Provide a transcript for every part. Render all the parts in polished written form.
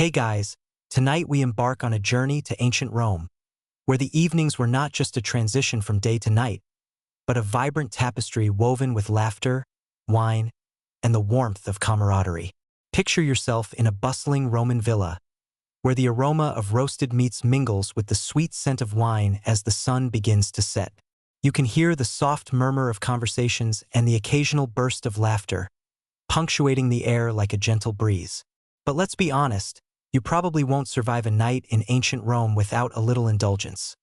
Hey guys, tonight we embark on a journey to ancient Rome, where the evenings were not just a transition from day to night, but a vibrant tapestry woven with laughter, wine, and the warmth of camaraderie. Picture yourself in a bustling Roman villa, where the aroma of roasted meats mingles with the sweet scent of wine as the sun begins to set. You can hear the soft murmur of conversations and the occasional burst of laughter, punctuating the air like a gentle breeze. But let's be honest, you probably won't survive a night in ancient Rome without a little indulgence.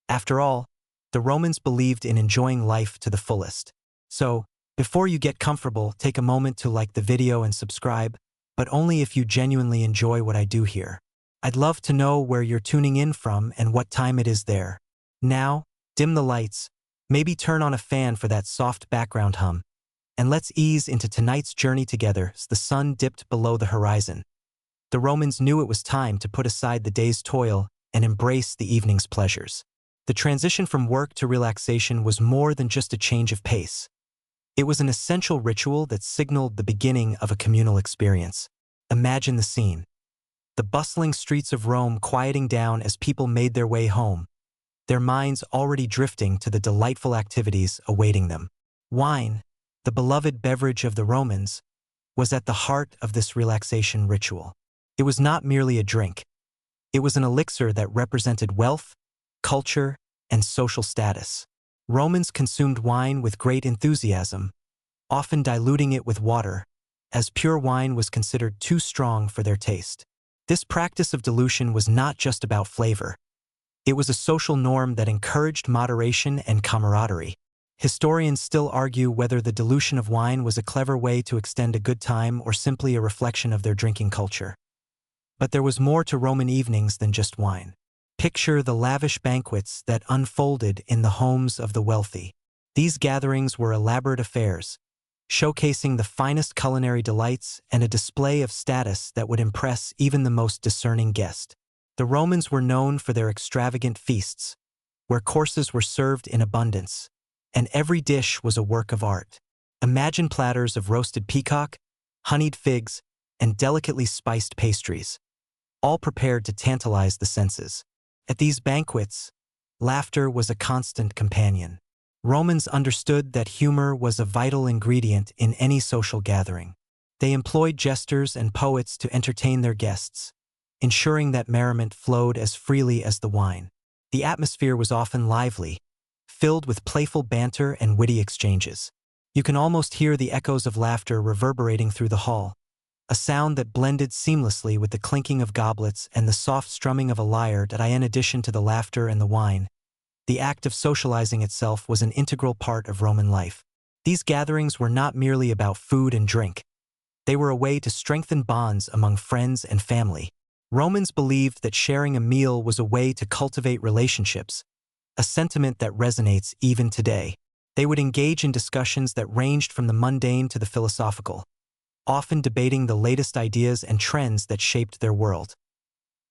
After all, the Romans believed in enjoying life to the fullest. So, before you get comfortable, take a moment to like the video and subscribe, but only if you genuinely enjoy what I do here. I'd love to know where you're tuning in from and what time it is there. Now, dim the lights, maybe turn on a fan for that soft background hum, and let's ease into tonight's journey together as the sun dipped below the horizon. The Romans knew it was time to put aside the day's toil and embrace the evening's pleasures. The transition from work to relaxation was more than just a change of pace. It was an essential ritual that signaled the beginning of a communal experience. Imagine the scene. The bustling streets of Rome quieting down as people made their way home, their minds already drifting to the delightful activities awaiting them. Wine, the beloved beverage of the Romans, was at the heart of this relaxation ritual. It was not merely a drink. It was an elixir that represented wealth, culture, and social status. Romans consumed wine with great enthusiasm, often diluting it with water, as pure wine was considered too strong for their taste. This practice of dilution was not just about flavor. It was a social norm that encouraged moderation and camaraderie. Historians still argue whether the dilution of wine was a clever way to extend a good time or simply a reflection of their drinking culture. But there was more to Roman evenings than just wine. Picture the lavish banquets that unfolded in the homes of the wealthy. These gatherings were elaborate affairs, showcasing the finest culinary delights and a display of status that would impress even the most discerning guest. The Romans were known for their extravagant feasts, where courses were served in abundance, and every dish was a work of art. Imagine platters of roasted peacock, honeyed figs, and delicately spiced pastries, all prepared to tantalize the senses. At these banquets, laughter was a constant companion. Romans understood that humor was a vital ingredient in any social gathering. They employed jesters and poets to entertain their guests, ensuring that merriment flowed as freely as the wine. The atmosphere was often lively, filled with playful banter and witty exchanges. You can almost hear the echoes of laughter reverberating through the hall, a sound that blended seamlessly with the clinking of goblets and the soft strumming of a lyre. In addition to the laughter and the wine, the act of socializing itself was an integral part of Roman life. These gatherings were not merely about food and drink. They were a way to strengthen bonds among friends and family. Romans believed that sharing a meal was a way to cultivate relationships, a sentiment that resonates even today. They would engage in discussions that ranged from the mundane to the philosophical, often debating the latest ideas and trends that shaped their world.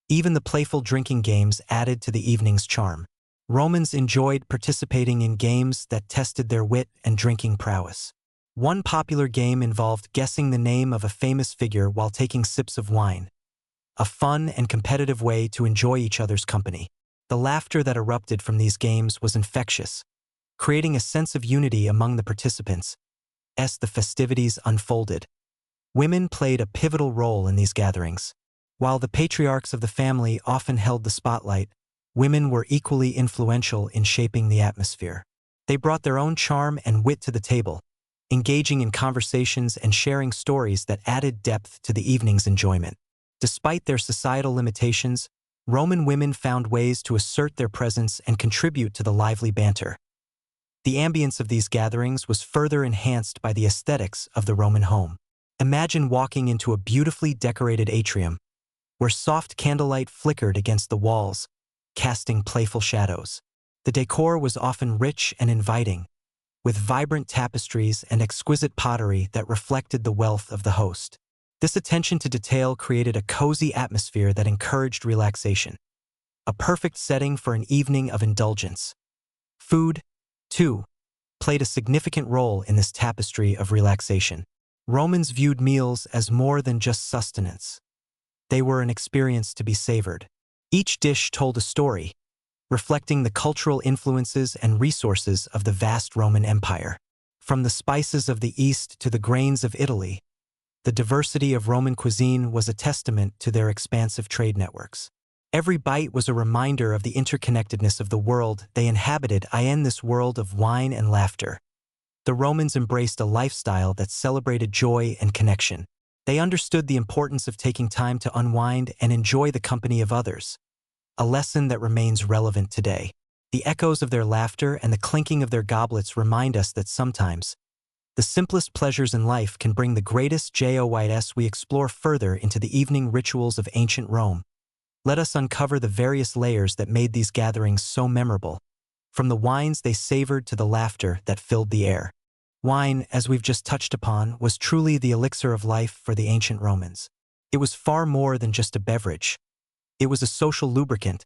Even the playful drinking games added to the evening's charm. Romans enjoyed participating in games that tested their wit and drinking prowess. One popular game involved guessing the name of a famous figure while taking sips of wine, a fun and competitive way to enjoy each other's company. The laughter that erupted from these games was infectious, creating a sense of unity among the participants as the festivities unfolded. Women played a pivotal role in these gatherings. While the patriarchs of the family often held the spotlight, women were equally influential in shaping the atmosphere. They brought their own charm and wit to the table, engaging in conversations and sharing stories that added depth to the evening's enjoyment. Despite their societal limitations, Roman women found ways to assert their presence and contribute to the lively banter. The ambience of these gatherings was further enhanced by the aesthetics of the Roman home. Imagine walking into a beautifully decorated atrium, where soft candlelight flickered against the walls, casting playful shadows. The decor was often rich and inviting, with vibrant tapestries and exquisite pottery that reflected the wealth of the host. This attention to detail created a cozy atmosphere that encouraged relaxation, a perfect setting for an evening of indulgence. Food, too, played a significant role in this tapestry of relaxation. Romans viewed meals as more than just sustenance. They were an experience to be savored. Each dish told a story, reflecting the cultural influences and resources of the vast Roman Empire. From the spices of the East to the grains of Italy, the diversity of Roman cuisine was a testament to their expansive trade networks. Every bite was a reminder of the interconnectedness of the world they inhabited. In this world of wine and laughter, the Romans embraced a lifestyle that celebrated joy and connection. They understood the importance of taking time to unwind and enjoy the company of others, a lesson that remains relevant today. The echoes of their laughter and the clinking of their goblets remind us that sometimes the simplest pleasures in life can bring the greatest joys. We explore further into the evening rituals of ancient Rome. Let us uncover the various layers that made these gatherings so memorable, from the wines they savored to the laughter that filled the air. Wine, as we've just touched upon, was truly the elixir of life for the ancient Romans. It was far more than just a beverage. It was a social lubricant,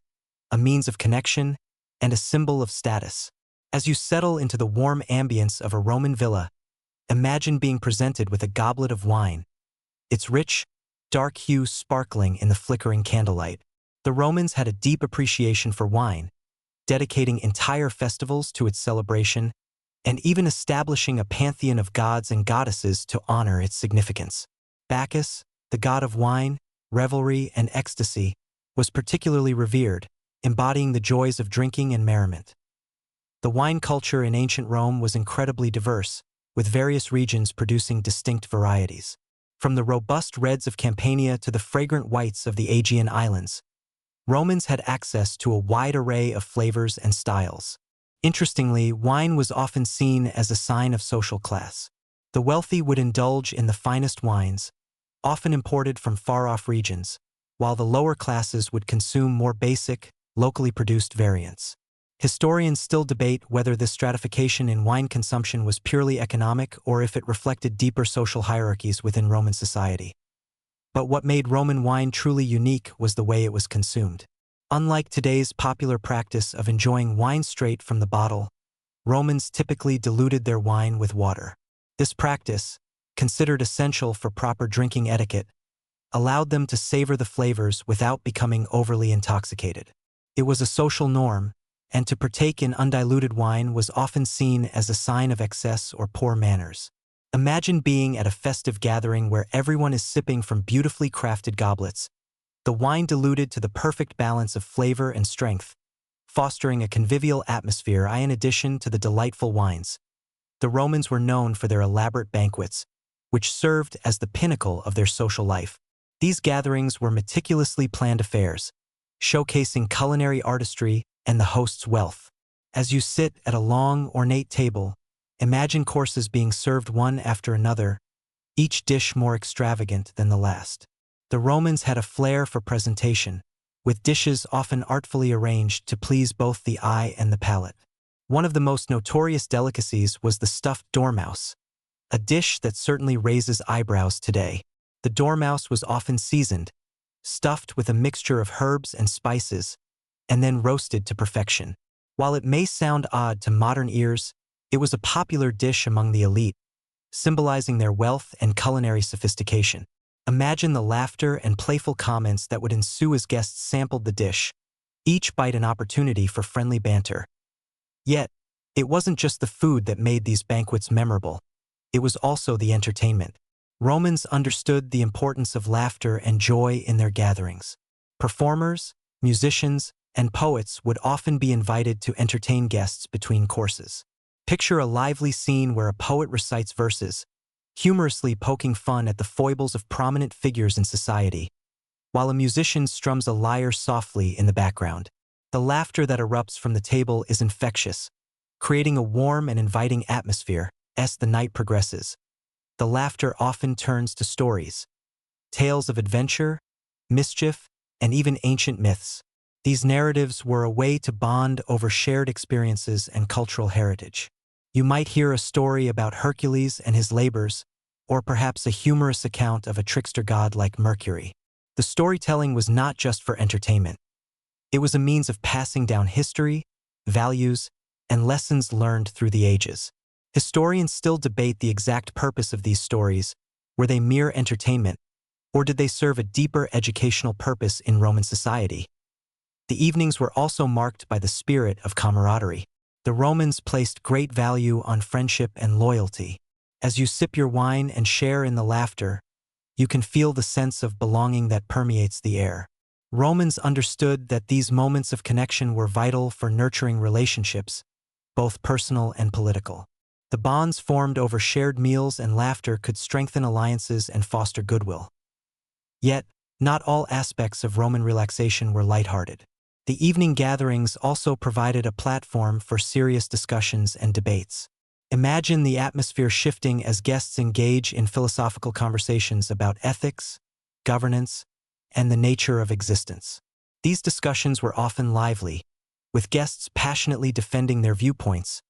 a means of connection, and a symbol of status. As you settle into the warm ambience of a Roman villa, imagine being presented with a goblet of wine, its rich, dark hue sparkling in the flickering candlelight. The Romans had a deep appreciation for wine, dedicating entire festivals to its celebration, and even establishing a pantheon of gods and goddesses to honor its significance. Bacchus, the god of wine, revelry, and ecstasy, was particularly revered, embodying the joys of drinking and merriment. The wine culture in ancient Rome was incredibly diverse, with various regions producing distinct varieties. From the robust reds of Campania to the fragrant whites of the Aegean Islands, Romans had access to a wide array of flavors and styles. Interestingly, wine was often seen as a sign of social class. The wealthy would indulge in the finest wines, often imported from far-off regions, while the lower classes would consume more basic, locally produced variants. Historians still debate whether this stratification in wine consumption was purely economic or if it reflected deeper social hierarchies within Roman society. But what made Roman wine truly unique was the way it was consumed. Unlike today's popular practice of enjoying wine straight from the bottle, Romans typically diluted their wine with water. This practice, considered essential for proper drinking etiquette, allowed them to savor the flavors without becoming overly intoxicated. It was a social norm, and to partake in undiluted wine was often seen as a sign of excess or poor manners. Imagine being at a festive gathering where everyone is sipping from beautifully crafted goblets, the wine diluted to the perfect balance of flavor and strength, fostering a convivial atmosphere. In addition to the delightful wines, the Romans were known for their elaborate banquets, which served as the pinnacle of their social life. These gatherings were meticulously planned affairs, showcasing culinary artistry and the host's wealth. As you sit at a long, ornate table, imagine courses being served one after another, each dish more extravagant than the last. The Romans had a flair for presentation, with dishes often artfully arranged to please both the eye and the palate. One of the most notorious delicacies was the stuffed dormouse, a dish that certainly raises eyebrows today. The dormouse was often seasoned, stuffed with a mixture of herbs and spices, and then roasted to perfection. While it may sound odd to modern ears, it was a popular dish among the elite, symbolizing their wealth and culinary sophistication. Imagine the laughter and playful comments that would ensue as guests sampled the dish, each bite an opportunity for friendly banter. Yet, it wasn't just the food that made these banquets memorable. It was also the entertainment. Romans understood the importance of laughter and joy in their gatherings. Performers, musicians, and poets would often be invited to entertain guests between courses. Picture a lively scene where a poet recites verses, humorously poking fun at the foibles of prominent figures in society, while a musician strums a lyre softly in the background. The laughter that erupts from the table is infectious, creating a warm and inviting atmosphere as the night progresses. The laughter often turns to stories, tales of adventure, mischief, and even ancient myths. These narratives were a way to bond over shared experiences and cultural heritage. You might hear a story about Hercules and his labors, or perhaps a humorous account of a trickster god like Mercury. The storytelling was not just for entertainment. It was a means of passing down history, values, and lessons learned through the ages. Historians still debate the exact purpose of these stories. Were they mere entertainment, Or did they serve a deeper educational purpose in Roman society? The evenings were also marked by the spirit of camaraderie. The Romans placed great value on friendship and loyalty. As you sip your wine and share in the laughter, you can feel the sense of belonging that permeates the air. Romans understood that these moments of connection were vital for nurturing relationships, both personal and political. The bonds formed over shared meals and laughter could strengthen alliances and foster goodwill. Yet, not all aspects of Roman relaxation were lighthearted. The evening gatherings also provided a platform for serious discussions and debates. Imagine the atmosphere shifting as guests engage in philosophical conversations about ethics, governance, and the nature of existence. These discussions were often lively, with guests passionately defending their viewpoints,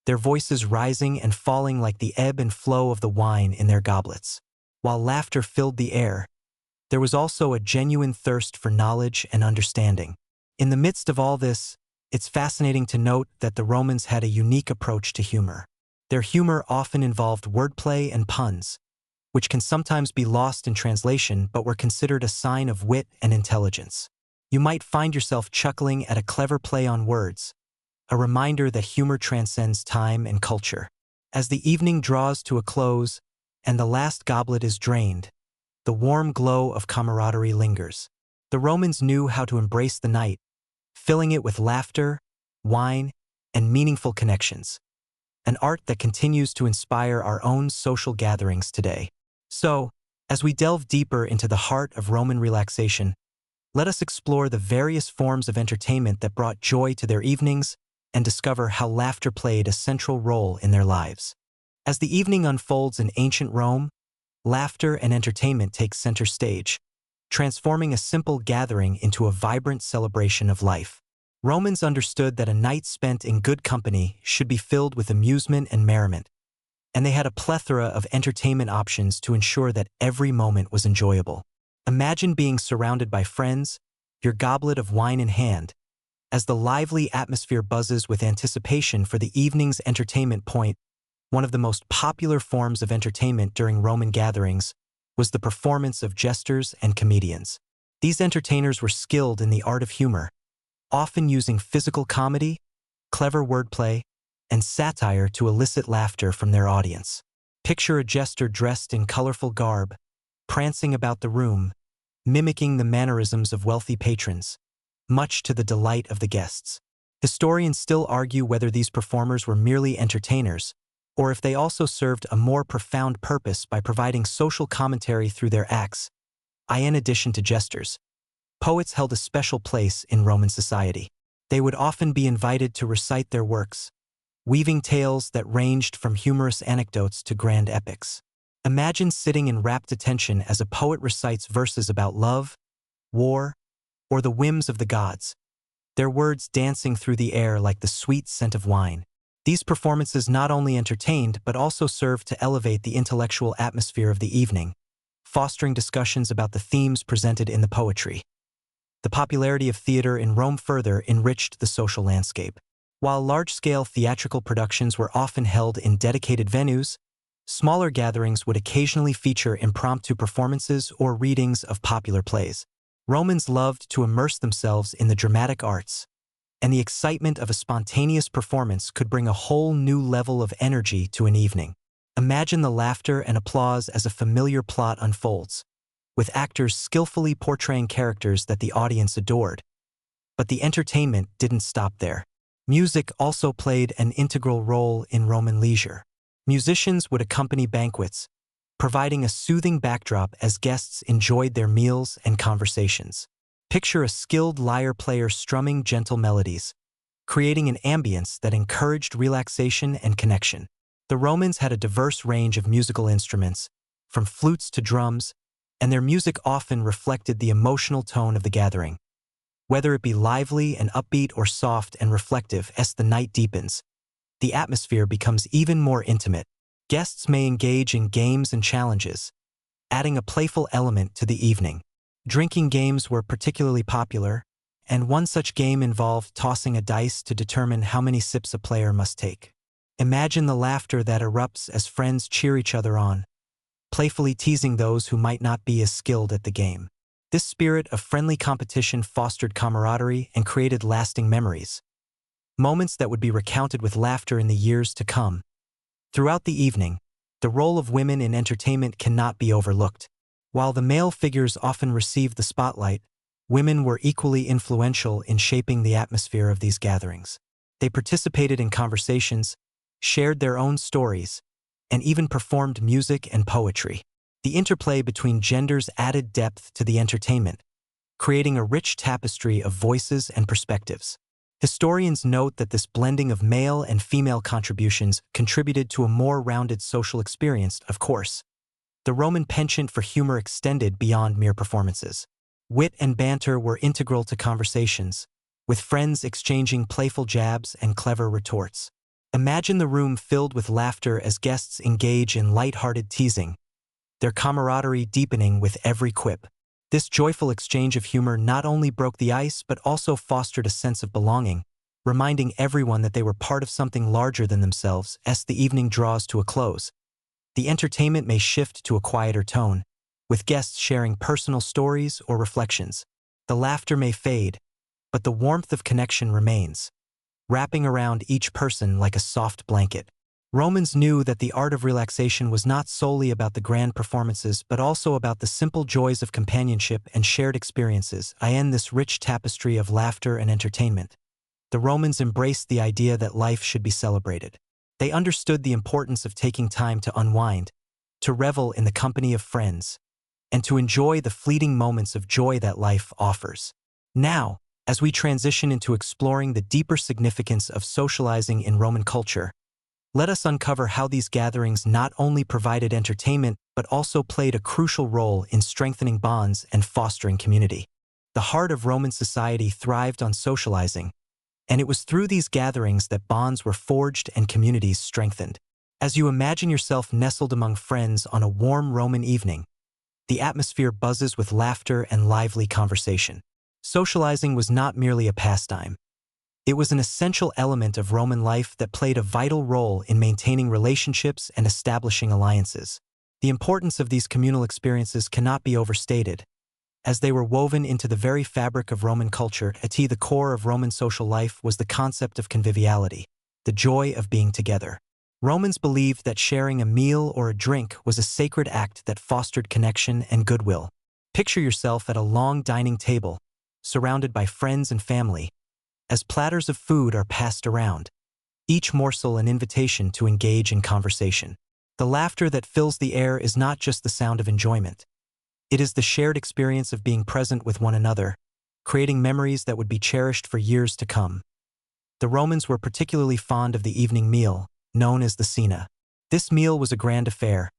their voices rising and falling like the ebb and flow of the wine in their goblets. While laughter filled the air, there was also a genuine thirst for knowledge and understanding. In the midst of all this, it's fascinating to note that the Romans had a unique approach to humor. Their humor often involved wordplay and puns, which can sometimes be lost in translation but were considered a sign of wit and intelligence. You might find yourself chuckling at a clever play on words, a reminder that humor transcends time and culture. As the evening draws to a close and the last goblet is drained, the warm glow of camaraderie lingers. The Romans knew how to embrace the night, filling it with laughter, wine, and meaningful connections, an art that continues to inspire our own social gatherings today. So, as we delve deeper into the heart of Roman relaxation, let us explore the various forms of entertainment that brought joy to their evenings and discover how laughter played a central role in their lives. As the evening unfolds in ancient Rome, laughter and entertainment take center stage, transforming a simple gathering into a vibrant celebration of life. Romans understood that a night spent in good company should be filled with amusement and merriment, and they had a plethora of entertainment options to ensure that every moment was enjoyable. Imagine being surrounded by friends, your goblet of wine in hand, as the lively atmosphere buzzes with anticipation for the evening's entertainment point. One of the most popular forms of entertainment during Roman gatherings was the performance of jesters and comedians. These entertainers were skilled in the art of humor, often using physical comedy, clever wordplay, and satire to elicit laughter from their audience. Picture a jester dressed in colorful garb, prancing about the room, mimicking the mannerisms of wealthy patrons, much to the delight of the guests. Historians still argue whether these performers were merely entertainers, or if they also served a more profound purpose by providing social commentary through their acts. In addition to jesters, poets held a special place in Roman society. They would often be invited to recite their works, weaving tales that ranged from humorous anecdotes to grand epics. Imagine sitting in rapt attention as a poet recites verses about love, war, or the whims of the gods, their words dancing through the air like the sweet scent of wine. These performances not only entertained but also served to elevate the intellectual atmosphere of the evening, fostering discussions about the themes presented in the poetry. The popularity of theater in Rome further enriched the social landscape. While large-scale theatrical productions were often held in dedicated venues, smaller gatherings would occasionally feature impromptu performances or readings of popular plays. Romans loved to immerse themselves in the dramatic arts, and the excitement of a spontaneous performance could bring a whole new level of energy to an evening. Imagine the laughter and applause as a familiar plot unfolds, with actors skillfully portraying characters that the audience adored. But the entertainment didn't stop there. Music also played an integral role in Roman leisure. Musicians would accompany banquets, providing a soothing backdrop as guests enjoyed their meals and conversations. Picture a skilled lyre player strumming gentle melodies, creating an ambience that encouraged relaxation and connection. The Romans had a diverse range of musical instruments, from flutes to drums, and their music often reflected the emotional tone of the gathering. Whether it be lively and upbeat or soft and reflective as the night deepens, the atmosphere becomes even more intimate. Guests may engage in games and challenges, adding a playful element to the evening. Drinking games were particularly popular, and one such game involved tossing a dice to determine how many sips a player must take. Imagine the laughter that erupts as friends cheer each other on, playfully teasing those who might not be as skilled at the game. This spirit of friendly competition fostered camaraderie and created lasting memories, moments that would be recounted with laughter in the years to come. Throughout the evening, the role of women in entertainment cannot be overlooked. While the male figures often received the spotlight, women were equally influential in shaping the atmosphere of these gatherings. They participated in conversations, shared their own stories, and even performed music and poetry. The interplay between genders added depth to the entertainment, creating a rich tapestry of voices and perspectives. Historians note that this blending of male and female contributions contributed to a more rounded social experience, of course. The Roman penchant for humor extended beyond mere performances. Wit and banter were integral to conversations, with friends exchanging playful jabs and clever retorts. Imagine the room filled with laughter as guests engage in light-hearted teasing, their camaraderie deepening with every quip. This joyful exchange of humor not only broke the ice but also fostered a sense of belonging, reminding everyone that they were part of something larger than themselves. As the evening draws to a close, the entertainment may shift to a quieter tone, with guests sharing personal stories or reflections. The laughter may fade, but the warmth of connection remains, wrapping around each person like a soft blanket. Romans knew that the art of relaxation was not solely about the grand performances but also about the simple joys of companionship and shared experiences. In this rich tapestry of laughter and entertainment, the Romans embraced the idea that life should be celebrated. They understood the importance of taking time to unwind, to revel in the company of friends, and to enjoy the fleeting moments of joy that life offers. Now, as we transition into exploring the deeper significance of socializing in Roman culture, let us uncover how these gatherings not only provided entertainment but also played a crucial role in strengthening bonds and fostering community. The heart of Roman society thrived on socializing, and it was through these gatherings that bonds were forged and communities strengthened. As you imagine yourself nestled among friends on a warm Roman evening, the atmosphere buzzes with laughter and lively conversation. Socializing was not merely a pastime. It was an essential element of Roman life that played a vital role in maintaining relationships and establishing alliances. The importance of these communal experiences cannot be overstated, as they were woven into the very fabric of Roman culture. At the core of Roman social life was the concept of conviviality, the joy of being together. Romans believed that sharing a meal or a drink was a sacred act that fostered connection and goodwill. Picture yourself at a long dining table, surrounded by friends and family, as platters of food are passed around, each morsel an invitation to engage in conversation. The laughter that fills the air is not just the sound of enjoyment. It is the shared experience of being present with one another, creating memories that would be cherished for years to come. The Romans were particularly fond of the evening meal, known as the cena. This meal was a grand affair,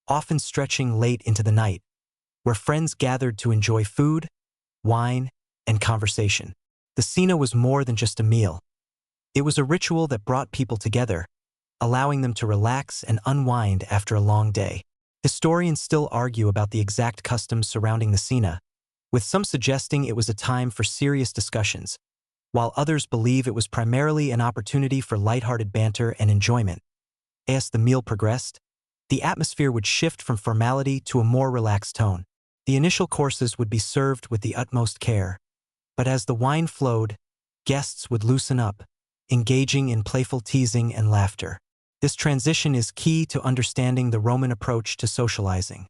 often stretching late into the night, where friends gathered to enjoy food, wine, and conversation. The cena was more than just a meal. It was a ritual that brought people together, allowing them to relax and unwind after a long day. Historians still argue about the exact customs surrounding the cena, with some suggesting it was a time for serious discussions, while others believe it was primarily an opportunity for lighthearted banter and enjoyment. As the meal progressed, the atmosphere would shift from formality to a more relaxed tone. The initial courses would be served with the utmost care, but as the wine flowed, guests would loosen up, engaging in playful teasing and laughter. This transition is key to understanding the Roman approach to socializing,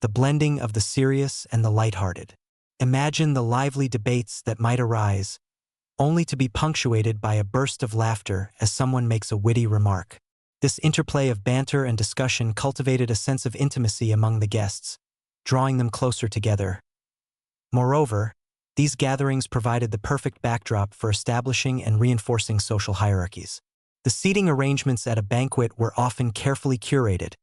the blending of the serious and the lighthearted. Imagine the lively debates that might arise, only to be punctuated by a burst of laughter as someone makes a witty remark. This interplay of banter and discussion cultivated a sense of intimacy among the guests, drawing them closer together. Moreover, these gatherings provided the perfect backdrop for establishing and reinforcing social hierarchies. The seating arrangements at a banquet were often carefully curated,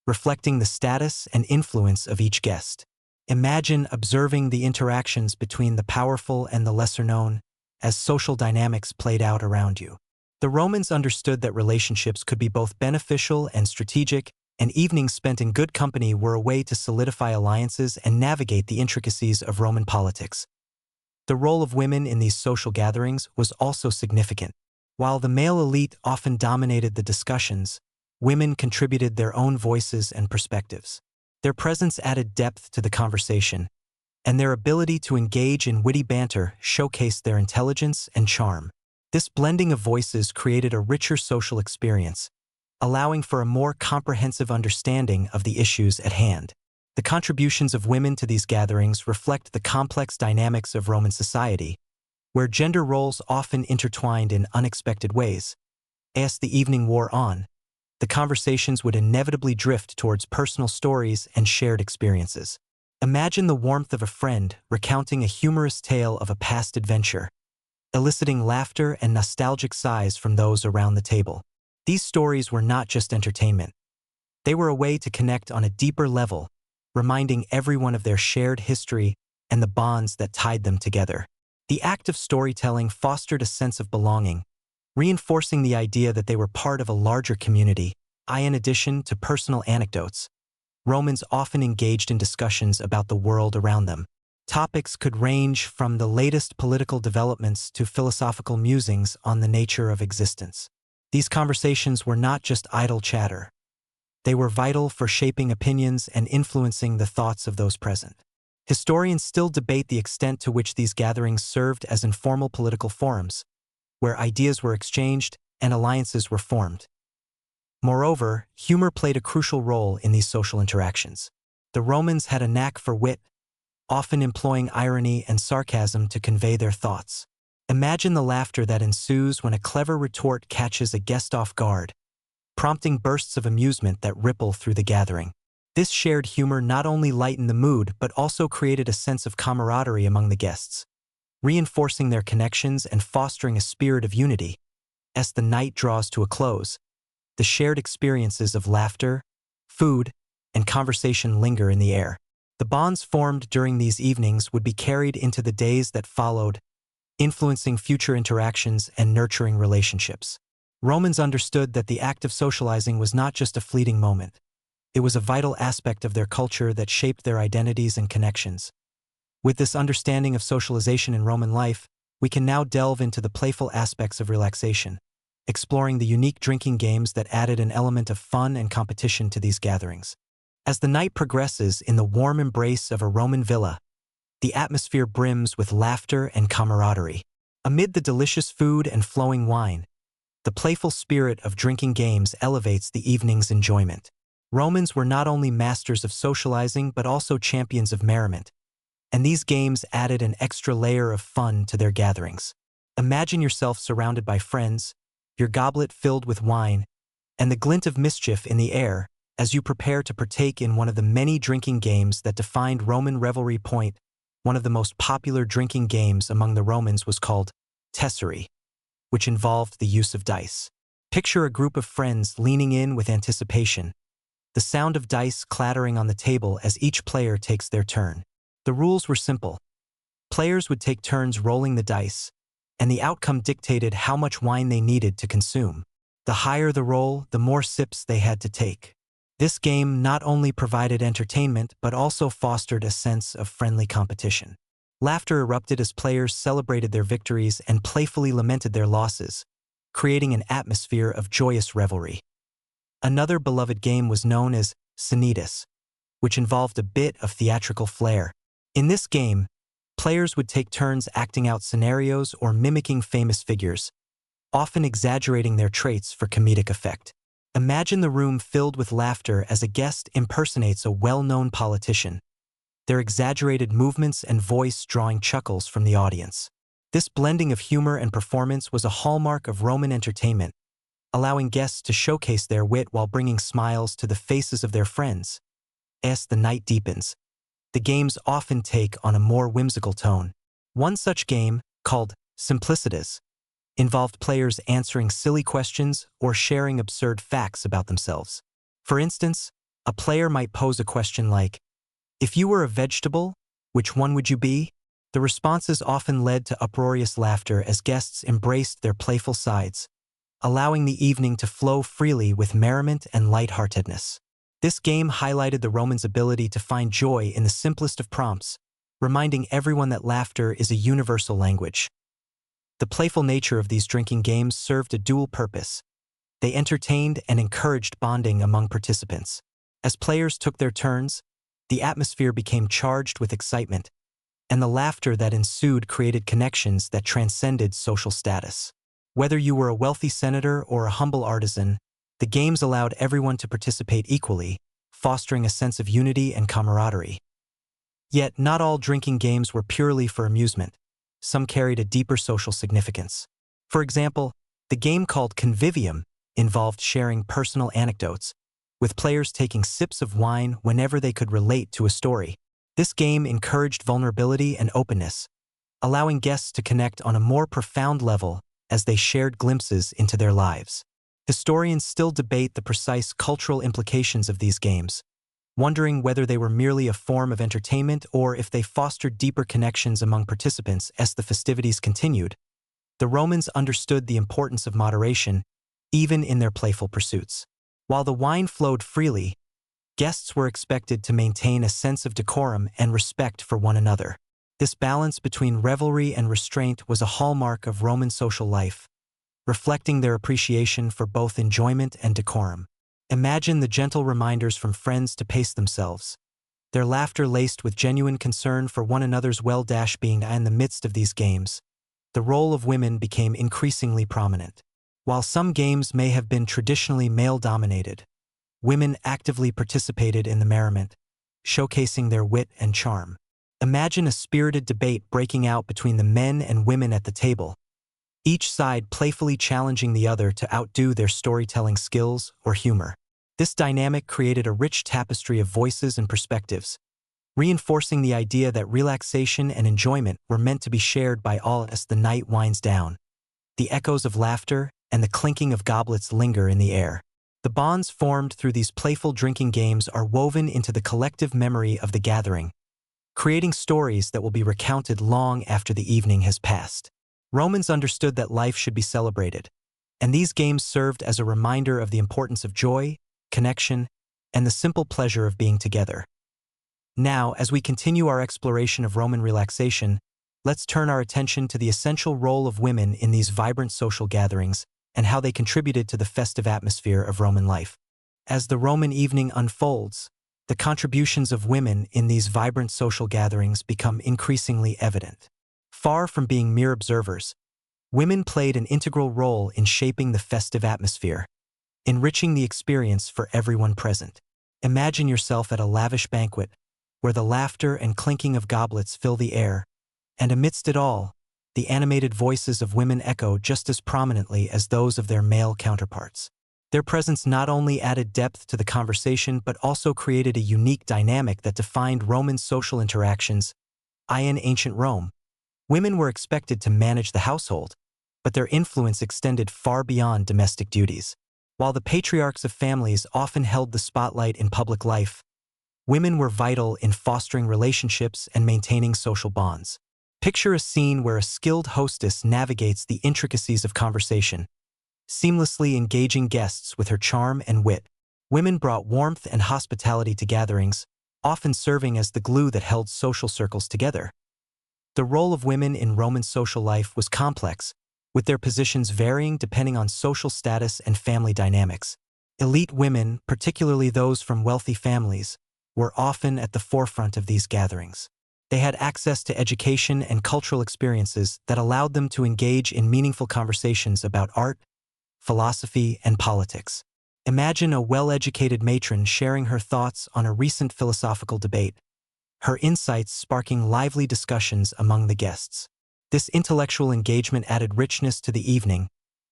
reflecting the status and influence of each guest. Imagine observing the interactions between the powerful and the lesser-known as social dynamics played out around you. The Romans understood that relationships could be both beneficial and strategic, and evenings spent in good company were a way to solidify alliances and navigate the intricacies of Roman politics. The role of women in these social gatherings was also significant. While the male elite often dominated the discussions, women contributed their own voices and perspectives. Their presence added depth to the conversation, and their ability to engage in witty banter showcased their intelligence and charm. This blending of voices created a richer social experience, allowing for a more comprehensive understanding of the issues at hand. The contributions of women to these gatherings reflect the complex dynamics of Roman society, where gender roles often intertwined in unexpected ways. As the evening wore on, the conversations would inevitably drift towards personal stories and shared experiences. Imagine the warmth of a friend recounting a humorous tale of a past adventure, eliciting laughter and nostalgic sighs from those around the table. These stories were not just entertainment. They were a way to connect on a deeper level, reminding everyone of their shared history and the bonds that tied them together. The act of storytelling fostered a sense of belonging, reinforcing the idea that they were part of a larger community. In addition to personal anecdotes, Romans often engaged in discussions about the world around them. Topics could range from the latest political developments to philosophical musings on the nature of existence. These conversations were not just idle chatter. They were vital for shaping opinions and influencing the thoughts of those present. Historians still debate the extent to which these gatherings served as informal political forums, where ideas were exchanged and alliances were formed. Moreover, humor played a crucial role in these social interactions. The Romans had a knack for wit, often employing irony and sarcasm to convey their thoughts. Imagine the laughter that ensues when a clever retort catches a guest off guard, prompting bursts of amusement that ripple through the gathering. This shared humor not only lightened the mood but also created a sense of camaraderie among the guests, reinforcing their connections and fostering a spirit of unity. As the night draws to a close, the shared experiences of laughter, food, and conversation linger in the air. The bonds formed during these evenings would be carried into the days that followed, influencing future interactions and nurturing relationships. Romans understood that the act of socializing was not just a fleeting moment. It was a vital aspect of their culture that shaped their identities and connections. With this understanding of socialization in Roman life, we can now delve into the playful aspects of relaxation, exploring the unique drinking games that added an element of fun and competition to these gatherings. As the night progresses in the warm embrace of a Roman villa, the atmosphere brims with laughter and camaraderie. Amid the delicious food and flowing wine, the playful spirit of drinking games elevates the evening's enjoyment. Romans were not only masters of socializing but also champions of merriment, and these games added an extra layer of fun to their gatherings. Imagine yourself surrounded by friends, your goblet filled with wine, and the glint of mischief in the air as you prepare to partake in one of the many drinking games that defined Roman revelry. One of the most popular drinking games among the Romans was called tesserae, which involved the use of dice. Picture a group of friends leaning in with anticipation, the sound of dice clattering on the table as each player takes their turn. The rules were simple. Players would take turns rolling the dice, and the outcome dictated how much wine they needed to consume. The higher the roll, the more sips they had to take. This game not only provided entertainment but also fostered a sense of friendly competition. Laughter erupted as players celebrated their victories and playfully lamented their losses, creating an atmosphere of joyous revelry. Another beloved game was known as synodus, which involved a bit of theatrical flair. In this game, players would take turns acting out scenarios or mimicking famous figures, often exaggerating their traits for comedic effect. Imagine the room filled with laughter as a guest impersonates a well-known politician, their exaggerated movements and voice drawing chuckles from the audience. This blending of humor and performance was a hallmark of Roman entertainment, allowing guests to showcase their wit while bringing smiles to the faces of their friends. As the night deepens, the games often take on a more whimsical tone. One such game, called simplicitas, involved players answering silly questions or sharing absurd facts about themselves. For instance, a player might pose a question like, "If you were a vegetable, which one would you be?" The responses often led to uproarious laughter as guests embraced their playful sides, allowing the evening to flow freely with merriment and lightheartedness. This game highlighted the Romans' ability to find joy in the simplest of prompts, reminding everyone that laughter is a universal language. The playful nature of these drinking games served a dual purpose. They entertained and encouraged bonding among participants. As players took their turns, The atmosphere became charged with excitement, and the laughter that ensued created connections that transcended social status. Whether you were a wealthy senator or a humble artisan, the games allowed everyone to participate equally, fostering a sense of unity and camaraderie. Yet, not all drinking games were purely for amusement. Some carried a deeper social significance. For example, the game called Convivium involved sharing personal anecdotes, with players taking sips of wine whenever they could relate to a story. This game encouraged vulnerability and openness, allowing guests to connect on a more profound level as they shared glimpses into their lives. Historians still debate the precise cultural implications of these games, wondering whether they were merely a form of entertainment or if they fostered deeper connections among participants as the festivities continued. The Romans understood the importance of moderation, even in their playful pursuits. While the wine flowed freely, guests were expected to maintain a sense of decorum and respect for one another. This balance between revelry and restraint was a hallmark of Roman social life, reflecting their appreciation for both enjoyment and decorum. Imagine the gentle reminders from friends to pace themselves, their laughter laced with genuine concern for one another's well-being. In the midst of these games, the role of women became increasingly prominent. While some games may have been traditionally male-dominated, women actively participated in the merriment, showcasing their wit and charm. Imagine a spirited debate breaking out between the men and women at the table, each side playfully challenging the other to outdo their storytelling skills or humor. This dynamic created a rich tapestry of voices and perspectives, reinforcing the idea that relaxation and enjoyment were meant to be shared by all as the night winds down. The echoes of laughter and the clinking of goblets linger in the air. The bonds formed through these playful drinking games are woven into the collective memory of the gathering, creating stories that will be recounted long after the evening has passed. Romans understood that life should be celebrated, and these games served as a reminder of the importance of joy, connection, and the simple pleasure of being together. Now, as we continue our exploration of Roman relaxation, let's turn our attention to the essential role of women in these vibrant social gatherings and how they contributed to the festive atmosphere of Roman life. As the Roman evening unfolds, the contributions of women in these vibrant social gatherings become increasingly evident. Far from being mere observers, women played an integral role in shaping the festive atmosphere, enriching the experience for everyone present. Imagine yourself at a lavish banquet, where the laughter and clinking of goblets fill the air, and amidst it all, the animated voices of women echo just as prominently as those of their male counterparts. Their presence not only added depth to the conversation but also created a unique dynamic that defined Roman social interactions. In ancient Rome, women were expected to manage the household, but their influence extended far beyond domestic duties. While the patriarchs of families often held the spotlight in public life, women were vital in fostering relationships and maintaining social bonds. Picture a scene where a skilled hostess navigates the intricacies of conversation, seamlessly engaging guests with her charm and wit. Women brought warmth and hospitality to gatherings, often serving as the glue that held social circles together. The role of women in Roman social life was complex, with their positions varying depending on social status and family dynamics. Elite women, particularly those from wealthy families, were often at the forefront of these gatherings. They had access to education and cultural experiences that allowed them to engage in meaningful conversations about art, philosophy, and politics. Imagine a well-educated matron sharing her thoughts on a recent philosophical debate, her insights sparking lively discussions among the guests. This intellectual engagement added richness to the evening,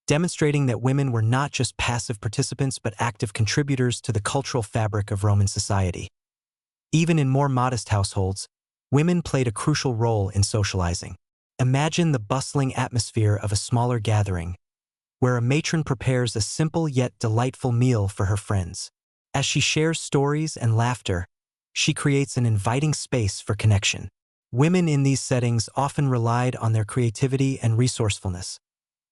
demonstrating that women were not just passive participants but active contributors to the cultural fabric of Roman society. Even in more modest households, women played a crucial role in socializing. Imagine the bustling atmosphere of a smaller gathering, where a matron prepares a simple yet delightful meal for her friends. As she shares stories and laughter, she creates an inviting space for connection. Women in these settings often relied on their creativity and resourcefulness,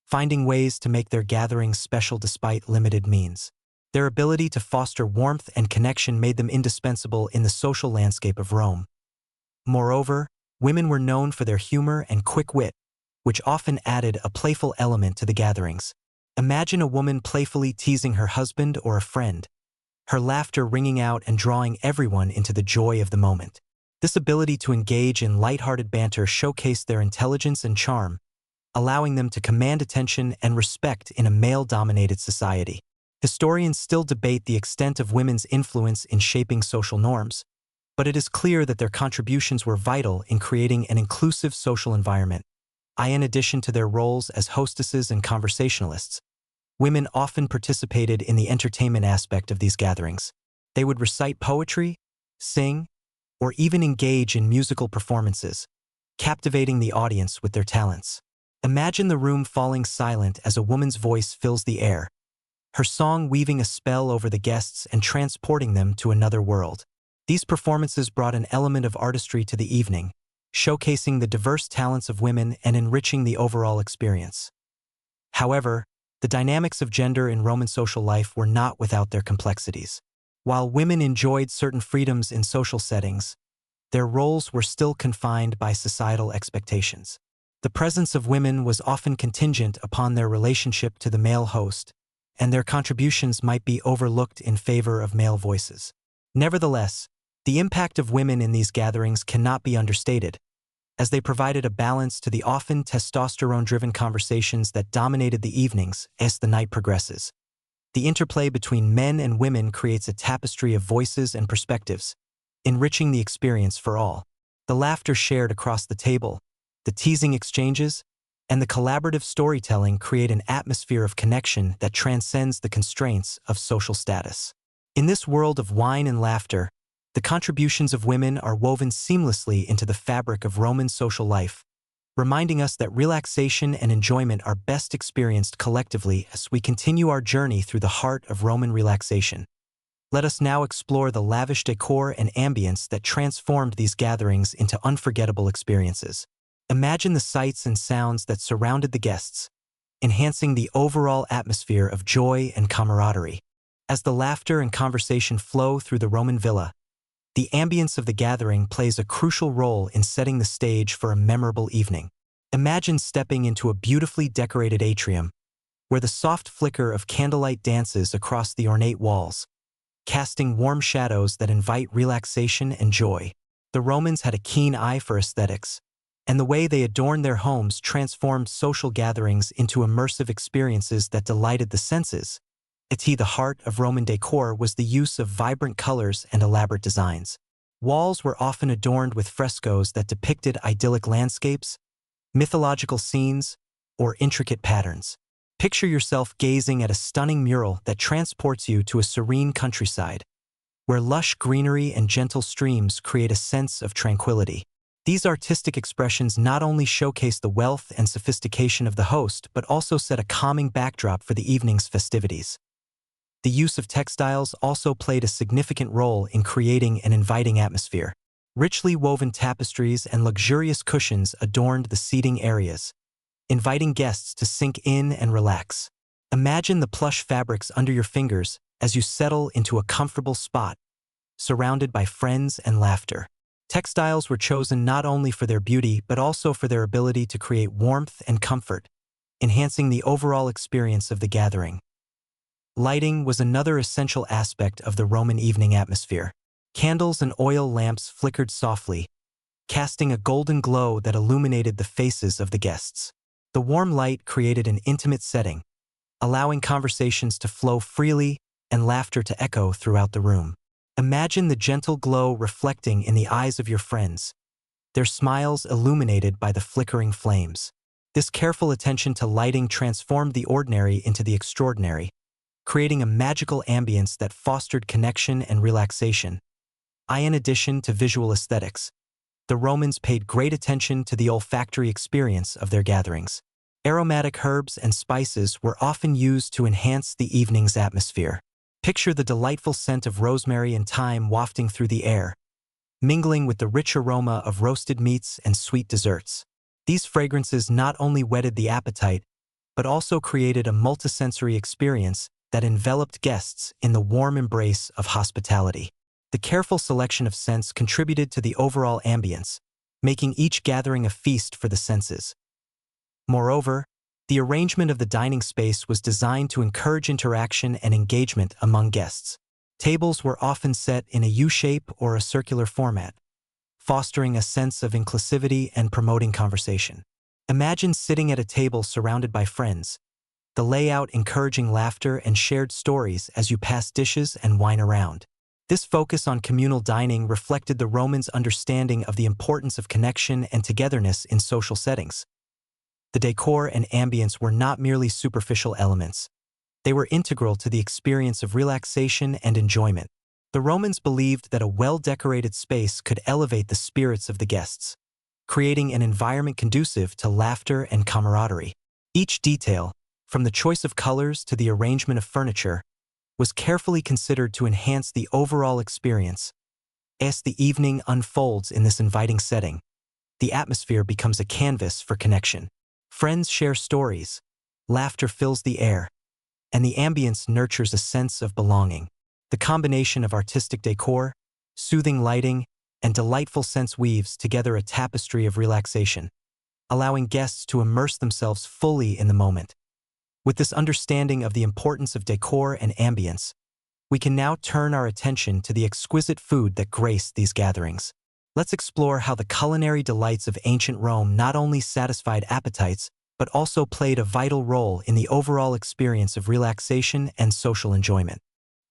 finding ways to make their gatherings special despite limited means. Their ability to foster warmth and connection made them indispensable in the social landscape of Rome. Moreover, women were known for their humor and quick wit, which often added a playful element to the gatherings. Imagine a woman playfully teasing her husband or a friend, her laughter ringing out and drawing everyone into the joy of the moment. This ability to engage in lighthearted banter showcased their intelligence and charm, allowing them to command attention and respect in a male-dominated society. Historians still debate the extent of women's influence in shaping social norms, but it is clear that their contributions were vital in creating an inclusive social environment. In addition to their roles as hostesses and conversationalists, women often participated in the entertainment aspect of these gatherings. They would recite poetry, sing, or even engage in musical performances, captivating the audience with their talents. Imagine the room falling silent as a woman's voice fills the air, her song weaving a spell over the guests and transporting them to another world. These performances brought an element of artistry to the evening, showcasing the diverse talents of women and enriching the overall experience. However, the dynamics of gender in Roman social life were not without their complexities. While women enjoyed certain freedoms in social settings, their roles were still confined by societal expectations. The presence of women was often contingent upon their relationship to the male host, and their contributions might be overlooked in favor of male voices. Nevertheless, the impact of women in these gatherings cannot be understated, as they provided a balance to the often testosterone-driven conversations that dominated the evenings as the night progresses. The interplay between men and women creates a tapestry of voices and perspectives, enriching the experience for all. The laughter shared across the table, the teasing exchanges, and the collaborative storytelling create an atmosphere of connection that transcends the constraints of social status. In this world of wine and laughter, the contributions of women are woven seamlessly into the fabric of Roman social life, reminding us that relaxation and enjoyment are best experienced collectively as we continue our journey through the heart of Roman relaxation. Let us now explore the lavish decor and ambience that transformed these gatherings into unforgettable experiences. Imagine the sights and sounds that surrounded the guests, enhancing the overall atmosphere of joy and camaraderie. As the laughter and conversation flow through the Roman villa, the ambience of the gathering plays a crucial role in setting the stage for a memorable evening. Imagine stepping into a beautifully decorated atrium, where the soft flicker of candlelight dances across the ornate walls, casting warm shadows that invite relaxation and joy. The Romans had a keen eye for aesthetics, and the way they adorned their homes transformed social gatherings into immersive experiences that delighted the senses. At the heart of Roman decor was the use of vibrant colors and elaborate designs. Walls were often adorned with frescoes that depicted idyllic landscapes, mythological scenes, or intricate patterns. Picture yourself gazing at a stunning mural that transports you to a serene countryside, where lush greenery and gentle streams create a sense of tranquility. These artistic expressions not only showcase the wealth and sophistication of the host, but also set a calming backdrop for the evening's festivities. The use of textiles also played a significant role in creating an inviting atmosphere. Richly woven tapestries and luxurious cushions adorned the seating areas, inviting guests to sink in and relax. Imagine the plush fabrics under your fingers as you settle into a comfortable spot, surrounded by friends and laughter. Textiles were chosen not only for their beauty but also for their ability to create warmth and comfort, enhancing the overall experience of the gathering. Lighting was another essential aspect of the Roman evening atmosphere. Candles and oil lamps flickered softly, casting a golden glow that illuminated the faces of the guests. The warm light created an intimate setting, allowing conversations to flow freely and laughter to echo throughout the room. Imagine the gentle glow reflecting in the eyes of your friends, their smiles illuminated by the flickering flames. This careful attention to lighting transformed the ordinary into the extraordinary, creating a magical ambience that fostered connection and relaxation. In addition to visual aesthetics, the Romans paid great attention to the olfactory experience of their gatherings. Aromatic herbs and spices were often used to enhance the evening's atmosphere. Picture the delightful scent of rosemary and thyme wafting through the air, mingling with the rich aroma of roasted meats and sweet desserts. These fragrances not only whetted the appetite, but also created a multisensory experience that enveloped guests in the warm embrace of hospitality. The careful selection of scents contributed to the overall ambience, making each gathering a feast for the senses. Moreover, the arrangement of the dining space was designed to encourage interaction and engagement among guests. Tables were often set in a U-shape or a circular format, fostering a sense of inclusivity and promoting conversation. Imagine sitting at a table surrounded by friends, the layout encouraging laughter and shared stories as you pass dishes and wine around. This focus on communal dining reflected the Romans' understanding of the importance of connection and togetherness in social settings. The decor and ambience were not merely superficial elements. They were integral to the experience of relaxation and enjoyment. The Romans believed that a well-decorated space could elevate the spirits of the guests, creating an environment conducive to laughter and camaraderie. Each detail, from the choice of colors to the arrangement of furniture, was carefully considered to enhance the overall experience. As the evening unfolds in this inviting setting, the atmosphere becomes a canvas for connection. Friends share stories, laughter fills the air, and the ambience nurtures a sense of belonging. The combination of artistic decor, soothing lighting, and delightful scents weaves together a tapestry of relaxation, allowing guests to immerse themselves fully in the moment. With this understanding of the importance of decor and ambience, we can now turn our attention to the exquisite food that graced these gatherings. Let's explore how the culinary delights of ancient Rome not only satisfied appetites, but also played a vital role in the overall experience of relaxation and social enjoyment.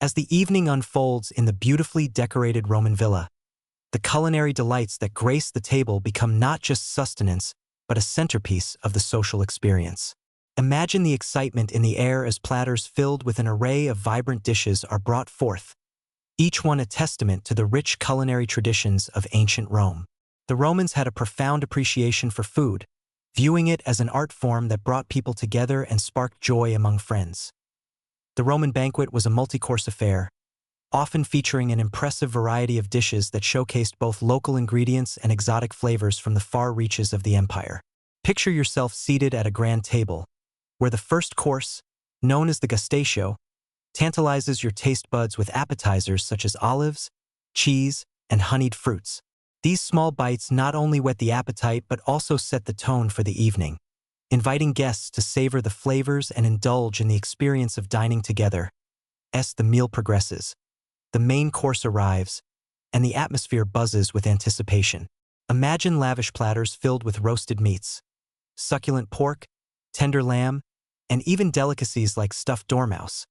As the evening unfolds in the beautifully decorated Roman villa, the culinary delights that grace the table become not just sustenance, but a centerpiece of the social experience. Imagine the excitement in the air as platters filled with an array of vibrant dishes are brought forth, each one a testament to the rich culinary traditions of ancient Rome. The Romans had a profound appreciation for food, viewing it as an art form that brought people together and sparked joy among friends. The Roman banquet was a multi-course affair, often featuring an impressive variety of dishes that showcased both local ingredients and exotic flavors from the far reaches of the empire. Picture yourself seated at a grand table, where the first course, known as the gustatio, tantalizes your taste buds with appetizers such as olives, cheese, and honeyed fruits. These small bites not only whet the appetite but also set the tone for the evening, inviting guests to savor the flavors and indulge in the experience of dining together. As the meal progresses, the main course arrives, and the atmosphere buzzes with anticipation. Imagine lavish platters filled with roasted meats, succulent pork, tender lamb, and even delicacies like stuffed dormouse,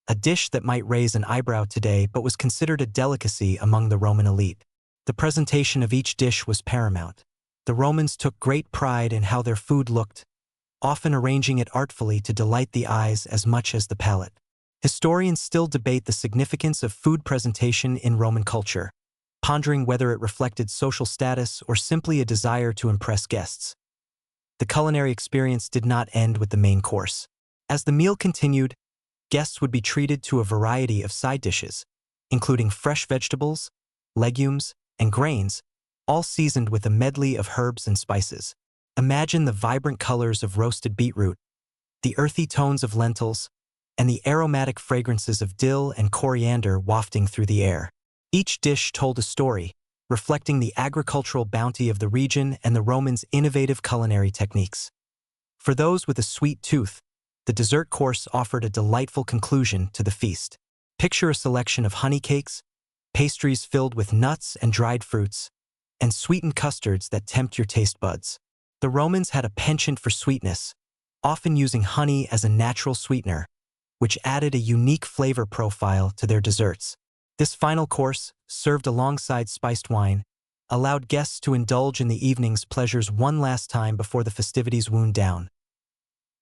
a dish that might raise an eyebrow today but was considered a delicacy among the Roman elite. The presentation of each dish was paramount. The Romans took great pride in how their food looked, often arranging it artfully to delight the eyes as much as the palate. Historians still debate the significance of food presentation in Roman culture, pondering whether it reflected social status or simply a desire to impress guests. The culinary experience did not end with the main course. As the meal continued, guests would be treated to a variety of side dishes, including fresh vegetables, legumes, and grains, all seasoned with a medley of herbs and spices. Imagine the vibrant colors of roasted beetroot, the earthy tones of lentils, and the aromatic fragrances of dill and coriander wafting through the air. Each dish told a story, reflecting the agricultural bounty of the region and the Romans' innovative culinary techniques. For those with a sweet tooth, the dessert course offered a delightful conclusion to the feast. Picture a selection of honey cakes, pastries filled with nuts and dried fruits, and sweetened custards that tempt your taste buds. The Romans had a penchant for sweetness, often using honey as a natural sweetener, which added a unique flavor profile to their desserts. This final course, served alongside spiced wine, allowed guests to indulge in the evening's pleasures one last time before the festivities wound down.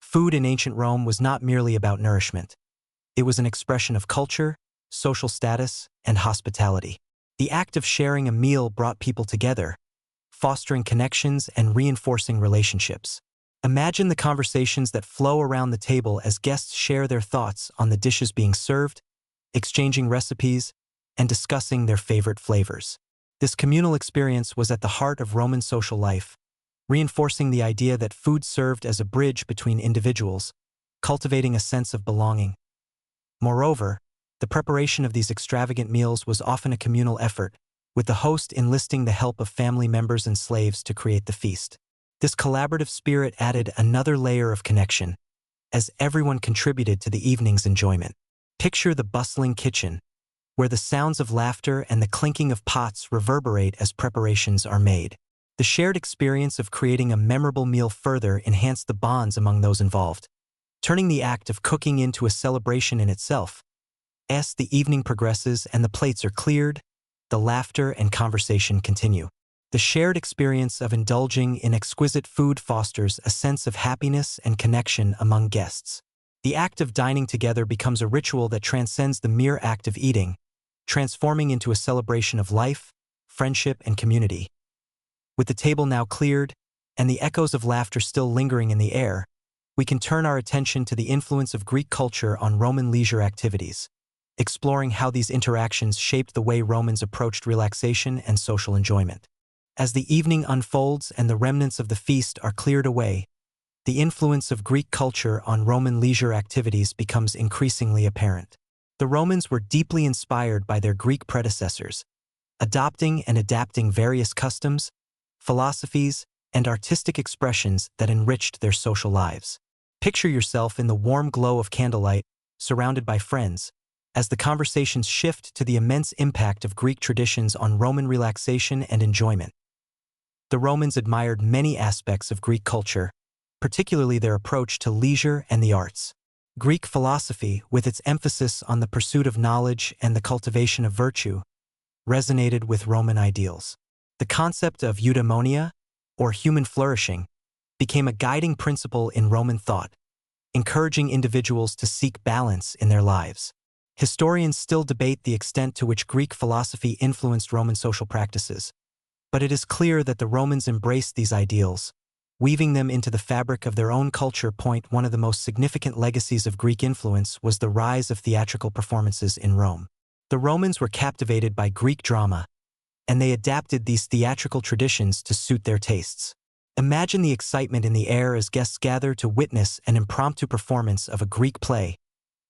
Food in ancient Rome was not merely about nourishment. It was an expression of culture, social status, and hospitality. The act of sharing a meal brought people together, fostering connections and reinforcing relationships. Imagine the conversations that flow around the table as guests share their thoughts on the dishes being served, exchanging recipes, and discussing their favorite flavors. This communal experience was at the heart of Roman social life, reinforcing the idea that food served as a bridge between individuals, cultivating a sense of belonging. Moreover, the preparation of these extravagant meals was often a communal effort, with the host enlisting the help of family members and slaves to create the feast. This collaborative spirit added another layer of connection, as everyone contributed to the evening's enjoyment. Picture the bustling kitchen, where the sounds of laughter and the clinking of pots reverberate as preparations are made. The shared experience of creating a memorable meal further enhanced the bonds among those involved, turning the act of cooking into a celebration in itself. As the evening progresses and the plates are cleared, the laughter and conversation continue. The shared experience of indulging in exquisite food fosters a sense of happiness and connection among guests. The act of dining together becomes a ritual that transcends the mere act of eating, transforming into a celebration of life, friendship, and community. With the table now cleared, and the echoes of laughter still lingering in the air, we can turn our attention to the influence of Greek culture on Roman leisure activities, exploring how these interactions shaped the way Romans approached relaxation and social enjoyment. As the evening unfolds and the remnants of the feast are cleared away, the influence of Greek culture on Roman leisure activities becomes increasingly apparent. The Romans were deeply inspired by their Greek predecessors, adopting and adapting various customs, philosophies, and artistic expressions that enriched their social lives. Picture yourself in the warm glow of candlelight, surrounded by friends, as the conversations shift to the immense impact of Greek traditions on Roman relaxation and enjoyment. The Romans admired many aspects of Greek culture, particularly their approach to leisure and the arts. Greek philosophy, with its emphasis on the pursuit of knowledge and the cultivation of virtue, resonated with Roman ideals. The concept of eudaimonia, or human flourishing, became a guiding principle in Roman thought, encouraging individuals to seek balance in their lives. Historians still debate the extent to which Greek philosophy influenced Roman social practices, but it is clear that the Romans embraced these ideals, weaving them into the fabric of their own culture. One of the most significant legacies of Greek influence was the rise of theatrical performances in Rome. The Romans were captivated by Greek drama, and they adapted these theatrical traditions to suit their tastes. Imagine the excitement in the air as guests gather to witness an impromptu performance of a Greek play,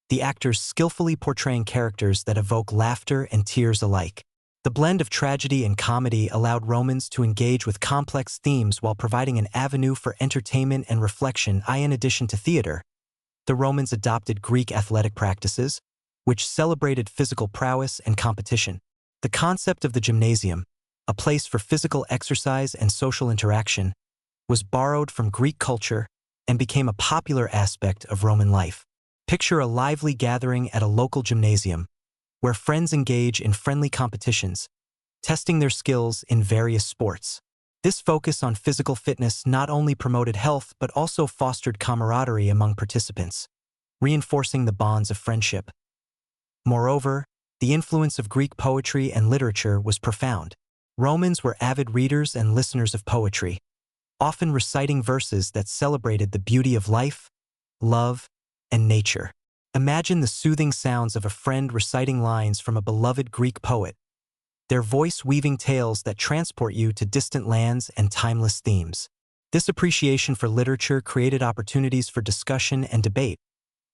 the actors skillfully portraying characters that evoke laughter and tears alike. The blend of tragedy and comedy allowed Romans to engage with complex themes while providing an avenue for entertainment and reflection. In addition to theater, the Romans adopted Greek athletic practices, which celebrated physical prowess and competition. The concept of the gymnasium, a place for physical exercise and social interaction, was borrowed from Greek culture and became a popular aspect of Roman life. Picture a lively gathering at a local gymnasium, where friends engage in friendly competitions, testing their skills in various sports. This focus on physical fitness not only promoted health but also fostered camaraderie among participants, reinforcing the bonds of friendship. Moreover, the influence of Greek poetry and literature was profound. Romans were avid readers and listeners of poetry, often reciting verses that celebrated the beauty of life, love, and nature. Imagine the soothing sounds of a friend reciting lines from a beloved Greek poet, their voice weaving tales that transport you to distant lands and timeless themes. This appreciation for literature created opportunities for discussion and debate,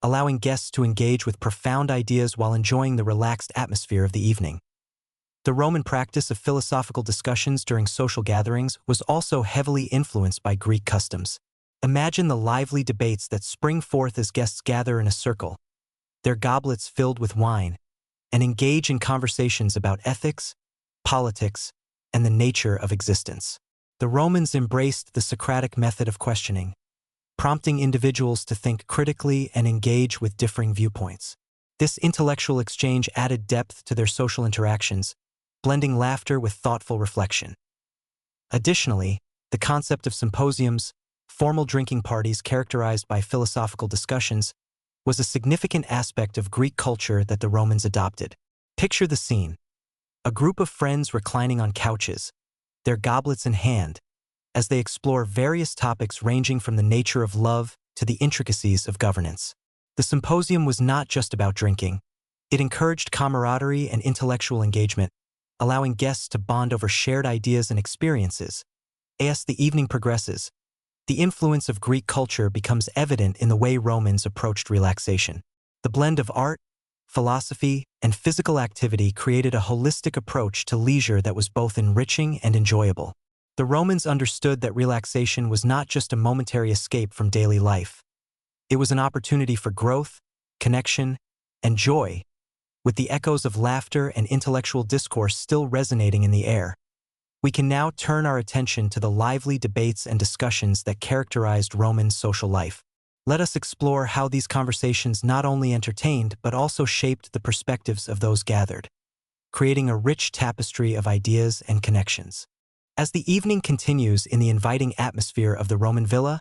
allowing guests to engage with profound ideas while enjoying the relaxed atmosphere of the evening. The Roman practice of philosophical discussions during social gatherings was also heavily influenced by Greek customs. Imagine the lively debates that spring forth as guests gather in a circle, their goblets filled with wine, and engage in conversations about ethics, politics, and the nature of existence. The Romans embraced the Socratic method of questioning, prompting individuals to think critically and engage with differing viewpoints. This intellectual exchange added depth to their social interactions, blending laughter with thoughtful reflection. Additionally, the concept of symposiums, formal drinking parties characterized by philosophical discussions, was a significant aspect of Greek culture that the Romans adopted. Picture the scene: a group of friends reclining on couches, their goblets in hand, as they explore various topics ranging from the nature of love to the intricacies of governance. The symposium was not just about drinking. It encouraged camaraderie and intellectual engagement, allowing guests to bond over shared ideas and experiences. As the evening progresses, the influence of Greek culture becomes evident in the way Romans approached relaxation. The blend of art, philosophy, and physical activity created a holistic approach to leisure that was both enriching and enjoyable. The Romans understood that relaxation was not just a momentary escape from daily life. It was an opportunity for growth, connection, and joy, With the echoes of laughter and intellectual discourse still resonating in the air, we can now turn our attention to the lively debates and discussions that characterized Roman social life. Let us explore how these conversations not only entertained but also shaped the perspectives of those gathered, creating a rich tapestry of ideas and connections. As the evening continues in the inviting atmosphere of the Roman villa,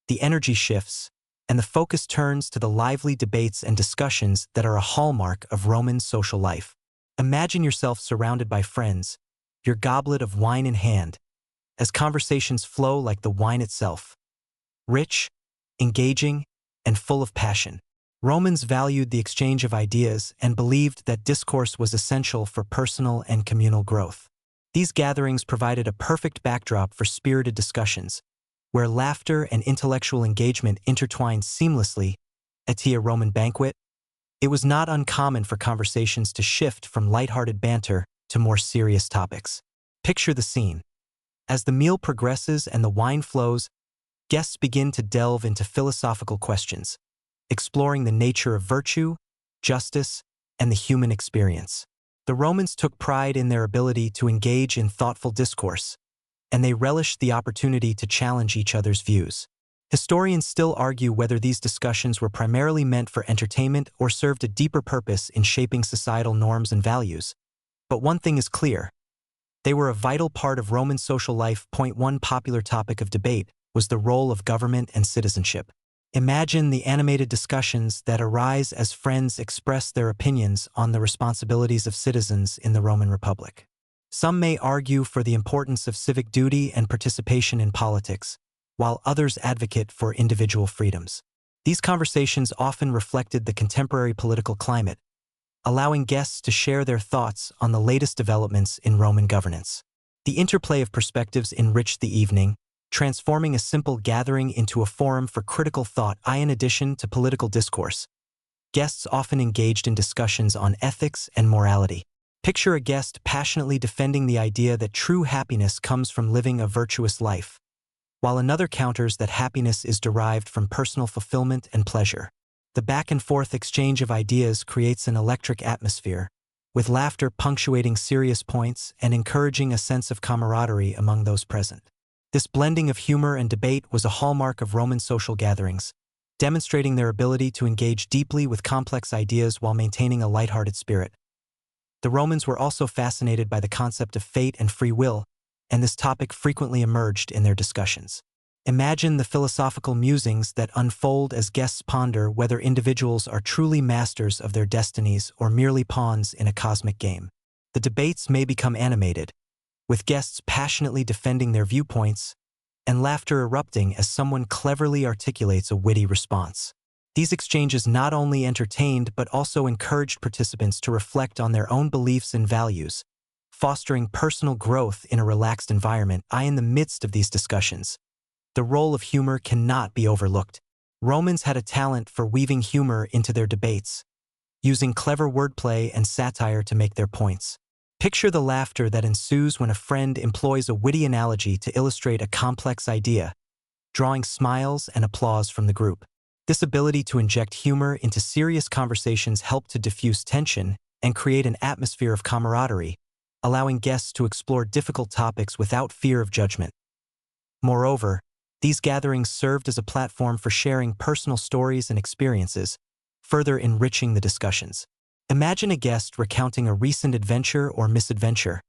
the energy shifts, and the focus turns to the lively debates and discussions that are a hallmark of Roman social life. Imagine yourself surrounded by friends, your goblet of wine in hand, as conversations flow like the wine itself. Rich, engaging, and full of passion. Romans valued the exchange of ideas and believed that discourse was essential for personal and communal growth. These gatherings provided a perfect backdrop for spirited discussions, where laughter and intellectual engagement intertwined seamlessly. At a Roman banquet, it was not uncommon for conversations to shift from lighthearted banter to more serious topics. Picture the scene. As the meal progresses and the wine flows, guests begin to delve into philosophical questions, exploring the nature of virtue, justice, and the human experience. The Romans took pride in their ability to engage in thoughtful discourse, and they relished the opportunity to challenge each other's views. Historians still argue whether these discussions were primarily meant for entertainment or served a deeper purpose in shaping societal norms and values. But one thing is clear: they were a vital part of Roman social life. One popular topic of debate was the role of government and citizenship. Imagine the animated discussions that arise as friends express their opinions on the responsibilities of citizens in the Roman Republic. Some may argue for the importance of civic duty and participation in politics, while others advocate for individual freedoms. These conversations often reflected the contemporary political climate, allowing guests to share their thoughts on the latest developments in Roman governance. The interplay of perspectives enriched the evening, transforming a simple gathering into a forum for critical thought. In addition to political discourse, guests often engaged in discussions on ethics and morality. Picture a guest passionately defending the idea that true happiness comes from living a virtuous life, while another counters that happiness is derived from personal fulfillment and pleasure. The back-and-forth exchange of ideas creates an electric atmosphere, with laughter punctuating serious points and encouraging a sense of camaraderie among those present. This blending of humor and debate was a hallmark of Roman social gatherings, demonstrating their ability to engage deeply with complex ideas while maintaining a lighthearted spirit. The Romans were also fascinated by the concept of fate and free will, and this topic frequently emerged in their discussions. Imagine the philosophical musings that unfold as guests ponder whether individuals are truly masters of their destinies or merely pawns in a cosmic game. The debates may become animated, with guests passionately defending their viewpoints and laughter erupting as someone cleverly articulates a witty response. These exchanges not only entertained but also encouraged participants to reflect on their own beliefs and values, fostering personal growth in a relaxed environment. In the midst of these discussions, the role of humor cannot be overlooked. Romans had a talent for weaving humor into their debates, using clever wordplay and satire to make their points. Picture the laughter that ensues when a friend employs a witty analogy to illustrate a complex idea, drawing smiles and applause from the group. This ability to inject humor into serious conversations helped to diffuse tension and create an atmosphere of camaraderie, allowing guests to explore difficult topics without fear of judgment. Moreover, these gatherings served as a platform for sharing personal stories and experiences, further enriching the discussions. Imagine a guest recounting a recent adventure or misadventure,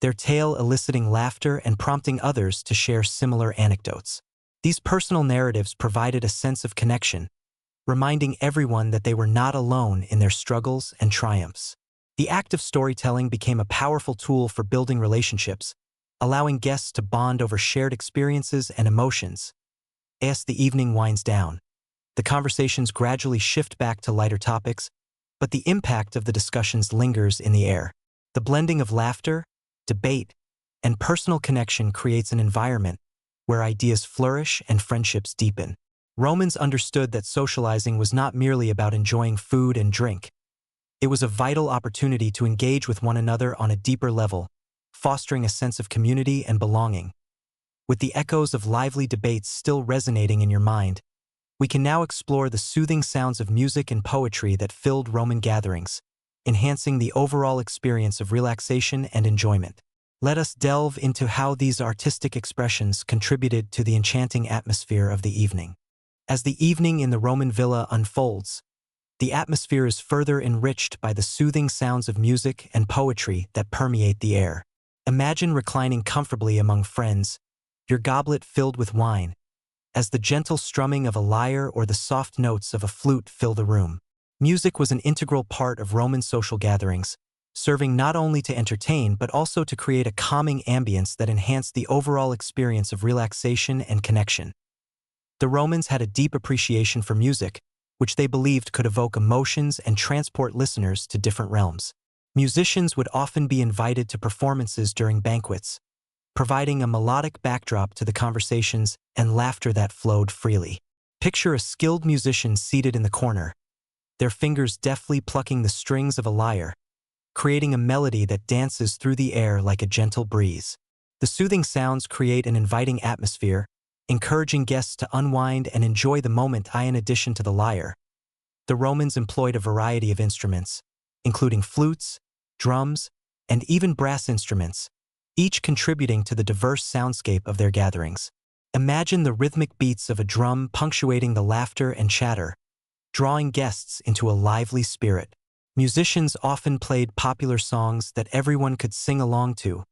their tale eliciting laughter and prompting others to share similar anecdotes. These personal narratives provided a sense of connection, reminding everyone that they were not alone in their struggles and triumphs. The act of storytelling became a powerful tool for building relationships, allowing guests to bond over shared experiences and emotions. As the evening winds down, the conversations gradually shift back to lighter topics, but the impact of the discussions lingers in the air. The blending of laughter, debate, and personal connection creates an environment where ideas flourish and friendships deepen. Romans understood that socializing was not merely about enjoying food and drink. It was a vital opportunity to engage with one another on a deeper level, fostering a sense of community and belonging. With the echoes of lively debates still resonating in your mind, we can now explore the soothing sounds of music and poetry that filled Roman gatherings. enhancing the overall experience of relaxation and enjoyment. Let us delve into how these artistic expressions contributed to the enchanting atmosphere of the evening. As the evening in the Roman villa unfolds, the atmosphere is further enriched by the soothing sounds of music and poetry that permeate the air. Imagine reclining comfortably among friends, your goblet filled with wine, as the gentle strumming of a lyre or the soft notes of a flute fill the room. Music was an integral part of Roman social gatherings, serving not only to entertain but also to create a calming ambience that enhanced the overall experience of relaxation and connection. The Romans had a deep appreciation for music, which they believed could evoke emotions and transport listeners to different realms. Musicians would often be invited to performances during banquets, providing a melodic backdrop to the conversations and laughter that flowed freely. Picture a skilled musician seated in the corner, their fingers deftly plucking the strings of a lyre, creating a melody that dances through the air like a gentle breeze. The soothing sounds create an inviting atmosphere, encouraging guests to unwind and enjoy the moment. In addition to the lyre, the Romans employed a variety of instruments, including flutes, drums, and even brass instruments, each contributing to the diverse soundscape of their gatherings. Imagine the rhythmic beats of a drum punctuating the laughter and chatter, drawing guests into a lively spirit. Musicians often played popular songs that everyone could sing along to,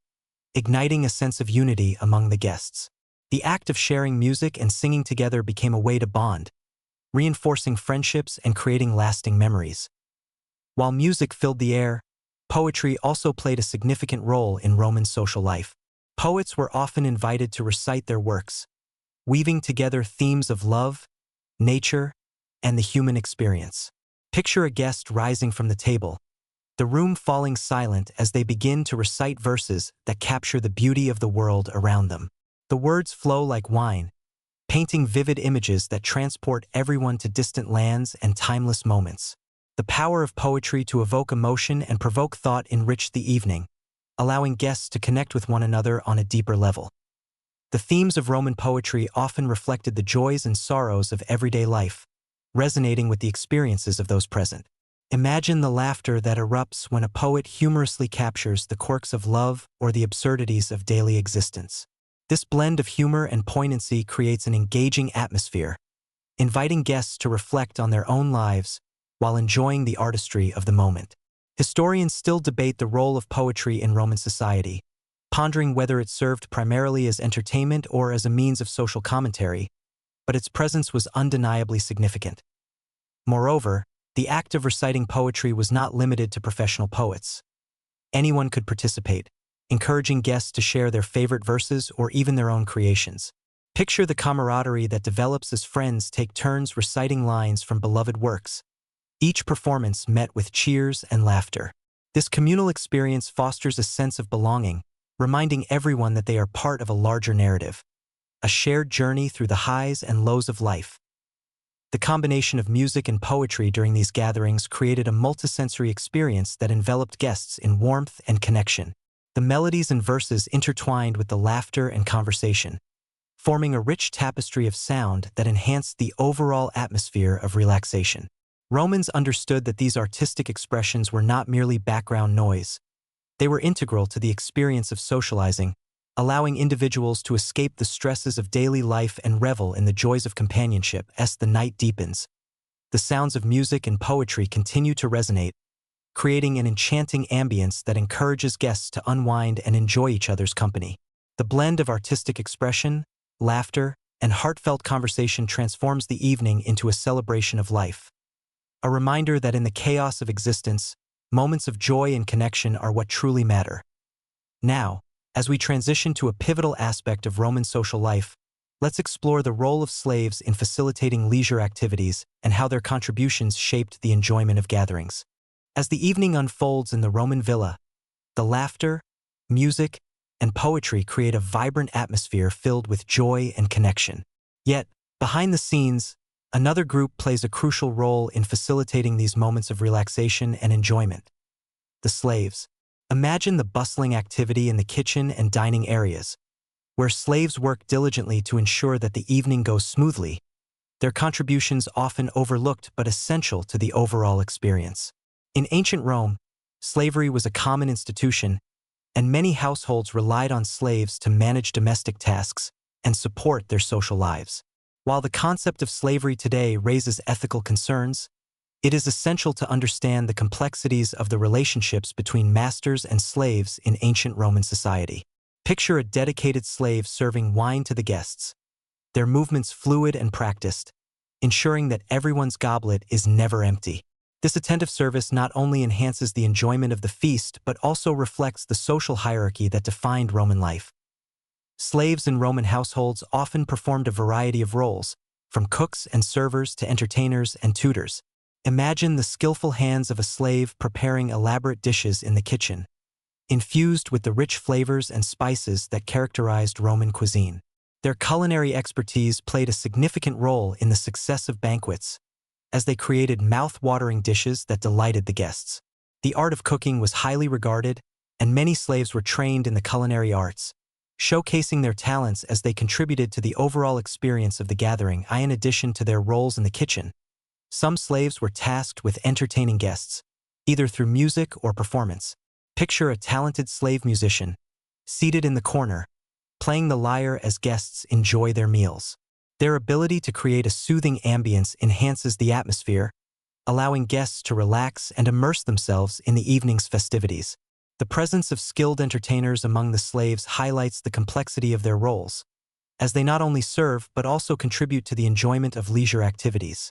igniting a sense of unity among the guests. The act of sharing music and singing together became a way to bond, reinforcing friendships and creating lasting memories. While music filled the air, poetry also played a significant role in Roman social life. Poets were often invited to recite their works, weaving together themes of love, nature, and the human experience. Picture a guest rising from the table, the room falling silent as they begin to recite verses that capture the beauty of the world around them. The words flow like wine, painting vivid images that transport everyone to distant lands and timeless moments. The power of poetry to evoke emotion and provoke thought enriched the evening, allowing guests to connect with one another on a deeper level. The themes of Roman poetry often reflected the joys and sorrows of everyday life, resonating with the experiences of those present. Imagine the laughter that erupts when a poet humorously captures the quirks of love or the absurdities of daily existence. This blend of humor and poignancy creates an engaging atmosphere, inviting guests to reflect on their own lives while enjoying the artistry of the moment. Historians still debate the role of poetry in Roman society, pondering whether it served primarily as entertainment or as a means of social commentary, but its presence was undeniably significant. Moreover, the act of reciting poetry was not limited to professional poets. Anyone could participate, encouraging guests to share their favorite verses or even their own creations. Picture the camaraderie that develops as friends take turns reciting lines from beloved works, each performance met with cheers and laughter. This communal experience fosters a sense of belonging, reminding everyone that they are part of a larger narrative, a shared journey through the highs and lows of life. The combination of music and poetry during these gatherings created a multisensory experience that enveloped guests in warmth and connection. The melodies and verses intertwined with the laughter and conversation, forming a rich tapestry of sound that enhanced the overall atmosphere of relaxation. Romans understood that these artistic expressions were not merely background noise. They were integral to the experience of socializing, allowing individuals to escape the stresses of daily life and revel in the joys of companionship. As the night deepens, the sounds of music and poetry continue to resonate, creating an enchanting ambience that encourages guests to unwind and enjoy each other's company. The blend of artistic expression, laughter, and heartfelt conversation transforms the evening into a celebration of life. A reminder that in the chaos of existence, moments of joy and connection are what truly matter. Now, as we transition to a pivotal aspect of Roman social life, let's explore the role of slaves in facilitating leisure activities and how their contributions shaped the enjoyment of gatherings. As the evening unfolds in the Roman villa, the laughter, music, and poetry create a vibrant atmosphere filled with joy and connection. Yet, behind the scenes, another group plays a crucial role in facilitating these moments of relaxation and enjoyment: the slaves. Imagine the bustling activity in the kitchen and dining areas, where slaves work diligently to ensure that the evening goes smoothly, their contributions often overlooked but essential to the overall experience. In ancient Rome, Slavery was a common institution, and many households relied on slaves to manage domestic tasks and support their social lives. While the concept of slavery today raises ethical concerns, it is essential to understand the complexities of the relationships between masters and slaves in ancient Roman society. Picture a dedicated slave serving wine to the guests, their movements fluid and practiced, ensuring that everyone's goblet is never empty. This attentive service not only enhances the enjoyment of the feast but also reflects the social hierarchy that defined Roman life. Slaves in Roman households often performed a variety of roles, from cooks and servers to entertainers and tutors. Imagine the skillful hands of a slave preparing elaborate dishes in the kitchen, infused with the rich flavors and spices that characterized Roman cuisine. Their culinary expertise played a significant role in the success of banquets, as they created mouth-watering dishes that delighted the guests. The art of cooking was highly regarded, and many slaves were trained in the culinary arts, showcasing their talents as they contributed to the overall experience of the gathering. In addition to their roles in the kitchen, some slaves were tasked with entertaining guests, either through music or performance. Picture a talented slave musician, seated in the corner, playing the lyre as guests enjoy their meals. Their ability to create a soothing ambience enhances the atmosphere, allowing guests to relax and immerse themselves in the evening's festivities. The presence of skilled entertainers among the slaves highlights the complexity of their roles, as they not only serve but also contribute to the enjoyment of leisure activities.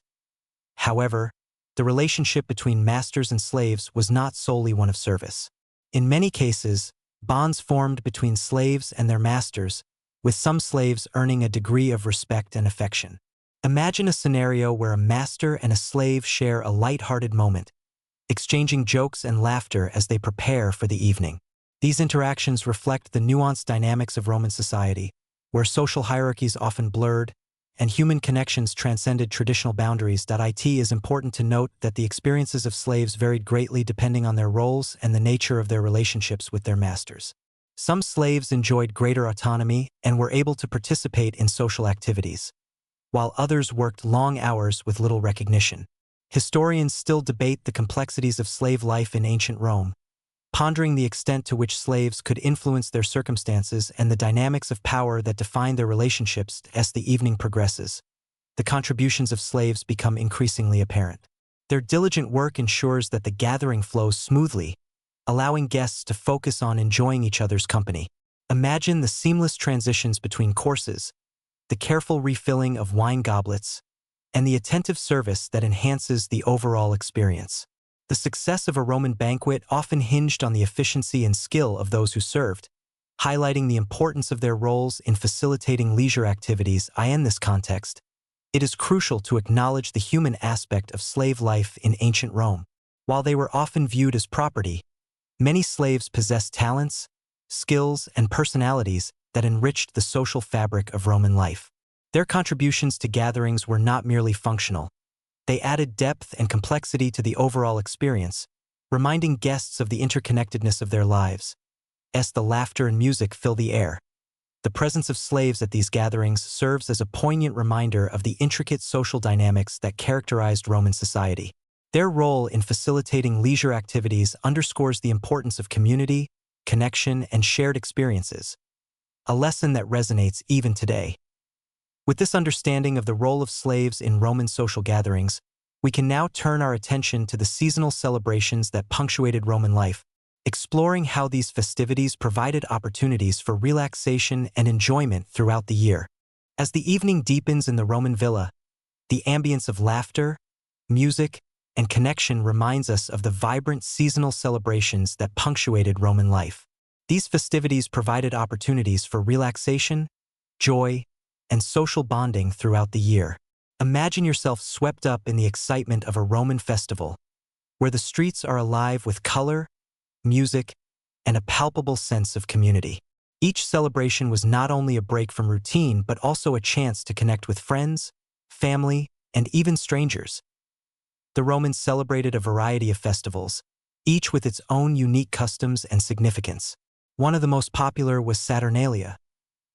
However, the relationship between masters and slaves was not solely one of service. In many cases, bonds formed between slaves and their masters, with some slaves earning a degree of respect and affection. Imagine a scenario where a master and a slave share a light-hearted moment, exchanging jokes and laughter as they prepare for the evening. These interactions reflect the nuanced dynamics of Roman society, where social hierarchies often blurred and human connections transcended traditional boundaries. It is important to note that the experiences of slaves varied greatly depending on their roles and the nature of their relationships with their masters. Some slaves enjoyed greater autonomy and were able to participate in social activities, while others worked long hours with little recognition. Historians still debate the complexities of slave life in ancient Rome, pondering the extent to which slaves could influence their circumstances and the dynamics of power that define their relationships. As the evening progresses, the contributions of slaves become increasingly apparent. Their diligent work ensures that the gathering flows smoothly, allowing guests to focus on enjoying each other's company. Imagine the seamless transitions between courses, the careful refilling of wine goblets, and the attentive service that enhances the overall experience. The success of a Roman banquet often hinged on the efficiency and skill of those who served, highlighting the importance of their roles in facilitating leisure activities. In this context, it is crucial to acknowledge the human aspect of slave life in ancient Rome. While they were often viewed as property, many slaves possessed talents, skills, and personalities that enriched the social fabric of Roman life. Their contributions to gatherings were not merely functional. They added depth and complexity to the overall experience, reminding guests of the interconnectedness of their lives. As the laughter and music fill the air, the presence of slaves at these gatherings serves as a poignant reminder of the intricate social dynamics that characterized Roman society. Their role in facilitating leisure activities underscores the importance of community, connection, and shared experiences, a lesson that resonates even today. With this understanding of the role of slaves in Roman social gatherings, we can now turn our attention to the seasonal celebrations that punctuated Roman life, exploring how these festivities provided opportunities for relaxation and enjoyment throughout the year. As the evening deepens in the Roman villa, the ambience of laughter, music, and connection reminds us of the vibrant seasonal celebrations that punctuated Roman life. These festivities provided opportunities for relaxation, joy, and social bonding throughout the year. Imagine yourself swept up in the excitement of a Roman festival, where the streets are alive with color, music, and a palpable sense of community. Each celebration was not only a break from routine but also a chance to connect with friends, family, and even strangers. The Romans celebrated a variety of festivals, each with its own unique customs and significance. One of the most popular was Saturnalia,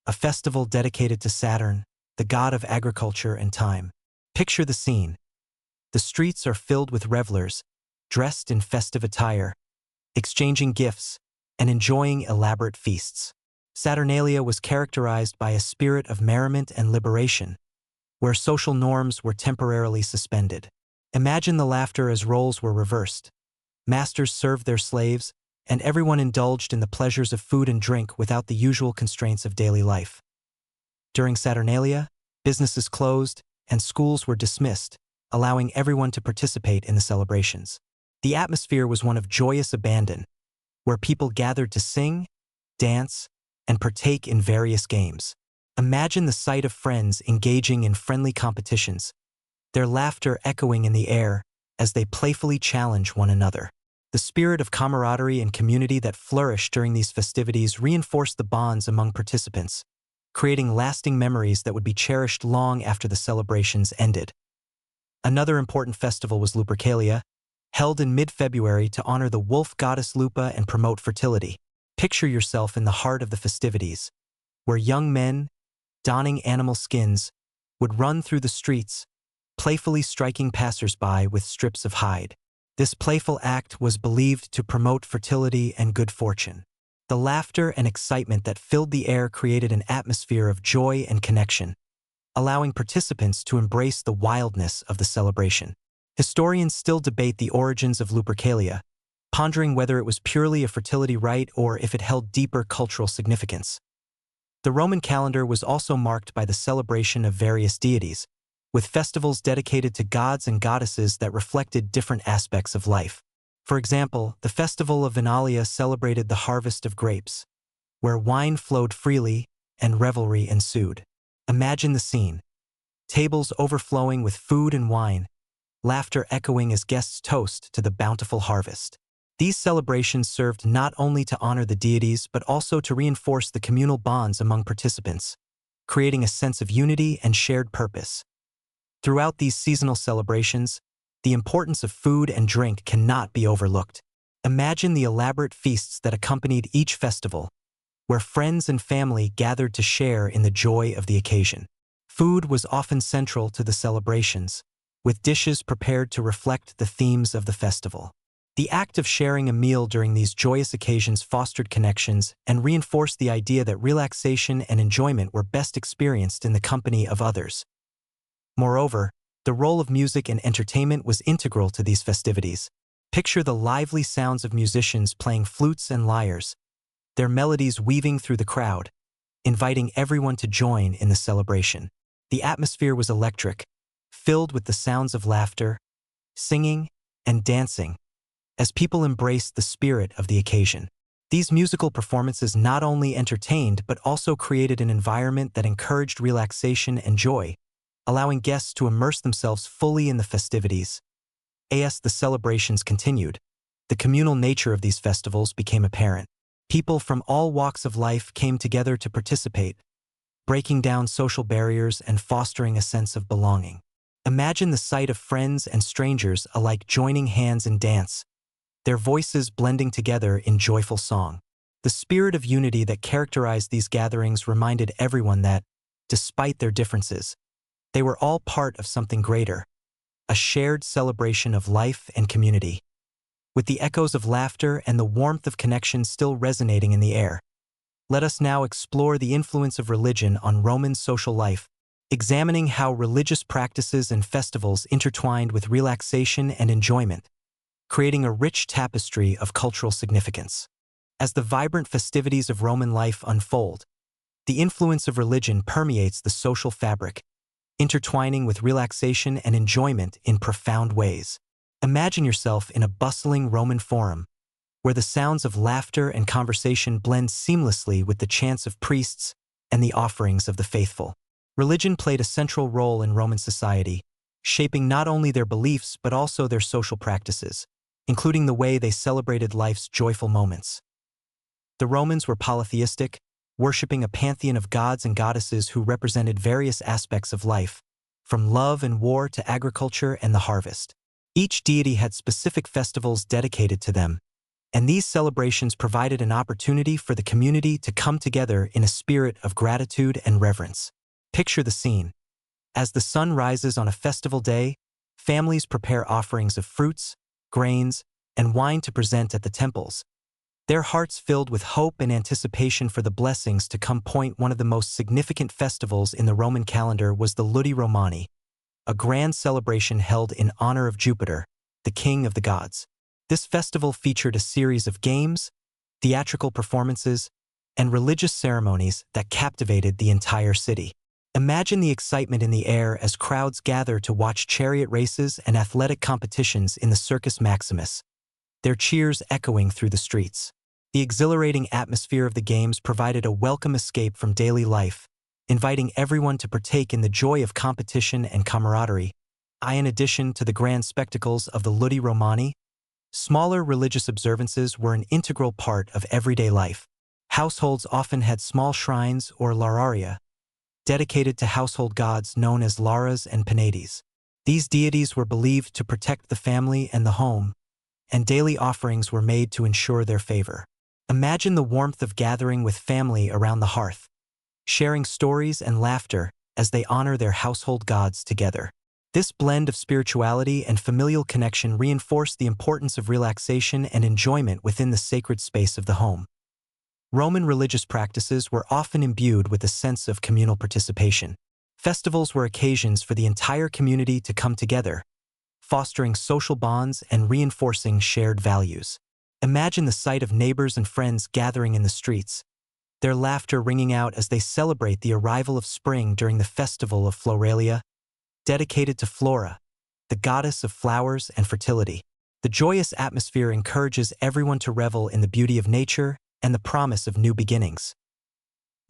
a festival dedicated to Saturn, the god of agriculture and time. Picture the scene. The streets are filled with revelers, dressed in festive attire, exchanging gifts, and enjoying elaborate feasts. Saturnalia was characterized by a spirit of merriment and liberation, where social norms were temporarily suspended. Imagine the laughter as roles were reversed. Masters served their slaves, and everyone indulged in the pleasures of food and drink without the usual constraints of daily life. During Saturnalia, businesses closed and schools were dismissed, allowing everyone to participate in the celebrations. The atmosphere was one of joyous abandon, where people gathered to sing, dance, and partake in various games. Imagine the sight of friends engaging in friendly competitions, their laughter echoing in the air as they playfully challenge one another. The spirit of camaraderie and community that flourished during these festivities reinforced the bonds among participants, creating lasting memories that would be cherished long after the celebrations ended. Another important festival was Lupercalia, held in mid-February to honor the wolf goddess Lupa and promote fertility. Picture yourself in the heart of the festivities, where young men, donning animal skins, would run through the streets, playfully striking passers-by with strips of hide. This playful act was believed to promote fertility and good fortune. The laughter and excitement that filled the air created an atmosphere of joy and connection, allowing participants to embrace the wildness of the celebration. Historians still debate the origins of Lupercalia, pondering whether it was purely a fertility rite or if it held deeper cultural significance. The Roman calendar was also marked by the celebration of various deities, with festivals dedicated to gods and goddesses that reflected different aspects of life. For example, the festival of Vinalia celebrated the harvest of grapes, where wine flowed freely and revelry ensued. Imagine the scene: tables overflowing with food and wine, laughter echoing as guests toast to the bountiful harvest. These celebrations served not only to honor the deities but also to reinforce the communal bonds among participants, creating a sense of unity and shared purpose. Throughout these seasonal celebrations, the importance of food and drink cannot be overlooked. Imagine the elaborate feasts that accompanied each festival, where friends and family gathered to share in the joy of the occasion. Food was often central to the celebrations, with dishes prepared to reflect the themes of the festival. The act of sharing a meal during these joyous occasions fostered connections and reinforced the idea that relaxation and enjoyment were best experienced in the company of others. Moreover, the role of music and entertainment was integral to these festivities. Picture the lively sounds of musicians playing flutes and lyres, their melodies weaving through the crowd, inviting everyone to join in the celebration. The atmosphere was electric, filled with the sounds of laughter, singing, and dancing, as people embraced the spirit of the occasion. These musical performances not only entertained but also created an environment that encouraged relaxation and joy, allowing guests to immerse themselves fully in the festivities. As the celebrations continued, the communal nature of these festivals became apparent. People from all walks of life came together to participate, breaking down social barriers and fostering a sense of belonging. Imagine the sight of friends and strangers alike joining hands in dance, their voices blending together in joyful song. The spirit of unity that characterized these gatherings reminded everyone that, despite their differences, they were all part of something greater, a shared celebration of life and community. With the echoes of laughter and the warmth of connection still resonating in the air, let us now explore the influence of religion on Roman social life, examining how religious practices and festivals intertwined with relaxation and enjoyment, creating a rich tapestry of cultural significance. As the vibrant festivities of Roman life unfold, the influence of religion permeates the social fabric, intertwining with relaxation and enjoyment in profound ways. Imagine yourself in a bustling Roman forum, where the sounds of laughter and conversation blend seamlessly with the chants of priests and the offerings of the faithful. Religion played a central role in Roman society, shaping not only their beliefs but also their social practices, including the way they celebrated life's joyful moments. The Romans were polytheistic, worshipping a pantheon of gods and goddesses who represented various aspects of life, from love and war to agriculture and the harvest. Each deity had specific festivals dedicated to them, and these celebrations provided an opportunity for the community to come together in a spirit of gratitude and reverence. Picture the scene. As the sun rises on a festival day, families prepare offerings of fruits, grains, and wine to present at the temples. Their hearts filled with hope and anticipation for the blessings to come. One of the most significant festivals in the Roman calendar was the Ludi Romani, a grand celebration held in honor of Jupiter, the king of the gods. This festival featured a series of games, theatrical performances, and religious ceremonies that captivated the entire city. Imagine the excitement in the air as crowds gather to watch chariot races and athletic competitions in the Circus Maximus, their cheers echoing through the streets. The exhilarating atmosphere of the games provided a welcome escape from daily life, inviting everyone to partake in the joy of competition and camaraderie. In addition to the grand spectacles of the Ludi Romani, smaller religious observances were an integral part of everyday life. Households often had small shrines or lararia, dedicated to household gods known as Laras and Penates. These deities were believed to protect the family and the home, and daily offerings were made to ensure their favor. Imagine the warmth of gathering with family around the hearth, sharing stories and laughter as they honor their household gods together. This blend of spirituality and familial connection reinforced the importance of relaxation and enjoyment within the sacred space of the home. Roman religious practices were often imbued with a sense of communal participation. Festivals were occasions for the entire community to come together, fostering social bonds and reinforcing shared values. Imagine the sight of neighbors and friends gathering in the streets, their laughter ringing out as they celebrate the arrival of spring during the festival of Floralia, dedicated to Flora, the goddess of flowers and fertility. The joyous atmosphere encourages everyone to revel in the beauty of nature and the promise of new beginnings.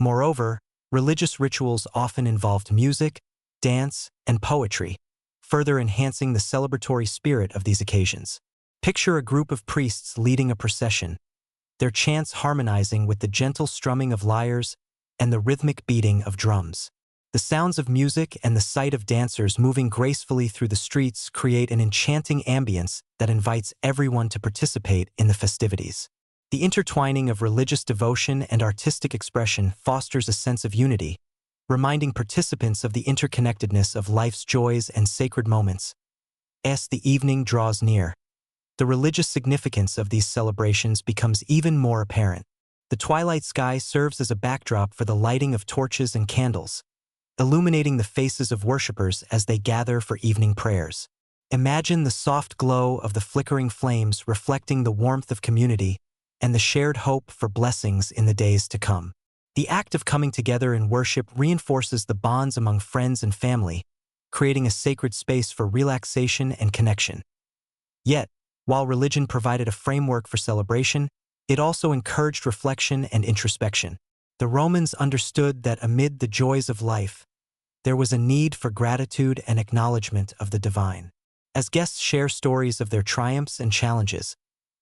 Moreover, religious rituals often involved music, dance, and poetry, further enhancing the celebratory spirit of these occasions. Picture a group of priests leading a procession, their chants harmonizing with the gentle strumming of lyres and the rhythmic beating of drums. The sounds of music and the sight of dancers moving gracefully through the streets create an enchanting ambience that invites everyone to participate in the festivities. The intertwining of religious devotion and artistic expression fosters a sense of unity, reminding participants of the interconnectedness of life's joys and sacred moments. As the evening draws near, the religious significance of these celebrations becomes even more apparent. The twilight sky serves as a backdrop for the lighting of torches and candles, illuminating the faces of worshippers as they gather for evening prayers. Imagine the soft glow of the flickering flames reflecting the warmth of community and the shared hope for blessings in the days to come. The act of coming together in worship reinforces the bonds among friends and family, creating a sacred space for relaxation and connection. Yet, while religion provided a framework for celebration, it also encouraged reflection and introspection. The Romans understood that amid the joys of life, there was a need for gratitude and acknowledgement of the divine. As guests share stories of their triumphs and challenges,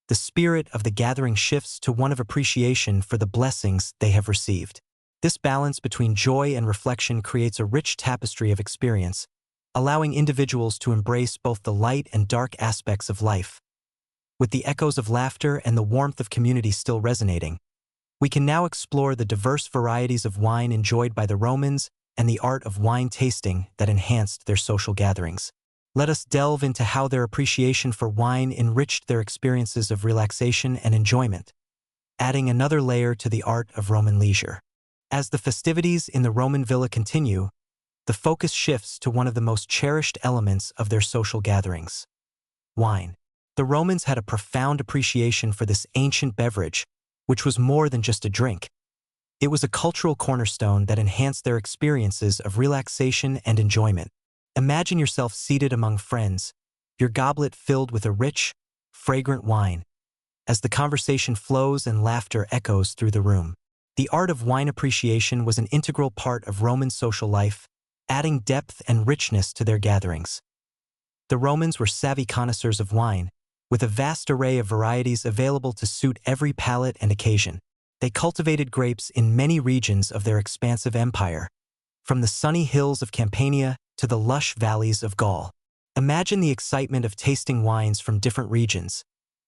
the spirit of the gathering shifts to one of appreciation for the blessings they have received. This balance between joy and reflection creates a rich tapestry of experience, allowing individuals to embrace both the light and dark aspects of life. With the echoes of laughter and the warmth of community still resonating, we can now explore the diverse varieties of wine enjoyed by the Romans and the art of wine tasting that enhanced their social gatherings. Let us delve into how their appreciation for wine enriched their experiences of relaxation and enjoyment, adding another layer to the art of Roman leisure. As the festivities in the Roman villa continue, the focus shifts to one of the most cherished elements of their social gatherings: wine. The Romans had a profound appreciation for this ancient beverage, which was more than just a drink. It was a cultural cornerstone that enhanced their experiences of relaxation and enjoyment. Imagine yourself seated among friends, your goblet filled with a rich, fragrant wine, as the conversation flows and laughter echoes through the room. The art of wine appreciation was an integral part of Roman social life, adding depth and richness to their gatherings. The Romans were savvy connoisseurs of wine, with a vast array of varieties available to suit every palate and occasion. They cultivated grapes in many regions of their expansive empire, from the sunny hills of Campania to the lush valleys of Gaul. Imagine the excitement of tasting wines from different regions,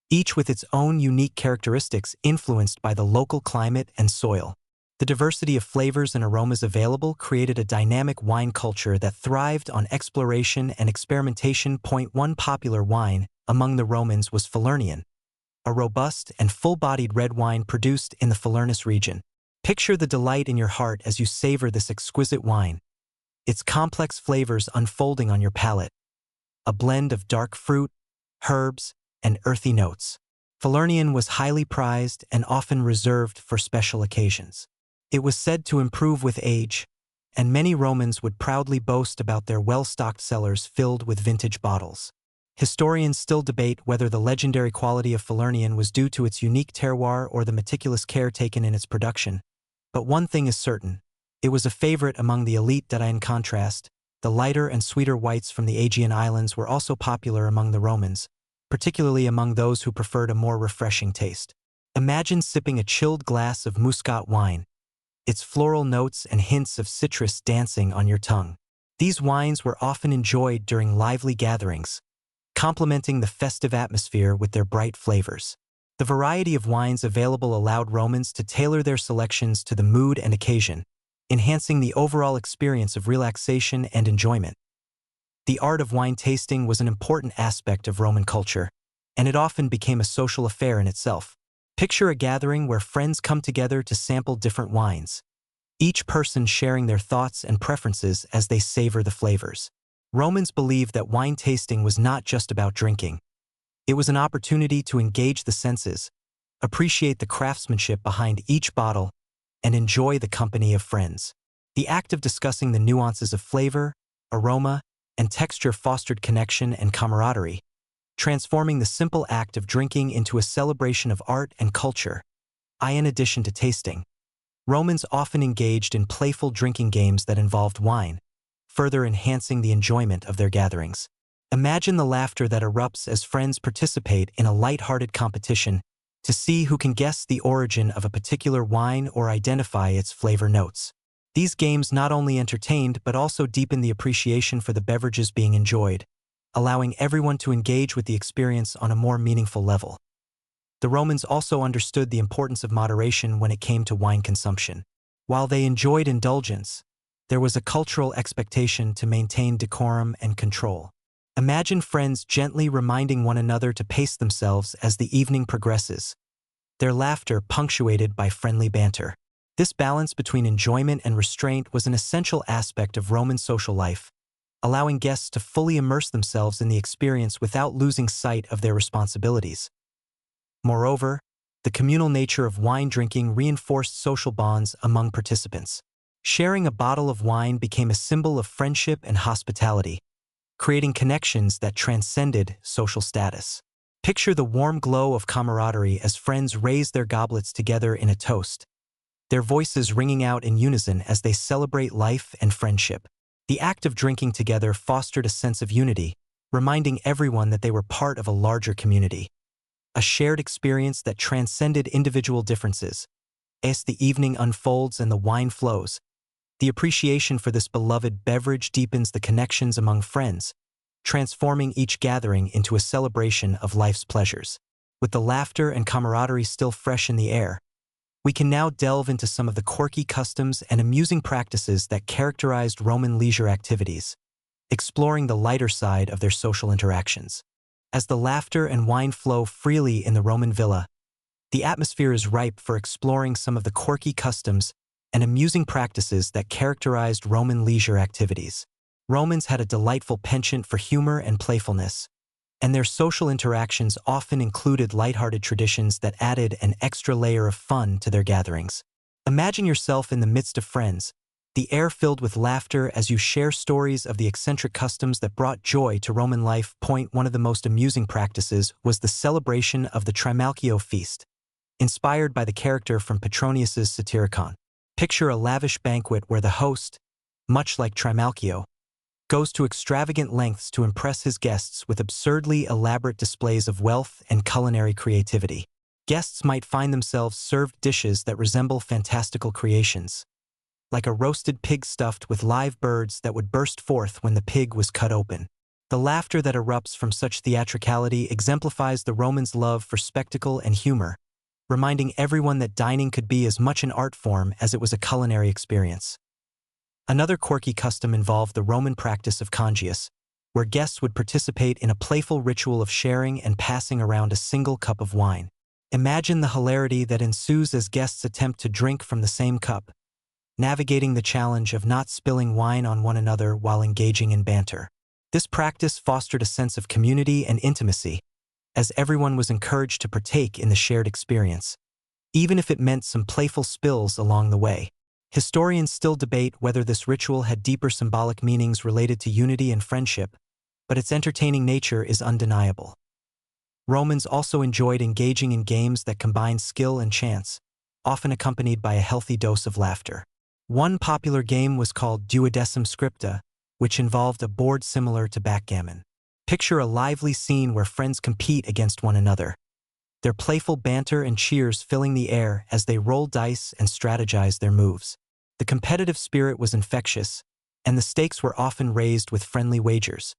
each with its own unique characteristics influenced by the local climate and soil. The diversity of flavors and aromas available created a dynamic wine culture that thrived on exploration and experimentation. One popular wine among the Romans was Falernian, a robust and full-bodied red wine produced in the Falernus region. Picture the delight in your heart as you savor this exquisite wine, its complex flavors unfolding on your palate, a blend of dark fruit, herbs, and earthy notes. Falernian was highly prized and often reserved for special occasions. It was said to improve with age, and many Romans would proudly boast about their well-stocked cellars filled with vintage bottles. Historians still debate whether the legendary quality of Falernian was due to its unique terroir or the meticulous care taken in its production. But one thing is certain: it was a favorite among the elite. In contrast, the lighter and sweeter whites from the Aegean Islands were also popular among the Romans, particularly among those who preferred a more refreshing taste. Imagine sipping a chilled glass of Muscat wine, its floral notes and hints of citrus dancing on your tongue. These wines were often enjoyed during lively gatherings, complementing the festive atmosphere with their bright flavors. The variety of wines available allowed Romans to tailor their selections to the mood and occasion, enhancing the overall experience of relaxation and enjoyment. The art of wine tasting was an important aspect of Roman culture, and it often became a social affair in itself. Picture a gathering where friends come together to sample different wines, each person sharing their thoughts and preferences as they savor the flavors. Romans believed that wine tasting was not just about drinking. It was an opportunity to engage the senses, appreciate the craftsmanship behind each bottle, and enjoy the company of friends. The act of discussing the nuances of flavor, aroma, and texture fostered connection and camaraderie, transforming the simple act of drinking into a celebration of art and culture. In addition to tasting, Romans often engaged in playful drinking games that involved wine, further enhancing the enjoyment of their gatherings. Imagine the laughter that erupts as friends participate in a light-hearted competition to see who can guess the origin of a particular wine or identify its flavor notes. These games not only entertained but also deepened the appreciation for the beverages being enjoyed, allowing everyone to engage with the experience on a more meaningful level. The Romans also understood the importance of moderation when it came to wine consumption. While they enjoyed indulgence, there was a cultural expectation to maintain decorum and control. Imagine friends gently reminding one another to pace themselves as the evening progresses, their laughter punctuated by friendly banter. This balance between enjoyment and restraint was an essential aspect of Roman social life, allowing guests to fully immerse themselves in the experience without losing sight of their responsibilities. Moreover, the communal nature of wine drinking reinforced social bonds among participants. Sharing a bottle of wine became a symbol of friendship and hospitality, creating connections that transcended social status. Picture the warm glow of camaraderie as friends raise their goblets together in a toast, their voices ringing out in unison as they celebrate life and friendship. The act of drinking together fostered a sense of unity, reminding everyone that they were part of a larger community. A shared experience that transcended individual differences. As the evening unfolds and the wine flows, the appreciation for this beloved beverage deepens the connections among friends, transforming each gathering into a celebration of life's pleasures. With the laughter and camaraderie still fresh in the air, we can now delve into some of the quirky customs and amusing practices that characterized Roman leisure activities, exploring the lighter side of their social interactions. As the laughter and wine flow freely in the Roman villa, the atmosphere is ripe for exploring some of the quirky customs and amusing practices that characterized Roman leisure activities. Romans had a delightful penchant for humor and playfulness, and their social interactions often included lighthearted traditions that added an extra layer of fun to their gatherings. Imagine yourself in the midst of friends, the air filled with laughter as you share stories of the eccentric customs that brought joy to Roman life. One of the most amusing practices was the celebration of the Trimalchio feast, inspired by the character from Petronius's Satyricon. Picture a lavish banquet where the host, much like Trimalchio, goes to extravagant lengths to impress his guests with absurdly elaborate displays of wealth and culinary creativity. Guests might find themselves served dishes that resemble fantastical creations, like a roasted pig stuffed with live birds that would burst forth when the pig was cut open. The laughter that erupts from such theatricality exemplifies the Romans' love for spectacle and humor, reminding everyone that dining could be as much an art form as it was a culinary experience. Another quirky custom involved the Roman practice of congius, where guests would participate in a playful ritual of sharing and passing around a single cup of wine. Imagine the hilarity that ensues as guests attempt to drink from the same cup, navigating the challenge of not spilling wine on one another while engaging in banter. This practice fostered a sense of community and intimacy, as everyone was encouraged to partake in the shared experience, even if it meant some playful spills along the way. Historians still debate whether this ritual had deeper symbolic meanings related to unity and friendship, but its entertaining nature is undeniable. Romans also enjoyed engaging in games that combined skill and chance, often accompanied by a healthy dose of laughter. One popular game was called duodecim scripta, which involved a board similar to backgammon. Picture a lively scene where friends compete against one another, their playful banter and cheers filling the air as they roll dice and strategize their moves. The competitive spirit was infectious, and the stakes were often raised with friendly wagers,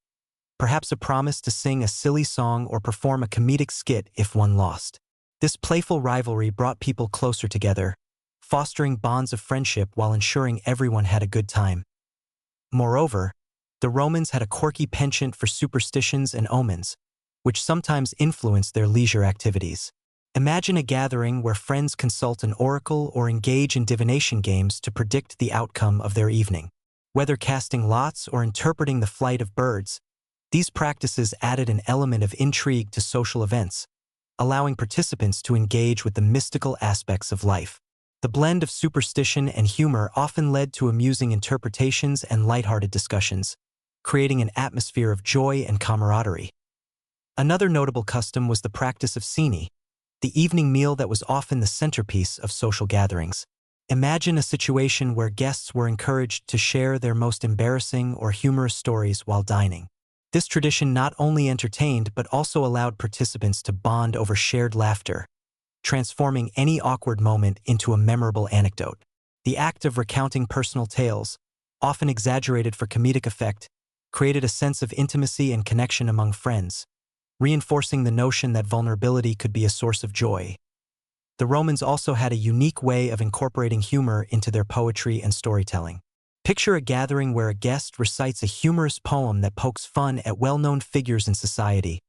perhaps a promise to sing a silly song or perform a comedic skit if one lost. This playful rivalry brought people closer together, fostering bonds of friendship while ensuring everyone had a good time. Moreover, the Romans had a quirky penchant for superstitions and omens, which sometimes influenced their leisure activities. Imagine a gathering where friends consult an oracle or engage in divination games to predict the outcome of their evening. Whether casting lots or interpreting the flight of birds, these practices added an element of intrigue to social events, allowing participants to engage with the mystical aspects of life. The blend of superstition and humor often led to amusing interpretations and lighthearted discussions, creating an atmosphere of joy and camaraderie. Another notable custom was the practice of sigh, the evening meal that was often the centerpiece of social gatherings. Imagine a situation where guests were encouraged to share their most embarrassing or humorous stories while dining. This tradition not only entertained but also allowed participants to bond over shared laughter, transforming any awkward moment into a memorable anecdote. The act of recounting personal tales, often exaggerated for comedic effect, created a sense of intimacy and connection among friends, reinforcing the notion that vulnerability could be a source of joy. The Romans also had a unique way of incorporating humor into their poetry and storytelling. Picture a gathering where a guest recites a humorous poem that pokes fun at well-known figures in society,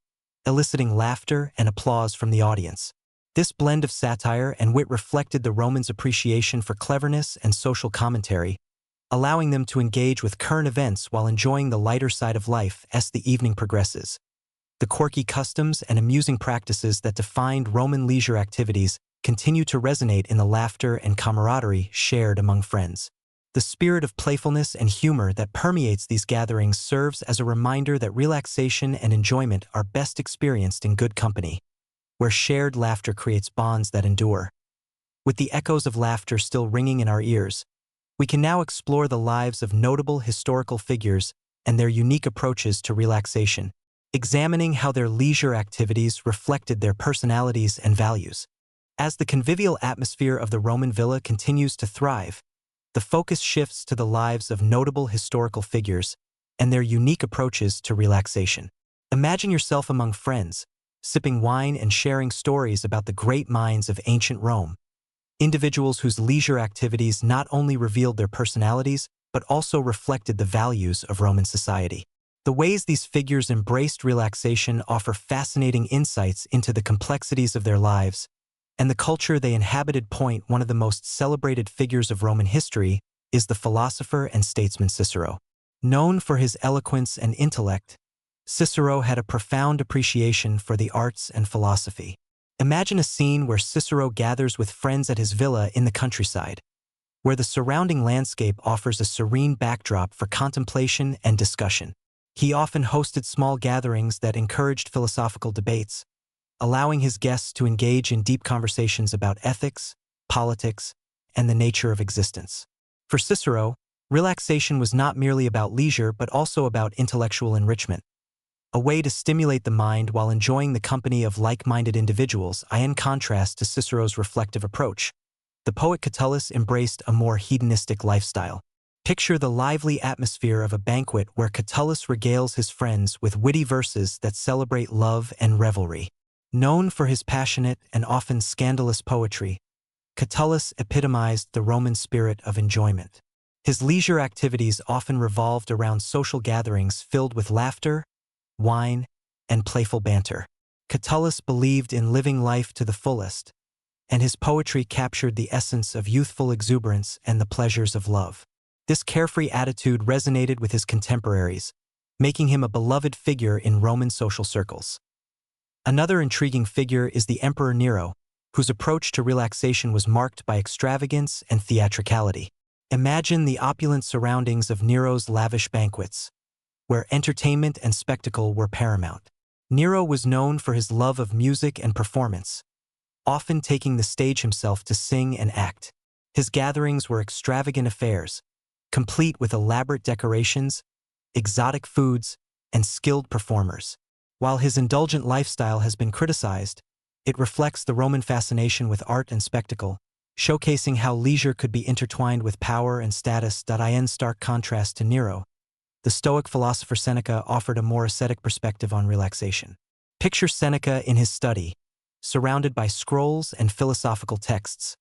eliciting laughter and applause from the audience. This blend of satire and wit reflected the Romans' appreciation for cleverness and social commentary, allowing them to engage with current events while enjoying the lighter side of life as the evening progresses. The quirky customs and amusing practices that defined Roman leisure activities continue to resonate in the laughter and camaraderie shared among friends. The spirit of playfulness and humor that permeates these gatherings serves as a reminder that relaxation and enjoyment are best experienced in good company, where shared laughter creates bonds that endure. With the echoes of laughter still ringing in our ears, we can now explore the lives of notable historical figures and their unique approaches to relaxation, examining how their leisure activities reflected their personalities and values. As the convivial atmosphere of the Roman villa continues to thrive, the focus shifts to the lives of notable historical figures and their unique approaches to relaxation. Imagine yourself among friends, sipping wine and sharing stories about the great minds of ancient Rome, individuals whose leisure activities not only revealed their personalities but also reflected the values of Roman society. The ways these figures embraced relaxation offer fascinating insights into the complexities of their lives and the culture they inhabited. One of the most celebrated figures of Roman history is the philosopher and statesman Cicero. Known for his eloquence and intellect, Cicero had a profound appreciation for the arts and philosophy. Imagine a scene where Cicero gathers with friends at his villa in the countryside, where the surrounding landscape offers a serene backdrop for contemplation and discussion. He often hosted small gatherings that encouraged philosophical debates, allowing his guests to engage in deep conversations about ethics, politics, and the nature of existence. For Cicero, relaxation was not merely about leisure but also about intellectual enrichment, a way to stimulate the mind while enjoying the company of like-minded individuals. In contrast to Cicero's reflective approach, the poet Catullus embraced a more hedonistic lifestyle. Picture the lively atmosphere of a banquet where Catullus regales his friends with witty verses that celebrate love and revelry. Known for his passionate and often scandalous poetry, Catullus epitomized the Roman spirit of enjoyment. His leisure activities often revolved around social gatherings filled with laughter, wine, and playful banter. Catullus believed in living life to the fullest, and his poetry captured the essence of youthful exuberance and the pleasures of love. This carefree attitude resonated with his contemporaries, making him a beloved figure in Roman social circles. Another intriguing figure is the Emperor Nero, whose approach to relaxation was marked by extravagance and theatricality. Imagine the opulent surroundings of Nero's lavish banquets, where entertainment and spectacle were paramount. Nero was known for his love of music and performance, often taking the stage himself to sing and act. His gatherings were extravagant affairs, complete with elaborate decorations, exotic foods, and skilled performers. While his indulgent lifestyle has been criticized, it reflects the Roman fascination with art and spectacle, showcasing how leisure could be intertwined with power and status. In stark contrast to Nero, the Stoic philosopher Seneca offered a more ascetic perspective on relaxation. Picture Seneca in his study, surrounded by scrolls and philosophical texts,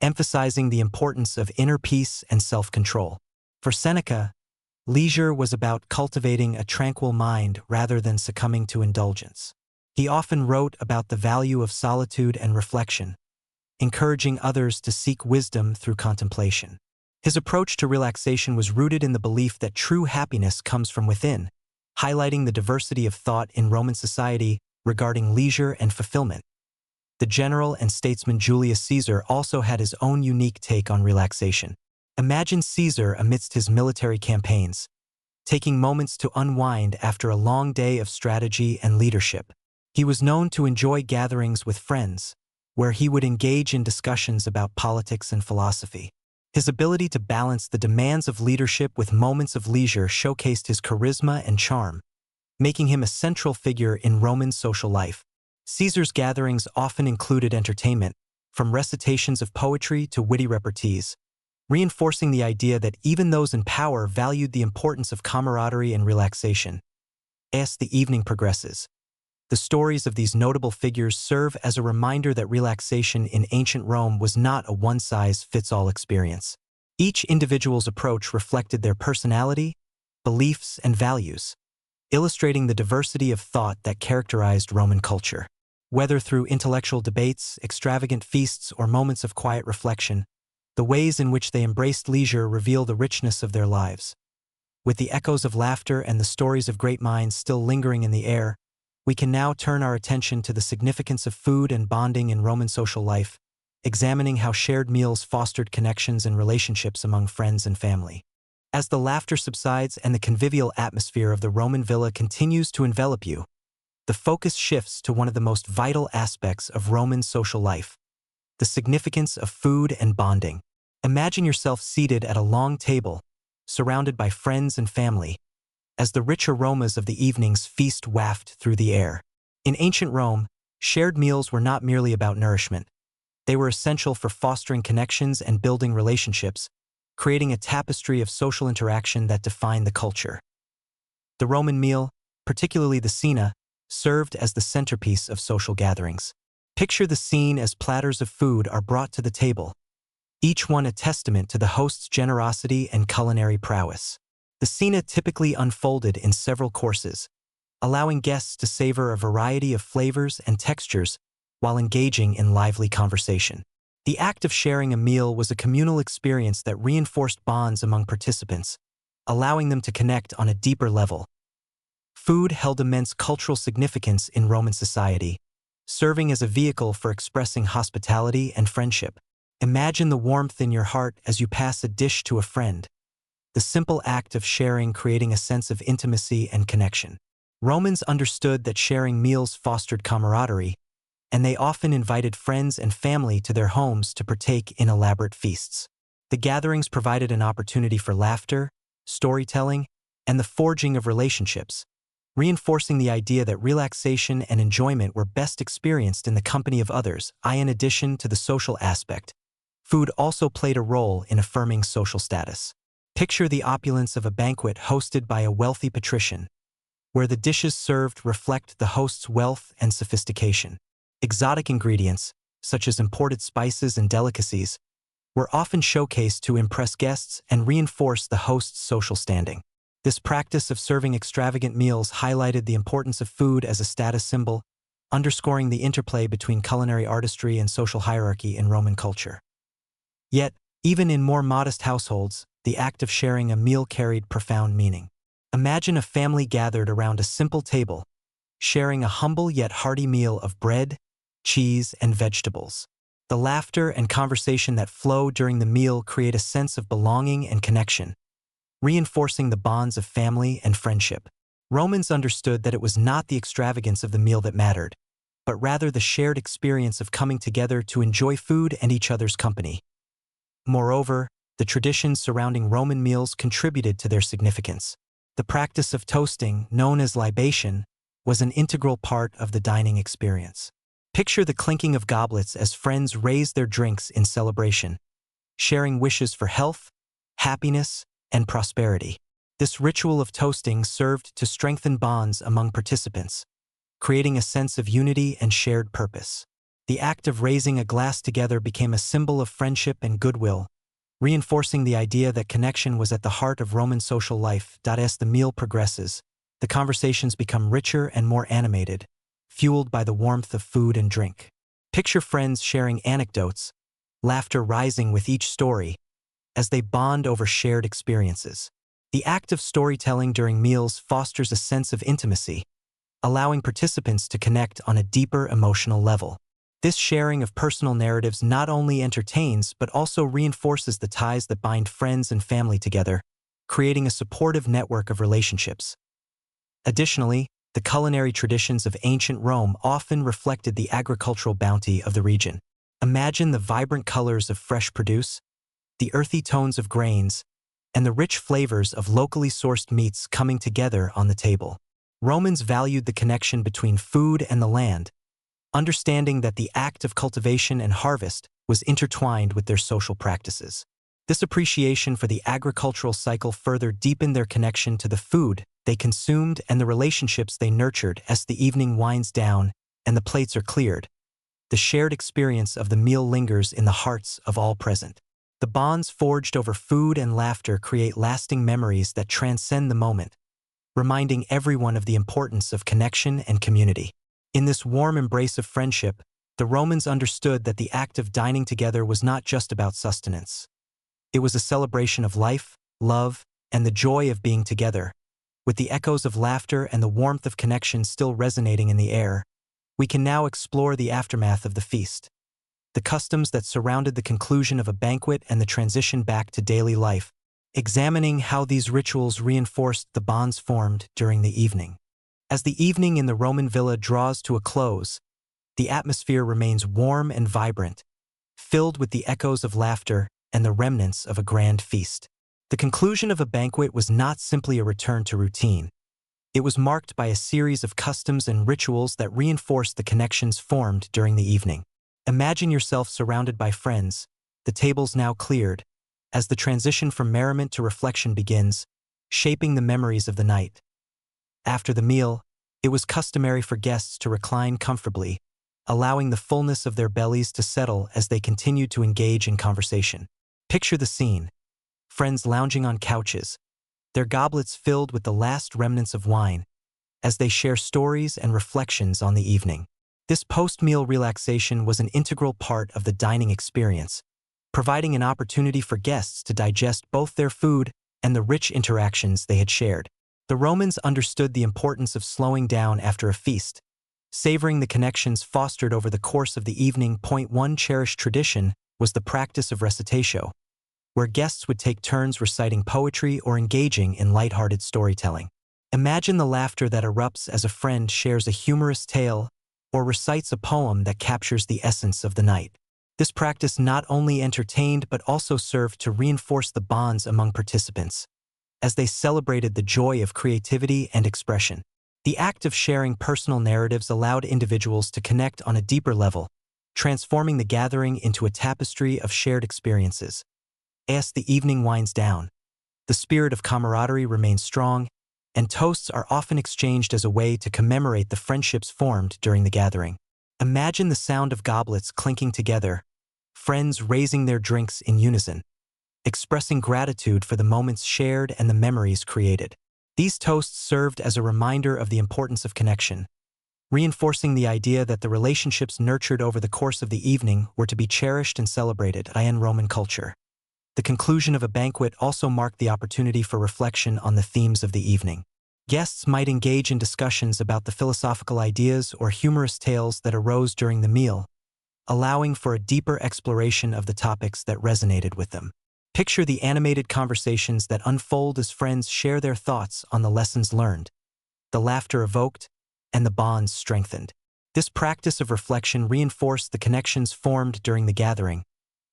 emphasizing the importance of inner peace and self-control. For Seneca, leisure was about cultivating a tranquil mind rather than succumbing to indulgence. He often wrote about the value of solitude and reflection, encouraging others to seek wisdom through contemplation. His approach to relaxation was rooted in the belief that true happiness comes from within, highlighting the diversity of thought in Roman society regarding leisure and fulfillment. The general and statesman Julius Caesar also had his own unique take on relaxation. Imagine Caesar amidst his military campaigns, taking moments to unwind after a long day of strategy and leadership. He was known to enjoy gatherings with friends, where he would engage in discussions about politics and philosophy. His ability to balance the demands of leadership with moments of leisure showcased his charisma and charm, making him a central figure in Roman social life. Caesar's gatherings often included entertainment, from recitations of poetry to witty repartees, reinforcing the idea that even those in power valued the importance of camaraderie and relaxation. As the evening progresses, the stories of these notable figures serve as a reminder that relaxation in ancient Rome was not a one-size-fits-all experience. Each individual's approach reflected their personality, beliefs, and values, illustrating the diversity of thought that characterized Roman culture. Whether through intellectual debates, extravagant feasts, or moments of quiet reflection, the ways in which they embraced leisure reveal the richness of their lives. With the echoes of laughter and the stories of great minds still lingering in the air, we can now turn our attention to the significance of food and bonding in Roman social life, examining how shared meals fostered connections and relationships among friends and family. As the laughter subsides and the convivial atmosphere of the Roman villa continues to envelop you, the focus shifts to one of the most vital aspects of Roman social life: the significance of food and bonding. Imagine yourself seated at a long table, surrounded by friends and family, as the rich aromas of the evening's feast waft through the air. In ancient Rome, shared meals were not merely about nourishment. They were essential for fostering connections and building relationships, creating a tapestry of social interaction that defined the culture. The Roman meal, particularly the cena, served as the centerpiece of social gatherings. Picture the scene as platters of food are brought to the table, each one a testament to the host's generosity and culinary prowess. The cena typically unfolded in several courses, allowing guests to savor a variety of flavors and textures while engaging in lively conversation. The act of sharing a meal was a communal experience that reinforced bonds among participants, allowing them to connect on a deeper level. Food held immense cultural significance in Roman society, serving as a vehicle for expressing hospitality and friendship. Imagine the warmth in your heart as you pass a dish to a friend, the simple act of sharing creating a sense of intimacy and connection. Romans understood that sharing meals fostered camaraderie, and they often invited friends and family to their homes to partake in elaborate feasts. The gatherings provided an opportunity for laughter, storytelling, and the forging of relationships, reinforcing the idea that relaxation and enjoyment were best experienced in the company of others. In addition to the social aspect, food also played a role in affirming social status. Picture the opulence of a banquet hosted by a wealthy patrician, where the dishes served reflect the host's wealth and sophistication. Exotic ingredients, such as imported spices and delicacies, were often showcased to impress guests and reinforce the host's social standing. This practice of serving extravagant meals highlighted the importance of food as a status symbol, underscoring the interplay between culinary artistry and social hierarchy in Roman culture. Yet, even in more modest households, the act of sharing a meal carried profound meaning. Imagine a family gathered around a simple table, sharing a humble yet hearty meal of bread, cheese, and vegetables. The laughter and conversation that flow during the meal create a sense of belonging and connection, reinforcing the bonds of family and friendship. Romans understood that it was not the extravagance of the meal that mattered, but rather the shared experience of coming together to enjoy food and each other's company. Moreover, the traditions surrounding Roman meals contributed to their significance. The practice of toasting, known as libation, was an integral part of the dining experience. Picture the clinking of goblets as friends raise their drinks in celebration, sharing wishes for health, happiness, and prosperity. This ritual of toasting served to strengthen bonds among participants, creating a sense of unity and shared purpose. The act of raising a glass together became a symbol of friendship and goodwill, reinforcing the idea that connection was at the heart of Roman social life. As the meal progresses, the conversations become richer and more animated, fueled by the warmth of food and drink. Picture friends sharing anecdotes, laughter rising with each story, as they bond over shared experiences. The act of storytelling during meals fosters a sense of intimacy, allowing participants to connect on a deeper emotional level. This sharing of personal narratives not only entertains but also reinforces the ties that bind friends and family together, creating a supportive network of relationships. Additionally, the culinary traditions of ancient Rome often reflected the agricultural bounty of the region. Imagine the vibrant colors of fresh produce, the earthy tones of grains, and the rich flavors of locally sourced meats coming together on the table. Romans valued the connection between food and the land, understanding that the act of cultivation and harvest was intertwined with their social practices. This appreciation for the agricultural cycle further deepened their connection to the food they consumed and the relationships they nurtured. As the evening winds down and the plates are cleared, the shared experience of the meal lingers in the hearts of all present. The bonds forged over food and laughter create lasting memories that transcend the moment, reminding everyone of the importance of connection and community. In this warm embrace of friendship, the Romans understood that the act of dining together was not just about sustenance. It was a celebration of life, love, and the joy of being together. With the echoes of laughter and the warmth of connection still resonating in the air, we can now explore the aftermath of the feast. The customs that surrounded the conclusion of a banquet and the transition back to daily life, examining how these rituals reinforced the bonds formed during the evening. As the evening in the Roman villa draws to a close, the atmosphere remains warm and vibrant, filled with the echoes of laughter and the remnants of a grand feast. The conclusion of a banquet was not simply a return to routine. It was marked by a series of customs and rituals that reinforced the connections formed during the evening. Imagine yourself surrounded by friends, the tables now cleared, as the transition from merriment to reflection begins, shaping the memories of the night. After the meal, it was customary for guests to recline comfortably, allowing the fullness of their bellies to settle as they continued to engage in conversation. Picture the scene: friends lounging on couches, their goblets filled with the last remnants of wine, as they share stories and reflections on the evening. This post-meal relaxation was an integral part of the dining experience, providing an opportunity for guests to digest both their food and the rich interactions they had shared. The Romans understood the importance of slowing down after a feast, savoring the connections fostered over the course of the evening. One cherished tradition was the practice of recitatio, where guests would take turns reciting poetry or engaging in lighthearted storytelling. Imagine the laughter that erupts as a friend shares a humorous tale or recites a poem that captures the essence of the night. This practice not only entertained but also served to reinforce the bonds among participants, as they celebrated the joy of creativity and expression. The act of sharing personal narratives allowed individuals to connect on a deeper level, transforming the gathering into a tapestry of shared experiences. As the evening winds down, the spirit of camaraderie remains strong, and toasts are often exchanged as a way to commemorate the friendships formed during the gathering. Imagine the sound of goblets clinking together, friends raising their drinks in unison, expressing gratitude for the moments shared and the memories created. These toasts served as a reminder of the importance of connection, reinforcing the idea that the relationships nurtured over the course of the evening were to be cherished and celebrated in Roman culture. The conclusion of a banquet also marked the opportunity for reflection on the themes of the evening. Guests might engage in discussions about the philosophical ideas or humorous tales that arose during the meal, allowing for a deeper exploration of the topics that resonated with them. Picture the animated conversations that unfold as friends share their thoughts on the lessons learned, the laughter evoked, and the bonds strengthened. This practice of reflection reinforced the connections formed during the gathering,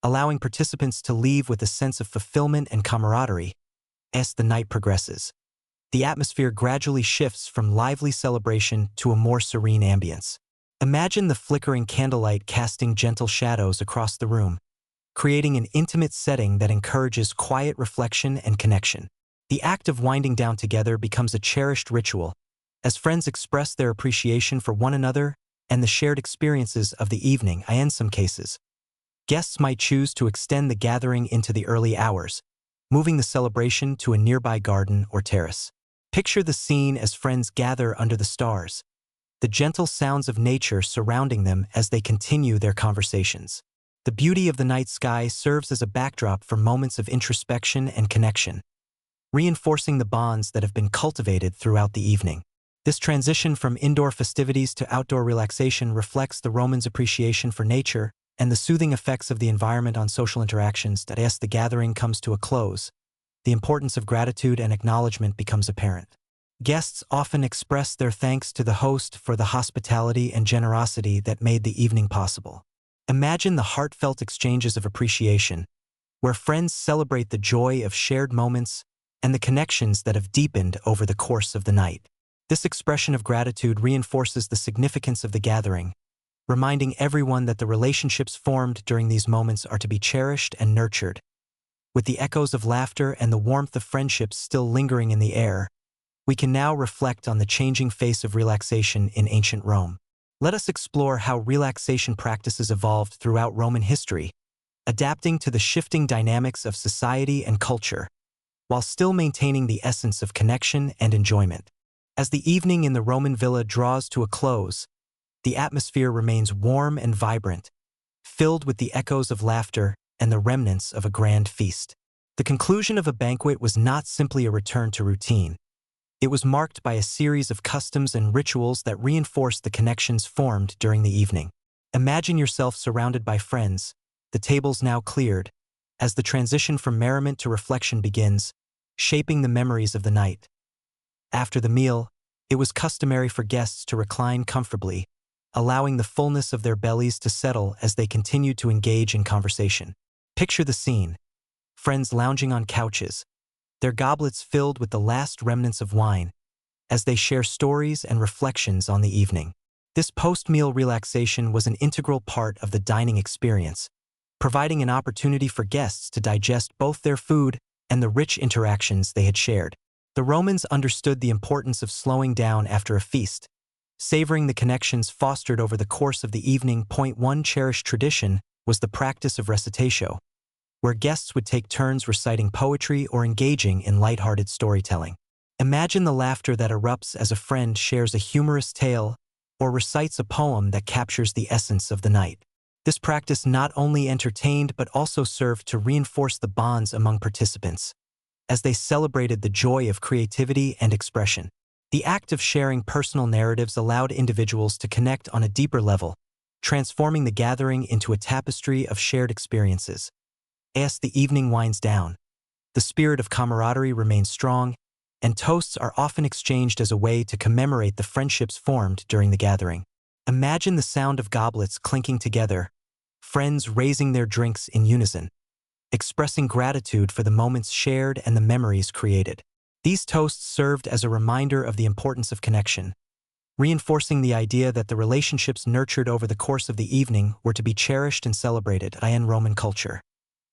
allowing participants to leave with a sense of fulfillment and camaraderie. As the night progresses, the atmosphere gradually shifts from lively celebration to a more serene ambience. Imagine the flickering candlelight casting gentle shadows across the room, creating an intimate setting that encourages quiet reflection and connection. The act of winding down together becomes a cherished ritual, as friends express their appreciation for one another and the shared experiences of the evening. In some cases, guests might choose to extend the gathering into the early hours, moving the celebration to a nearby garden or terrace. Picture the scene as friends gather under the stars, the gentle sounds of nature surrounding them as they continue their conversations. The beauty of the night sky serves as a backdrop for moments of introspection and connection, reinforcing the bonds that have been cultivated throughout the evening. This transition from indoor festivities to outdoor relaxation reflects the Romans' appreciation for nature and the soothing effects of the environment on social interactions. As the gathering comes to a close, the importance of gratitude and acknowledgement becomes apparent. Guests often express their thanks to the host for the hospitality and generosity that made the evening possible. Imagine the heartfelt exchanges of appreciation, where friends celebrate the joy of shared moments and the connections that have deepened over the course of the night. This expression of gratitude reinforces the significance of the gathering, reminding everyone that the relationships formed during these moments are to be cherished and nurtured. With the echoes of laughter and the warmth of friendships still lingering in the air, we can now reflect on the changing face of relaxation in ancient Rome. Let us explore how relaxation practices evolved throughout Roman history, adapting to the shifting dynamics of society and culture, while still maintaining the essence of connection and enjoyment. As the evening in the Roman villa draws to a close, the atmosphere remains warm and vibrant, filled with the echoes of laughter and the remnants of a grand feast. The conclusion of a banquet was not simply a return to routine. It was marked by a series of customs and rituals that reinforced the connections formed during the evening. Imagine yourself surrounded by friends, the tables now cleared, as the transition from merriment to reflection begins, shaping the memories of the night. After the meal, it was customary for guests to recline comfortably, allowing the fullness of their bellies to settle as they continued to engage in conversation. Picture the scene: friends lounging on couches, their goblets filled with the last remnants of wine, as they share stories and reflections on the evening. This post-meal relaxation was an integral part of the dining experience, providing an opportunity for guests to digest both their food and the rich interactions they had shared. The Romans understood the importance of slowing down after a feast, savoring the connections fostered over the course of the evening. One cherished tradition was the practice of recitatio, where guests would take turns reciting poetry or engaging in lighthearted storytelling. Imagine the laughter that erupts as a friend shares a humorous tale or recites a poem that captures the essence of the night. This practice not only entertained but also served to reinforce the bonds among participants, as they celebrated the joy of creativity and expression. The act of sharing personal narratives allowed individuals to connect on a deeper level, transforming the gathering into a tapestry of shared experiences. As the evening winds down, the spirit of camaraderie remains strong, and toasts are often exchanged as a way to commemorate the friendships formed during the gathering. Imagine the sound of goblets clinking together, friends raising their drinks in unison, expressing gratitude for the moments shared and the memories created. These toasts served as a reminder of the importance of connection, reinforcing the idea that the relationships nurtured over the course of the evening were to be cherished and celebrated in Roman culture.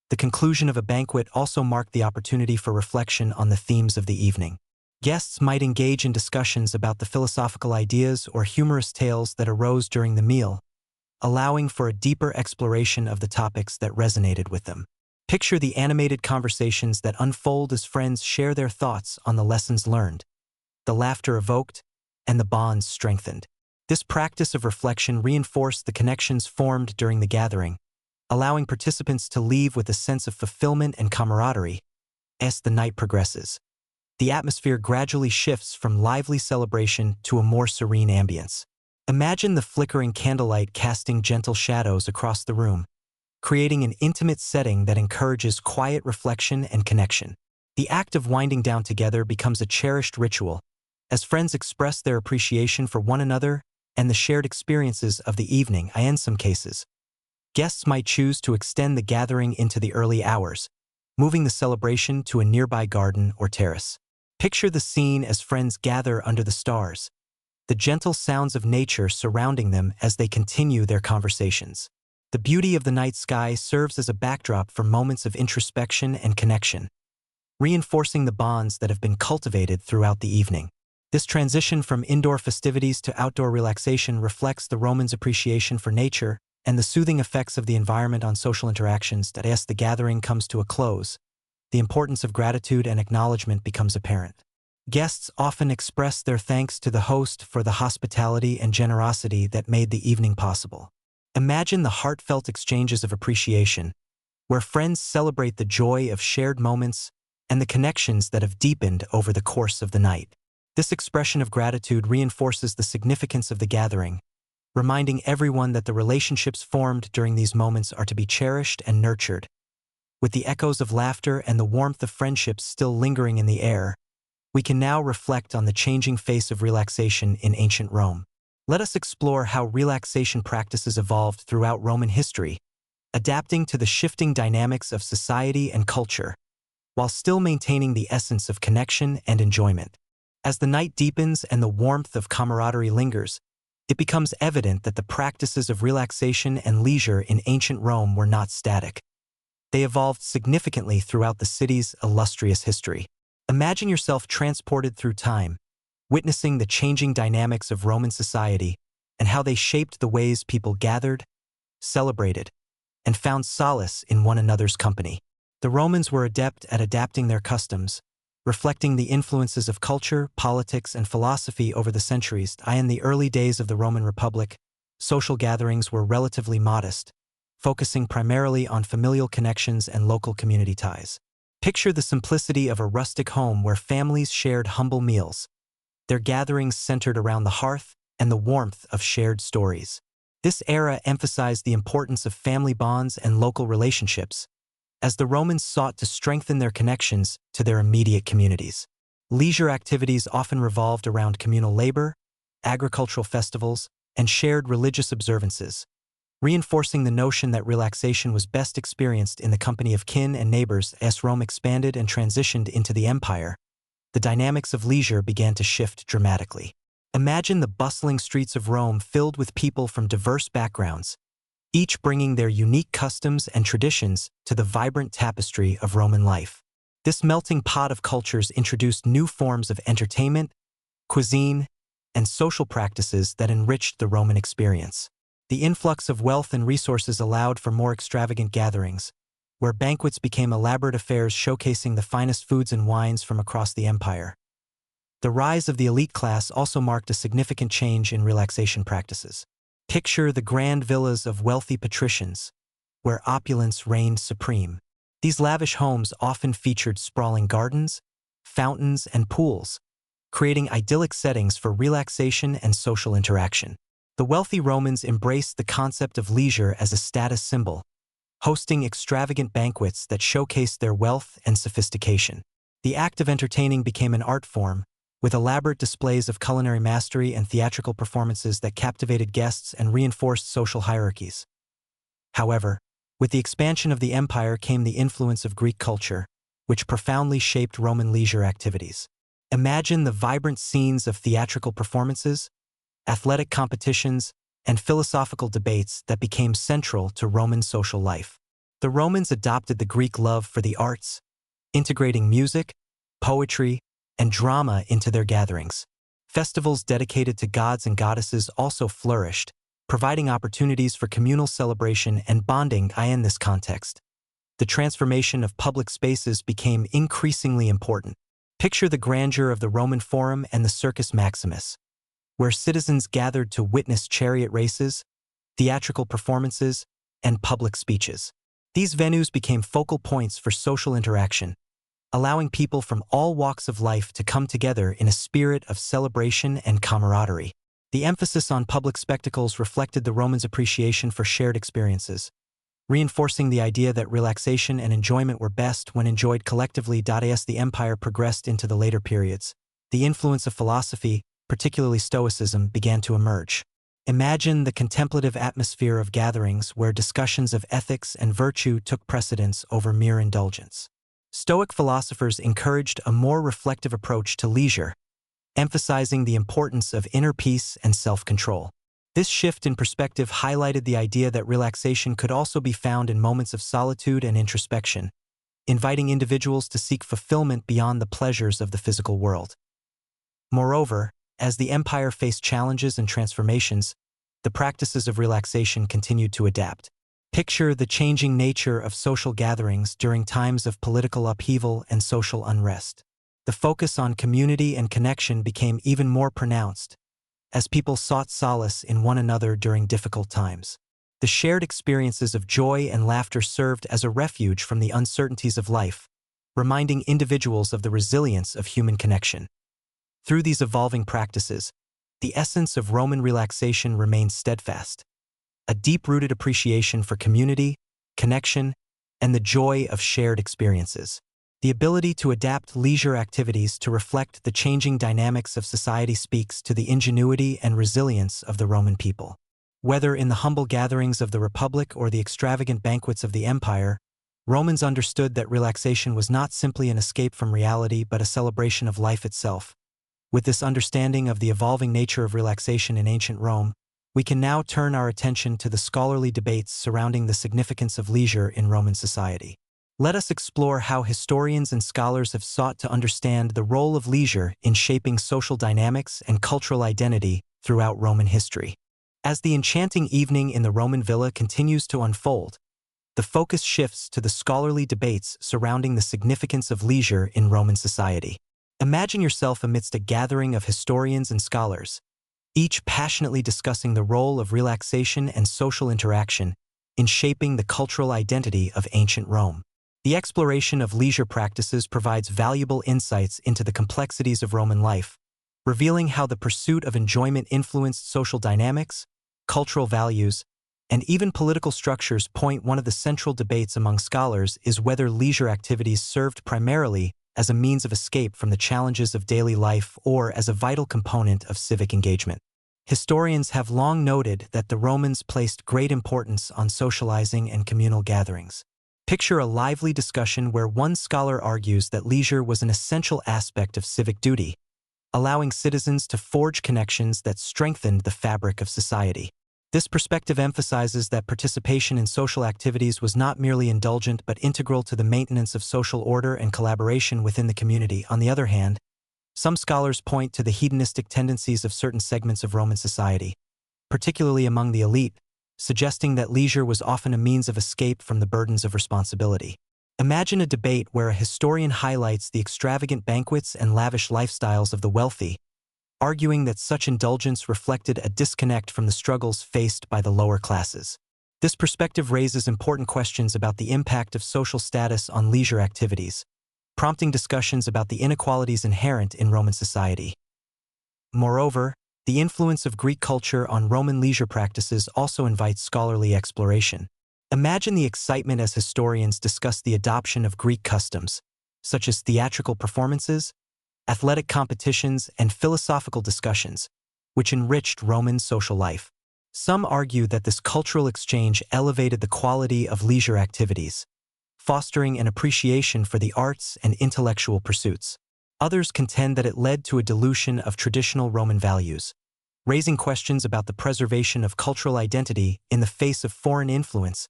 The conclusion of a banquet also marked the opportunity for reflection on the themes of the evening. Guests might engage in discussions about the philosophical ideas or humorous tales that arose during the meal, allowing for a deeper exploration of the topics that resonated with them. Picture the animated conversations that unfold as friends share their thoughts on the lessons learned, the laughter evoked, and the bonds strengthened. This practice of reflection reinforced the connections formed during the gathering, allowing participants to leave with a sense of fulfillment and camaraderie. As the night progresses, the atmosphere gradually shifts from lively celebration to a more serene ambience. Imagine the flickering candlelight casting gentle shadows across the room, creating an intimate setting that encourages quiet reflection and connection. The act of winding down together becomes a cherished ritual, as friends express their appreciation for one another and the shared experiences of the evening. In some cases, guests might choose to extend the gathering into the early hours, moving the celebration to a nearby garden or terrace. Picture the scene as friends gather under the stars, the gentle sounds of nature surrounding them as they continue their conversations. The beauty of the night sky serves as a backdrop for moments of introspection and connection, reinforcing the bonds that have been cultivated throughout the evening. This transition from indoor festivities to outdoor relaxation reflects the Romans' appreciation for nature and the soothing effects of the environment on social interactions. As the gathering comes to a close, the importance of gratitude and acknowledgement becomes apparent. Guests often express their thanks to the host for the hospitality and generosity that made the evening possible. Imagine the heartfelt exchanges of appreciation, where friends celebrate the joy of shared moments and the connections that have deepened over the course of the night. This expression of gratitude reinforces the significance of the gathering, reminding everyone that the relationships formed during these moments are to be cherished and nurtured. With the echoes of laughter and the warmth of friendships still lingering in the air, we can now reflect on the changing face of relaxation in ancient Rome. Let us explore how relaxation practices evolved throughout Roman history, adapting to the shifting dynamics of society and culture, while still maintaining the essence of connection and enjoyment. As the night deepens and the warmth of camaraderie lingers, it becomes evident that the practices of relaxation and leisure in ancient Rome were not static. They evolved significantly throughout the city's illustrious history. Imagine yourself transported through time, witnessing the changing dynamics of Roman society and how they shaped the ways people gathered, celebrated, and found solace in one another's company. The Romans were adept at adapting their customs, reflecting the influences of culture, politics, and philosophy over the centuries. In the early days of the Roman Republic, social gatherings were relatively modest, focusing primarily on familial connections and local community ties. Picture the simplicity of a rustic home where families shared humble meals, their gatherings centered around the hearth and the warmth of shared stories. This era emphasized the importance of family bonds and local relationships, as the Romans sought to strengthen their connections to their immediate communities. Leisure activities often revolved around communal labor, agricultural festivals, and shared religious observances, reinforcing the notion that relaxation was best experienced in the company of kin and neighbors. As Rome expanded and transitioned into the empire, the dynamics of leisure began to shift dramatically. Imagine the bustling streets of Rome filled with people from diverse backgrounds, each bringing their unique customs and traditions to the vibrant tapestry of Roman life. This melting pot of cultures introduced new forms of entertainment, cuisine, and social practices that enriched the Roman experience. The influx of wealth and resources allowed for more extravagant gatherings, where banquets became elaborate affairs showcasing the finest foods and wines from across the empire. The rise of the elite class also marked a significant change in relaxation practices. Picture the grand villas of wealthy patricians, where opulence reigned supreme. These lavish homes often featured sprawling gardens, fountains, and pools, creating idyllic settings for relaxation and social interaction. The wealthy Romans embraced the concept of leisure as a status symbol, hosting extravagant banquets that showcased their wealth and sophistication. The act of entertaining became an art form, with elaborate displays of culinary mastery and theatrical performances that captivated guests and reinforced social hierarchies. However, with the expansion of the empire came the influence of Greek culture, which profoundly shaped Roman leisure activities. Imagine the vibrant scenes of theatrical performances, athletic competitions, and philosophical debates that became central to Roman social life. The Romans adopted the Greek love for the arts, integrating music, poetry, and drama into their gatherings. Festivals dedicated to gods and goddesses also flourished, providing opportunities for communal celebration and bonding. In this context, the transformation of public spaces became increasingly important. Picture the grandeur of the Roman Forum and the Circus Maximus, where citizens gathered to witness chariot races, theatrical performances, and public speeches. These venues became focal points for social interaction, allowing people from all walks of life to come together in a spirit of celebration and camaraderie. The emphasis on public spectacles reflected the Romans' appreciation for shared experiences, reinforcing the idea that relaxation and enjoyment were best when enjoyed collectively. As the empire progressed into the later periods, the influence of philosophy, particularly Stoicism, began to emerge. Imagine the contemplative atmosphere of gatherings where discussions of ethics and virtue took precedence over mere indulgence. Stoic philosophers encouraged a more reflective approach to leisure, emphasizing the importance of inner peace and self-control. This shift in perspective highlighted the idea that relaxation could also be found in moments of solitude and introspection, inviting individuals to seek fulfillment beyond the pleasures of the physical world. Moreover, as the empire faced challenges and transformations, the practices of relaxation continued to adapt. Picture the changing nature of social gatherings during times of political upheaval and social unrest. The focus on community and connection became even more pronounced, as people sought solace in one another during difficult times. The shared experiences of joy and laughter served as a refuge from the uncertainties of life, reminding individuals of the resilience of human connection. Through these evolving practices, the essence of Roman relaxation remained steadfast: a deep-rooted appreciation for community, connection, and the joy of shared experiences. The ability to adapt leisure activities to reflect the changing dynamics of society speaks to the ingenuity and resilience of the Roman people. Whether in the humble gatherings of the Republic or the extravagant banquets of the Empire, Romans understood that relaxation was not simply an escape from reality but a celebration of life itself. With this understanding of the evolving nature of relaxation in ancient Rome, we can now turn our attention to the scholarly debates surrounding the significance of leisure in Roman society. Let us explore how historians and scholars have sought to understand the role of leisure in shaping social dynamics and cultural identity throughout Roman history. As the enchanting evening in the Roman villa continues to unfold, the focus shifts to the scholarly debates surrounding the significance of leisure in Roman society. Imagine yourself amidst a gathering of historians and scholars, each passionately discussing the role of relaxation and social interaction in shaping the cultural identity of ancient Rome. The exploration of leisure practices provides valuable insights into the complexities of Roman life, revealing how the pursuit of enjoyment influenced social dynamics, cultural values, and even political structures. One of the central debates among scholars is whether leisure activities served primarily as a means of escape from the challenges of daily life or as a vital component of civic engagement. Historians have long noted that the Romans placed great importance on socializing and communal gatherings. Picture a lively discussion where one scholar argues that leisure was an essential aspect of civic duty, allowing citizens to forge connections that strengthened the fabric of society. This perspective emphasizes that participation in social activities was not merely indulgent but integral to the maintenance of social order and collaboration within the community. On the other hand, some scholars point to the hedonistic tendencies of certain segments of Roman society, particularly among the elite, suggesting that leisure was often a means of escape from the burdens of responsibility. Imagine a debate where a historian highlights the extravagant banquets and lavish lifestyles of the wealthy, arguing that such indulgence reflected a disconnect from the struggles faced by the lower classes. This perspective raises important questions about the impact of social status on leisure activities, prompting discussions about the inequalities inherent in Roman society. Moreover, the influence of Greek culture on Roman leisure practices also invites scholarly exploration. Imagine the excitement as historians discuss the adoption of Greek customs, such as theatrical performances, athletic competitions, and philosophical discussions, which enriched Roman social life. Some argue that this cultural exchange elevated the quality of leisure activities, fostering an appreciation for the arts and intellectual pursuits. Others contend that it led to a dilution of traditional Roman values, raising questions about the preservation of cultural identity in the face of foreign influence.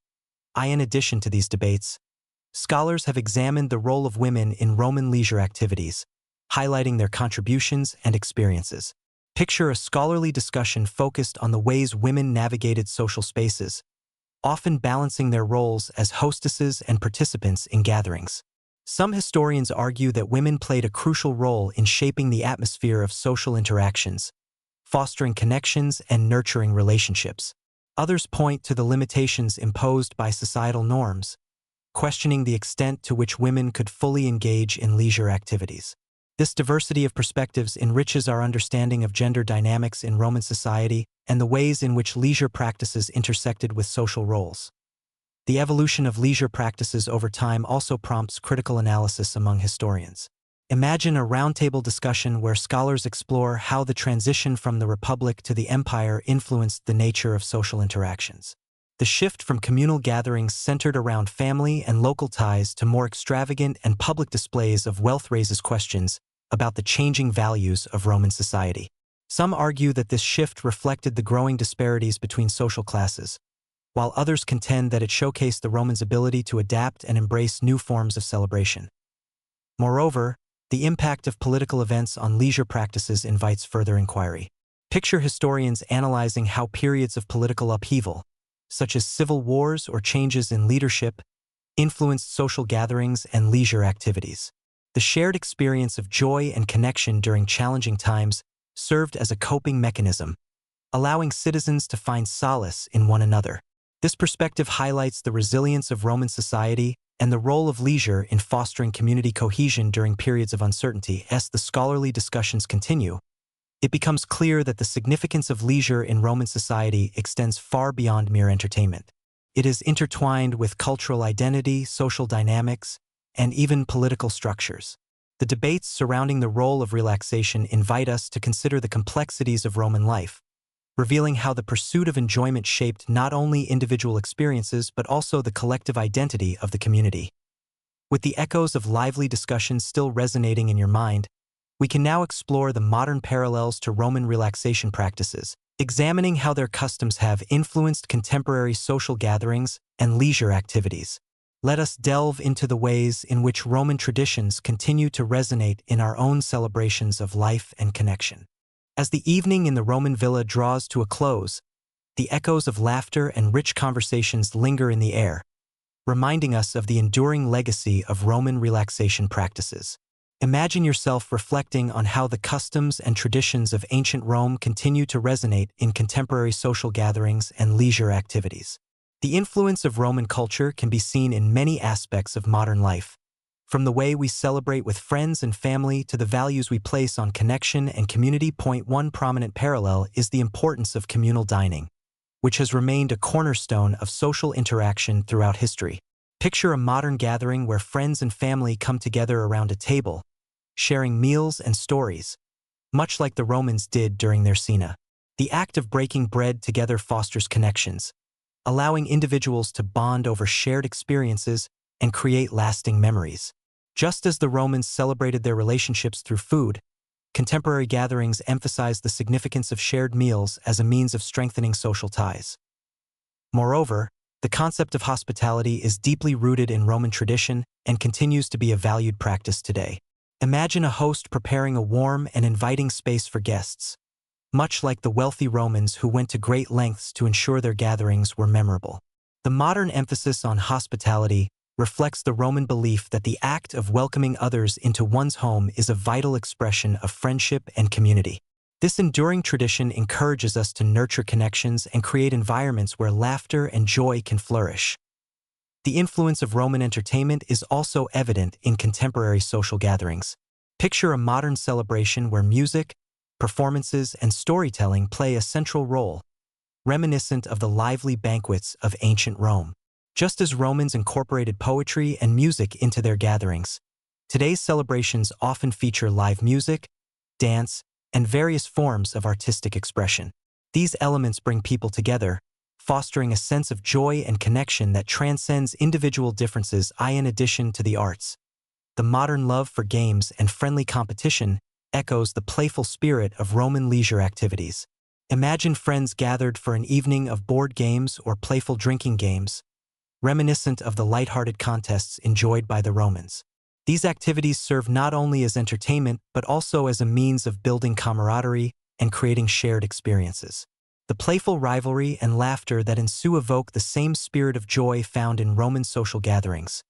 In addition to these debates, scholars have examined the role of women in Roman leisure activities, highlighting their contributions and experiences. Picture a scholarly discussion focused on the ways women navigated social spaces, often balancing their roles as hostesses and participants in gatherings. Some historians argue that women played a crucial role in shaping the atmosphere of social interactions, fostering connections and nurturing relationships. Others point to the limitations imposed by societal norms, questioning the extent to which women could fully engage in leisure activities. This diversity of perspectives enriches our understanding of gender dynamics in Roman society and the ways in which leisure practices intersected with social roles. The evolution of leisure practices over time also prompts critical analysis among historians. Imagine a roundtable discussion where scholars explore how the transition from the Republic to the Empire influenced the nature of social interactions. The shift from communal gatherings centered around family and local ties to more extravagant and public displays of wealth raises questions about the changing values of Roman society. Some argue that this shift reflected the growing disparities between social classes, while others contend that it showcased the Romans' ability to adapt and embrace new forms of celebration. Moreover, the impact of political events on leisure practices invites further inquiry. Picture historians analyzing how periods of political upheaval, such as civil wars or changes in leadership, influenced social gatherings and leisure activities. The shared experience of joy and connection during challenging times served as a coping mechanism, allowing citizens to find solace in one another. This perspective highlights the resilience of Roman society and the role of leisure in fostering community cohesion during periods of uncertainty. As the scholarly discussions continue, it becomes clear that the significance of leisure in Roman society extends far beyond mere entertainment. It is intertwined with cultural identity, social dynamics, and even political structures. The debates surrounding the role of relaxation invite us to consider the complexities of Roman life, revealing how the pursuit of enjoyment shaped not only individual experiences but also the collective identity of the community. With the echoes of lively discussions still resonating in your mind, we can now explore the modern parallels to Roman relaxation practices, examining how their customs have influenced contemporary social gatherings and leisure activities. Let us delve into the ways in which Roman traditions continue to resonate in our own celebrations of life and connection. As the evening in the Roman villa draws to a close, the echoes of laughter and rich conversations linger in the air, reminding us of the enduring legacy of Roman relaxation practices. Imagine yourself reflecting on how the customs and traditions of ancient Rome continue to resonate in contemporary social gatherings and leisure activities. The influence of Roman culture can be seen in many aspects of modern life, from the way we celebrate with friends and family to the values we place on connection and community. One prominent parallel is the importance of communal dining, which has remained a cornerstone of social interaction throughout history. Picture a modern gathering where friends and family come together around a table, sharing meals and stories, much like the Romans did during their cena. The act of breaking bread together fosters connections, allowing individuals to bond over shared experiences and create lasting memories. Just as the Romans celebrated their relationships through food, contemporary gatherings emphasize the significance of shared meals as a means of strengthening social ties. Moreover, the concept of hospitality is deeply rooted in Roman tradition and continues to be a valued practice today. Imagine a host preparing a warm and inviting space for guests, much like the wealthy Romans who went to great lengths to ensure their gatherings were memorable. The modern emphasis on hospitality reflects the Roman belief that the act of welcoming others into one's home is a vital expression of friendship and community. This enduring tradition encourages us to nurture connections and create environments where laughter and joy can flourish. The influence of Roman entertainment is also evident in contemporary social gatherings. Picture a modern celebration where music, performances, and storytelling play a central role, reminiscent of the lively banquets of ancient Rome. Just as Romans incorporated poetry and music into their gatherings, today's celebrations often feature live music, dance, and various forms of artistic expression. These elements bring people together, fostering a sense of joy and connection that transcends individual differences. In addition to the arts, the modern love for games and friendly competition echoes the playful spirit of Roman leisure activities. Imagine friends gathered for an evening of board games or playful drinking games, reminiscent of the lighthearted contests enjoyed by the Romans. These activities serve not only as entertainment but also as a means of building camaraderie and creating shared experiences. The playful rivalry and laughter that ensue evoke the same spirit of joy found in Roman social gatherings.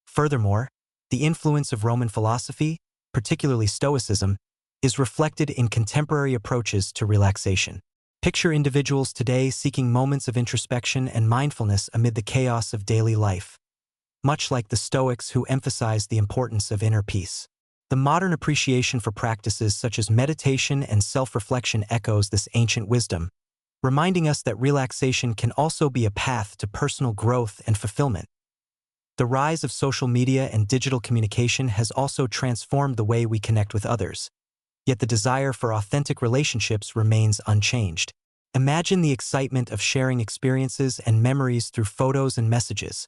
Furthermore, the influence of Roman philosophy, particularly Stoicism, is reflected in contemporary approaches to relaxation. Picture individuals today seeking moments of introspection and mindfulness amid the chaos of daily life, much like the Stoics who emphasized the importance of inner peace. The modern appreciation for practices such as meditation and self-reflection echoes this ancient wisdom, reminding us that relaxation can also be a path to personal growth and fulfillment. The rise of social media and digital communication has also transformed the way we connect with others, yet the desire for authentic relationships remains unchanged. Imagine the excitement of sharing experiences and memories through photos and messages,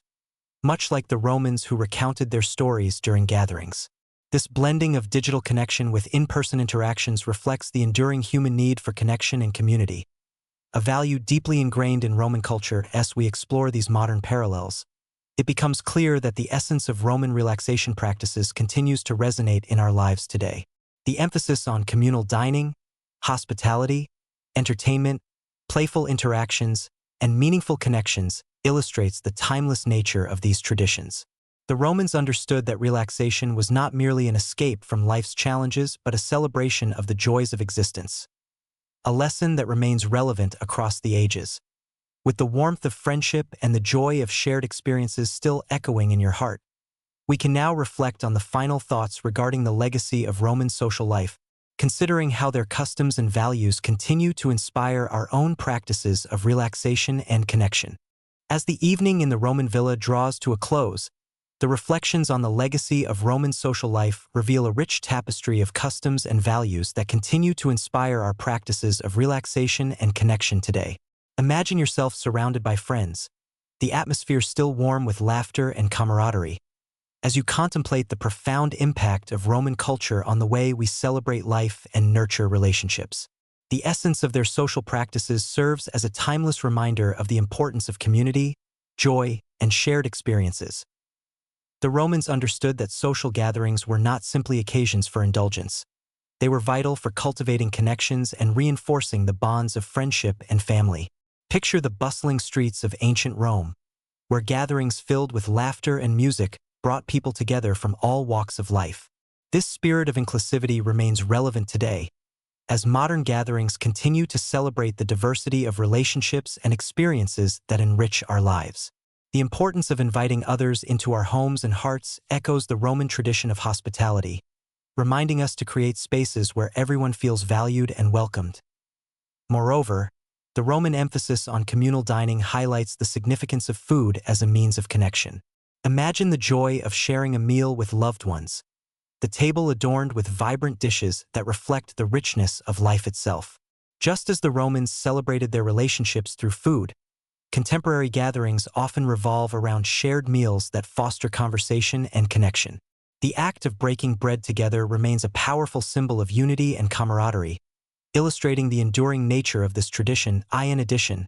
much like the Romans who recounted their stories during gatherings. This blending of digital connection with in-person interactions reflects the enduring human need for connection and community, a value deeply ingrained in Roman culture. As we explore these modern parallels, it becomes clear that the essence of Roman relaxation practices continues to resonate in our lives today. The emphasis on communal dining, hospitality, entertainment, playful interactions, and meaningful connections illustrates the timeless nature of these traditions. The Romans understood that relaxation was not merely an escape from life's challenges but a celebration of the joys of existence, a lesson that remains relevant across the ages. With the warmth of friendship and the joy of shared experiences still echoing in your heart, we can now reflect on the final thoughts regarding the legacy of Roman social life, considering how their customs and values continue to inspire our own practices of relaxation and connection. As the evening in the Roman villa draws to a close, the reflections on the legacy of Roman social life reveal a rich tapestry of customs and values that continue to inspire our practices of relaxation and connection today. Imagine yourself surrounded by friends, the atmosphere still warm with laughter and camaraderie, as you contemplate the profound impact of Roman culture on the way we celebrate life and nurture relationships. The essence of their social practices serves as a timeless reminder of the importance of community, joy, and shared experiences. The Romans understood that social gatherings were not simply occasions for indulgence. They were vital for cultivating connections and reinforcing the bonds of friendship and family. Picture the bustling streets of ancient Rome, where gatherings filled with laughter and music brought people together from all walks of life. This spirit of inclusivity remains relevant today, as modern gatherings continue to celebrate the diversity of relationships and experiences that enrich our lives. The importance of inviting others into our homes and hearts echoes the Roman tradition of hospitality, reminding us to create spaces where everyone feels valued and welcomed. Moreover, the Roman emphasis on communal dining highlights the significance of food as a means of connection. Imagine the joy of sharing a meal with loved ones, the table adorned with vibrant dishes that reflect the richness of life itself. Just as the Romans celebrated their relationships through food, contemporary gatherings often revolve around shared meals that foster conversation and connection. The act of breaking bread together remains a powerful symbol of unity and camaraderie, illustrating the enduring nature of this tradition. In addition,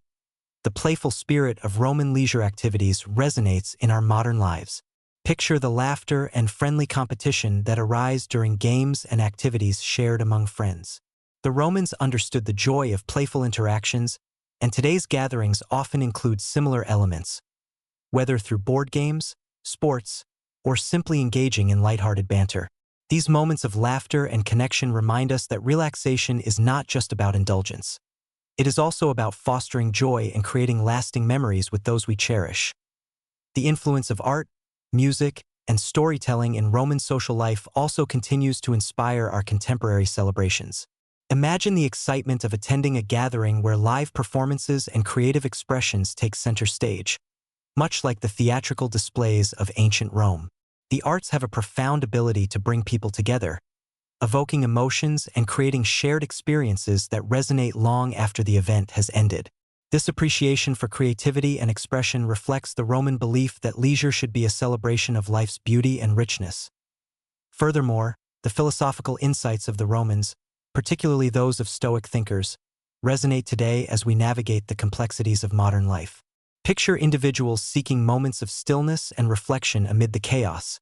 the playful spirit of Roman leisure activities resonates in our modern lives. Picture the laughter and friendly competition that arise during games and activities shared among friends. The Romans understood the joy of playful interactions, and today's gatherings often include similar elements, whether through board games, sports, or simply engaging in lighthearted banter. These moments of laughter and connection remind us that relaxation is not just about indulgence. It is also about fostering joy and creating lasting memories with those we cherish. The influence of art, music, and storytelling in Roman social life also continues to inspire our contemporary celebrations. Imagine the excitement of attending a gathering where live performances and creative expressions take center stage, much like the theatrical displays of ancient Rome. The arts have a profound ability to bring people together, evoking emotions and creating shared experiences that resonate long after the event has ended. This appreciation for creativity and expression reflects the Roman belief that leisure should be a celebration of life's beauty and richness. Furthermore, the philosophical insights of the Romans, particularly those of Stoic thinkers, resonate today as we navigate the complexities of modern life. Picture individuals seeking moments of stillness and reflection amid the chaos,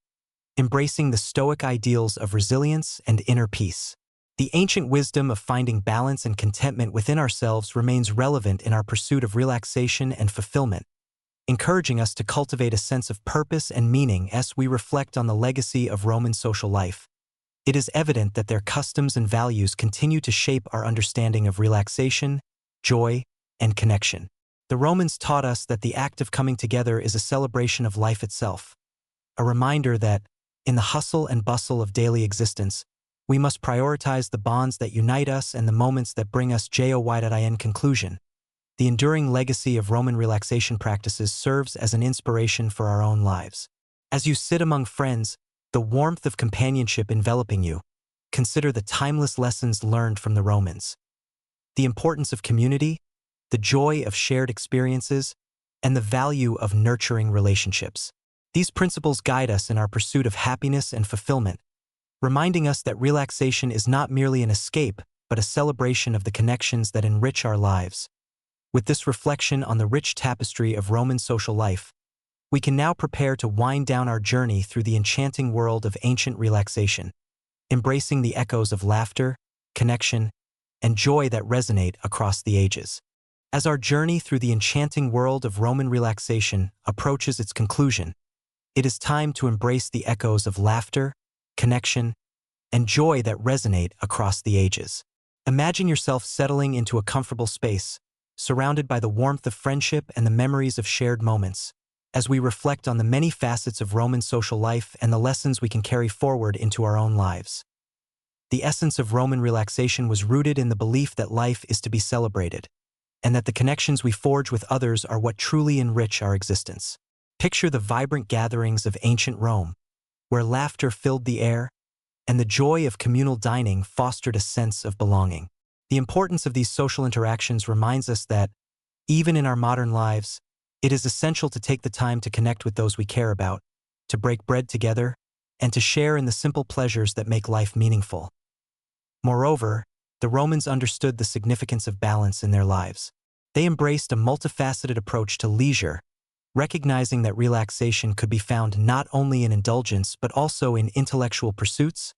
embracing the Stoic ideals of resilience and inner peace. The ancient wisdom of finding balance and contentment within ourselves remains relevant in our pursuit of relaxation and fulfillment, encouraging us to cultivate a sense of purpose and meaning as we reflect on the legacy of Roman social life. it is evident that their customs and values continue to shape our understanding of relaxation, joy, and connection. The Romans taught us that the act of coming together is a celebration of life itself, a reminder that, in the hustle and bustle of daily existence, we must prioritize the bonds that unite us and the moments that bring us joy. In conclusion, the enduring legacy of Roman relaxation practices serves as an inspiration for our own lives. As you sit among friends, the warmth of companionship enveloping you, consider the timeless lessons learned from the Romans. The importance of community, the joy of shared experiences, and the value of nurturing relationships. These principles guide us in our pursuit of happiness and fulfillment, reminding us that relaxation is not merely an escape, but a celebration of the connections that enrich our lives. With this reflection on the rich tapestry of Roman social life, we can now prepare to wind down our journey through the enchanting world of ancient relaxation, embracing the echoes of laughter, connection, and joy that resonate across the ages. As our journey through the enchanting world of Roman relaxation approaches its conclusion, it is time to embrace the echoes of laughter, connection, and joy that resonate across the ages. Imagine yourself settling into a comfortable space, surrounded by the warmth of friendship and the memories of shared moments, as we reflect on the many facets of Roman social life and the lessons we can carry forward into our own lives. The essence of Roman relaxation was rooted in the belief that life is to be celebrated, and that the connections we forge with others are what truly enrich our existence. Picture the vibrant gatherings of ancient Rome, where laughter filled the air, and the joy of communal dining fostered a sense of belonging. The importance of these social interactions reminds us that, even in our modern lives, it is essential to take the time to connect with those we care about, to break bread together, and to share in the simple pleasures that make life meaningful. Moreover, the Romans understood the significance of balance in their lives. They embraced a multifaceted approach to leisure, recognizing that relaxation could be found not only in indulgence but also in intellectual pursuits,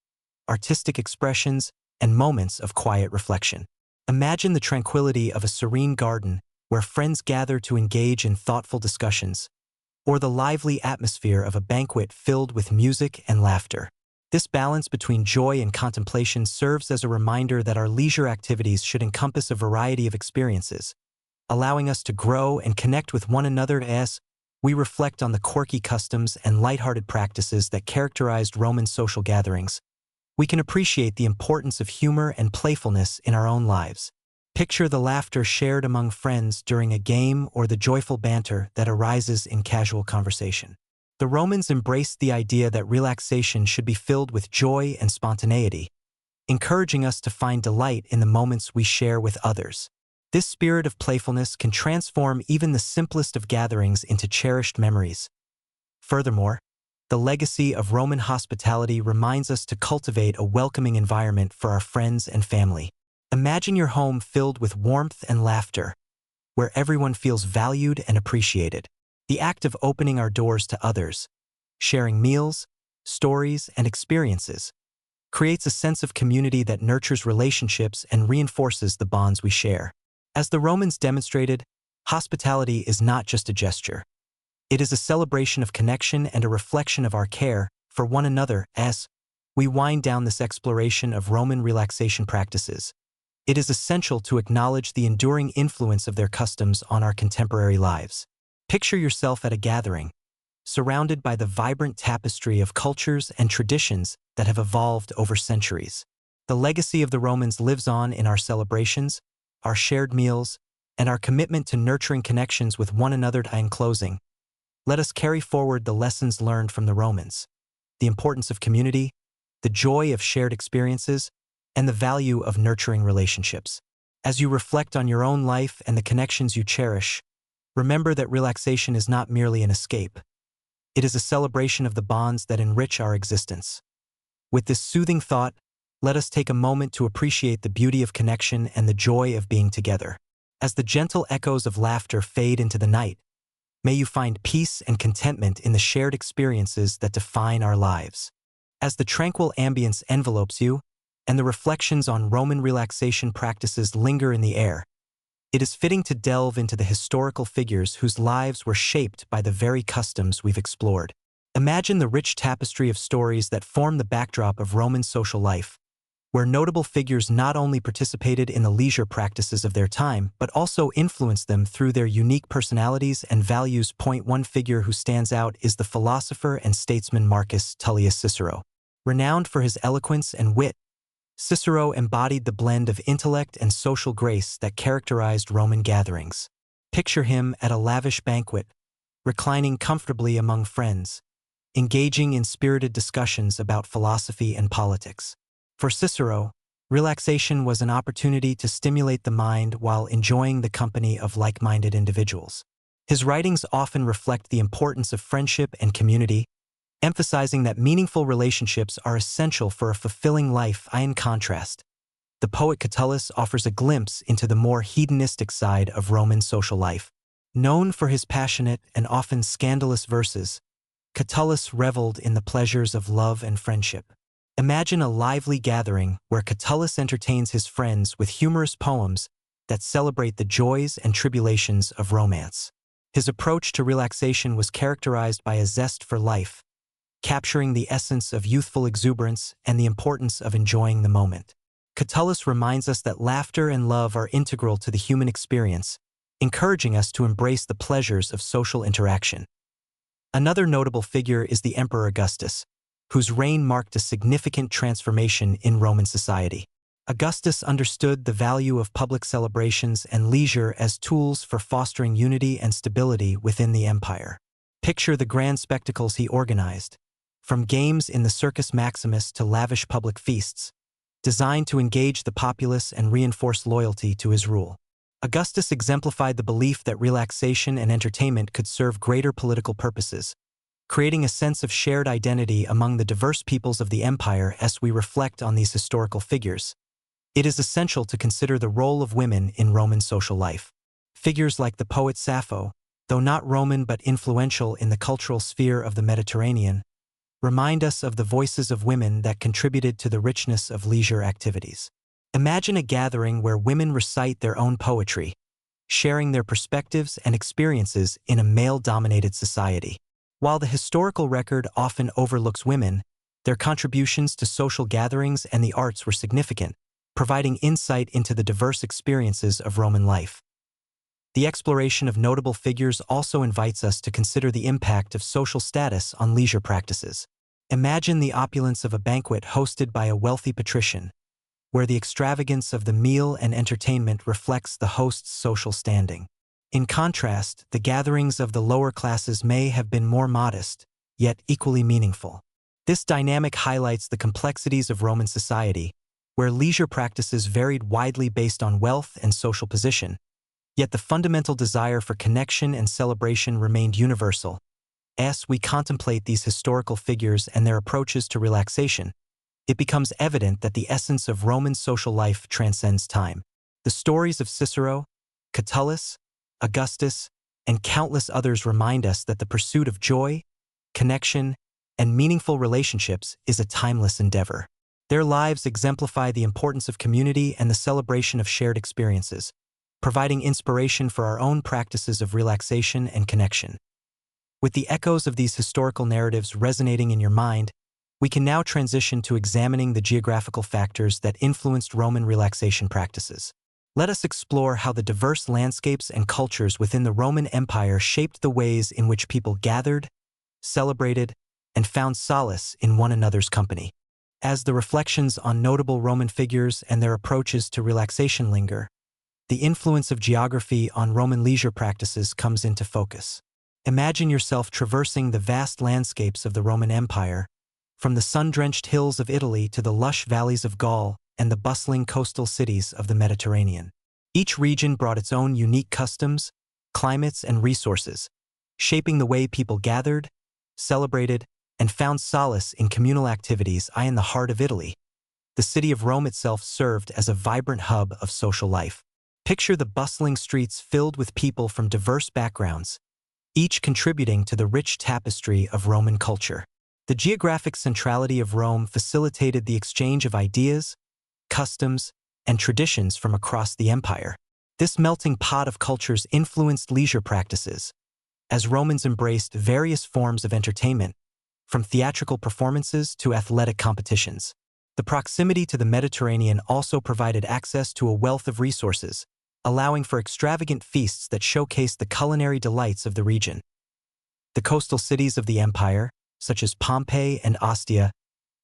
artistic expressions, and moments of quiet reflection. Imagine the tranquility of a serene garden where friends gather to engage in thoughtful discussions, or the lively atmosphere of a banquet filled with music and laughter. This balance between joy and contemplation serves as a reminder that our leisure activities should encompass a variety of experiences, allowing us to grow and connect with one another as we reflect on the quirky customs and lighthearted practices that characterized Roman social gatherings. We can appreciate the importance of humor and playfulness in our own lives. Picture the laughter shared among friends during a game or the joyful banter that arises in casual conversation. The Romans embraced the idea that relaxation should be filled with joy and spontaneity, encouraging us to find delight in the moments we share with others. This spirit of playfulness can transform even the simplest of gatherings into cherished memories. Furthermore, the legacy of Roman hospitality reminds us to cultivate a welcoming environment for our friends and family. Imagine your home filled with warmth and laughter, where everyone feels valued and appreciated. The act of opening our doors to others, sharing meals, stories, and experiences, creates a sense of community that nurtures relationships and reinforces the bonds we share. As the Romans demonstrated, hospitality is not just a gesture. It is a celebration of connection and a reflection of our care for one another. As we wind down this exploration of Roman relaxation practices, it is essential to acknowledge the enduring influence of their customs on our contemporary lives. Picture yourself at a gathering, surrounded by the vibrant tapestry of cultures and traditions that have evolved over centuries. The legacy of the Romans lives on in our celebrations, our shared meals, and our commitment to nurturing connections with one another. In closing, let us carry forward the lessons learned from the Romans, the importance of community, the joy of shared experiences, and the value of nurturing relationships. As you reflect on your own life and the connections you cherish, remember that relaxation is not merely an escape. It is a celebration of the bonds that enrich our existence. With this soothing thought, let us take a moment to appreciate the beauty of connection and the joy of being together. As the gentle echoes of laughter fade into the night, may you find peace and contentment in the shared experiences that define our lives. As the tranquil ambience envelopes you, and the reflections on Roman relaxation practices linger in the air, it is fitting to delve into the historical figures whose lives were shaped by the very customs we've explored. Imagine the rich tapestry of stories that form the backdrop of Roman social life, where notable figures not only participated in the leisure practices of their time, but also influenced them through their unique personalities and values. One figure who stands out is the philosopher and statesman Marcus Tullius Cicero. Renowned for his eloquence and wit, Cicero embodied the blend of intellect and social grace that characterized Roman gatherings. Picture him at a lavish banquet, reclining comfortably among friends, engaging in spirited discussions about philosophy and politics. For Cicero, relaxation was an opportunity to stimulate the mind while enjoying the company of like-minded individuals. His writings often reflect the importance of friendship and community, emphasizing that meaningful relationships are essential for a fulfilling life. In contrast, the poet Catullus offers a glimpse into the more hedonistic side of Roman social life. Known for his passionate and often scandalous verses, Catullus reveled in the pleasures of love and friendship. Imagine a lively gathering where Catullus entertains his friends with humorous poems that celebrate the joys and tribulations of romance. His approach to relaxation was characterized by a zest for life, capturing the essence of youthful exuberance and the importance of enjoying the moment. Catullus reminds us that laughter and love are integral to the human experience, encouraging us to embrace the pleasures of social interaction. Another notable figure is the Emperor Augustus, whose reign marked a significant transformation in Roman society. Augustus understood the value of public celebrations and leisure as tools for fostering unity and stability within the empire. Picture the grand spectacles he organized, from games in the Circus Maximus to lavish public feasts, designed to engage the populace and reinforce loyalty to his rule. Augustus exemplified the belief that relaxation and entertainment could serve greater political purposes, creating a sense of shared identity among the diverse peoples of the empire. As we reflect on these historical figures, it is essential to consider the role of women in Roman social life. Figures like the poet Sappho, though not Roman but influential in the cultural sphere of the Mediterranean, remind us of the voices of women that contributed to the richness of leisure activities. Imagine a gathering where women recite their own poetry, sharing their perspectives and experiences in a male-dominated society. While the historical record often overlooks women, their contributions to social gatherings and the arts were significant, providing insight into the diverse experiences of Roman life. The exploration of notable figures also invites us to consider the impact of social status on leisure practices. Imagine the opulence of a banquet hosted by a wealthy patrician, where the extravagance of the meal and entertainment reflects the host's social standing. In contrast, the gatherings of the lower classes may have been more modest, yet equally meaningful. This dynamic highlights the complexities of Roman society, where leisure practices varied widely based on wealth and social position, yet the fundamental desire for connection and celebration remained universal. As we contemplate these historical figures and their approaches to relaxation, it becomes evident that the essence of Roman social life transcends time. The stories of Cicero, Catullus, Augustus, and countless others remind us that the pursuit of joy, connection, and meaningful relationships is a timeless endeavor. Their lives exemplify the importance of community and the celebration of shared experiences, providing inspiration for our own practices of relaxation and connection. With the echoes of these historical narratives resonating in your mind, we can now transition to examining the geographical factors that influenced Roman relaxation practices. Let us explore how the diverse landscapes and cultures within the Roman Empire shaped the ways in which people gathered, celebrated, and found solace in one another's company. As the reflections on notable Roman figures and their approaches to relaxation linger, the influence of geography on Roman leisure practices comes into focus. Imagine yourself traversing the vast landscapes of the Roman Empire, from the sun-drenched hills of Italy to the lush valleys of Gaul and the bustling coastal cities of the Mediterranean. Each region brought its own unique customs, climates, and resources, shaping the way people gathered, celebrated, and found solace in communal activities. In the heart of Italy, the city of Rome itself served as a vibrant hub of social life. Picture the bustling streets filled with people from diverse backgrounds, each contributing to the rich tapestry of Roman culture. The geographic centrality of Rome facilitated the exchange of ideas, customs, and traditions from across the empire. This melting pot of cultures influenced leisure practices, as Romans embraced various forms of entertainment, from theatrical performances to athletic competitions. The proximity to the Mediterranean also provided access to a wealth of resources, allowing for extravagant feasts that showcased the culinary delights of the region. The coastal cities of the empire, such as Pompeii and Ostia,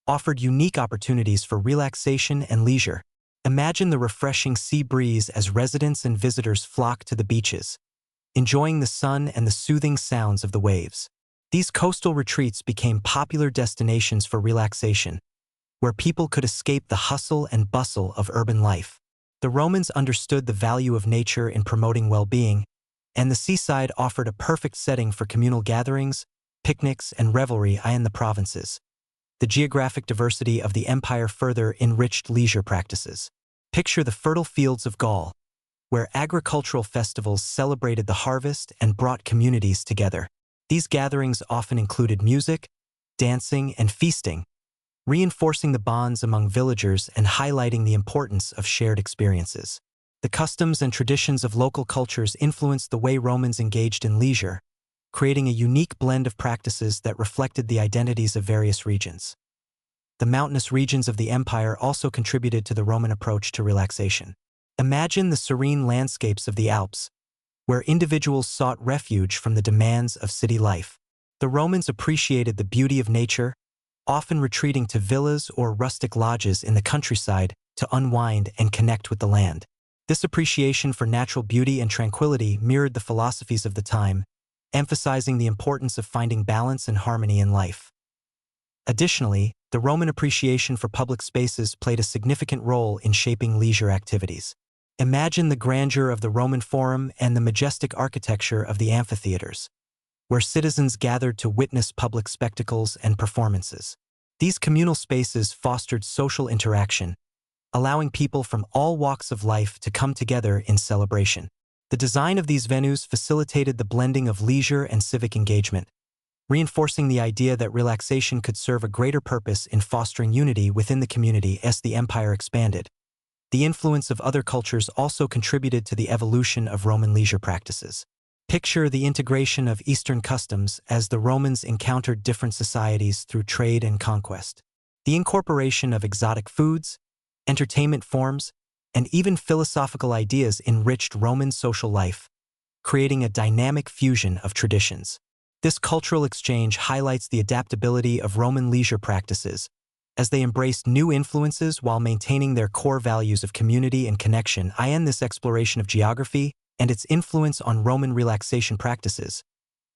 offered unique opportunities for relaxation and leisure. Imagine the refreshing sea breeze as residents and visitors flock to the beaches, enjoying the sun and the soothing sounds of the waves. These coastal retreats became popular destinations for relaxation, where people could escape the hustle and bustle of urban life. The Romans understood the value of nature in promoting well-being, and the seaside offered a perfect setting for communal gatherings, picnics, and revelry in the provinces. The geographic diversity of the empire further enriched leisure practices. Picture the fertile fields of Gaul, where agricultural festivals celebrated the harvest and brought communities together. These gatherings often included music, dancing, and feasting, reinforcing the bonds among villagers and highlighting the importance of shared experiences. The customs and traditions of local cultures influenced the way Romans engaged in leisure, creating a unique blend of practices that reflected the identities of various regions. The mountainous regions of the empire also contributed to the Roman approach to relaxation. Imagine the serene landscapes of the Alps, where individuals sought refuge from the demands of city life. The Romans appreciated the beauty of nature, often retreating to villas or rustic lodges in the countryside to unwind and connect with the land. This appreciation for natural beauty and tranquility mirrored the philosophies of the time, emphasizing the importance of finding balance and harmony in life. Additionally, the Roman appreciation for public spaces played a significant role in shaping leisure activities. Imagine the grandeur of the Roman Forum and the majestic architecture of the amphitheaters, where citizens gathered to witness public spectacles and performances. These communal spaces fostered social interaction, allowing people from all walks of life to come together in celebration. The design of these venues facilitated the blending of leisure and civic engagement, reinforcing the idea that relaxation could serve a greater purpose in fostering unity within the community as the empire expanded. The influence of other cultures also contributed to the evolution of Roman leisure practices. Picture the integration of Eastern customs as the Romans encountered different societies through trade and conquest. The incorporation of exotic foods, entertainment forms, and even philosophical ideas enriched Roman social life, creating a dynamic fusion of traditions. This cultural exchange highlights the adaptability of Roman leisure practices, as they embraced new influences while maintaining their core values of community and connection. In this exploration of geography and its influence on Roman relaxation practices,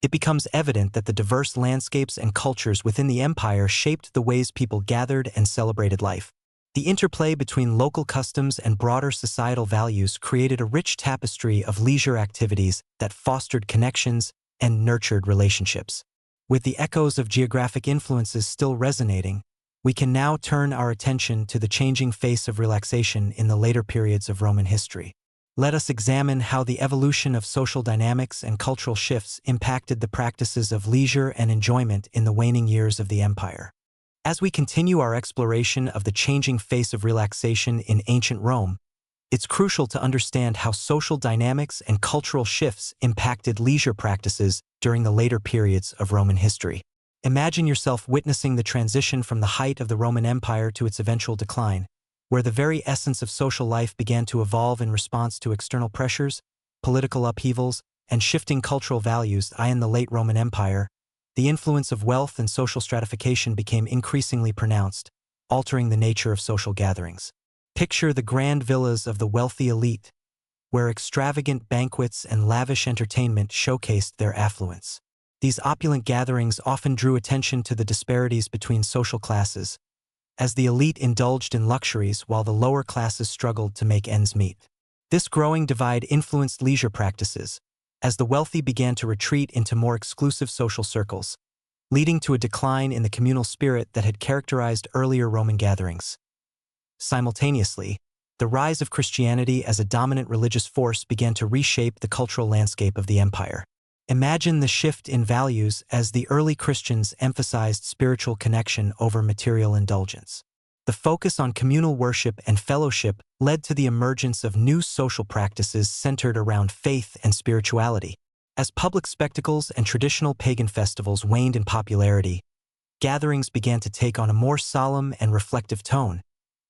it becomes evident that the diverse landscapes and cultures within the empire shaped the ways people gathered and celebrated life. The interplay between local customs and broader societal values created a rich tapestry of leisure activities that fostered connections and nurtured relationships. With the echoes of geographic influences still resonating, we can now turn our attention to the changing face of relaxation in the later periods of Roman history. Let us examine how the evolution of social dynamics and cultural shifts impacted the practices of leisure and enjoyment in the waning years of the empire. As we continue our exploration of the changing face of relaxation in ancient Rome, it's crucial to understand how social dynamics and cultural shifts impacted leisure practices during the later periods of Roman history. Imagine yourself witnessing the transition from the height of the Roman Empire to its eventual decline, where the very essence of social life began to evolve in response to external pressures, political upheavals, and shifting cultural values. In the late Roman Empire, the influence of wealth and social stratification became increasingly pronounced, altering the nature of social gatherings. Picture the grand villas of the wealthy elite, where extravagant banquets and lavish entertainment showcased their affluence. These opulent gatherings often drew attention to the disparities between social classes, as the elite indulged in luxuries while the lower classes struggled to make ends meet. This growing divide influenced leisure practices, as the wealthy began to retreat into more exclusive social circles, leading to a decline in the communal spirit that had characterized earlier Roman gatherings. Simultaneously, the rise of Christianity as a dominant religious force began to reshape the cultural landscape of the empire. Imagine the shift in values as the early Christians emphasized spiritual connection over material indulgence. The focus on communal worship and fellowship led to the emergence of new social practices centered around faith and spirituality. As public spectacles and traditional pagan festivals waned in popularity, gatherings began to take on a more solemn and reflective tone,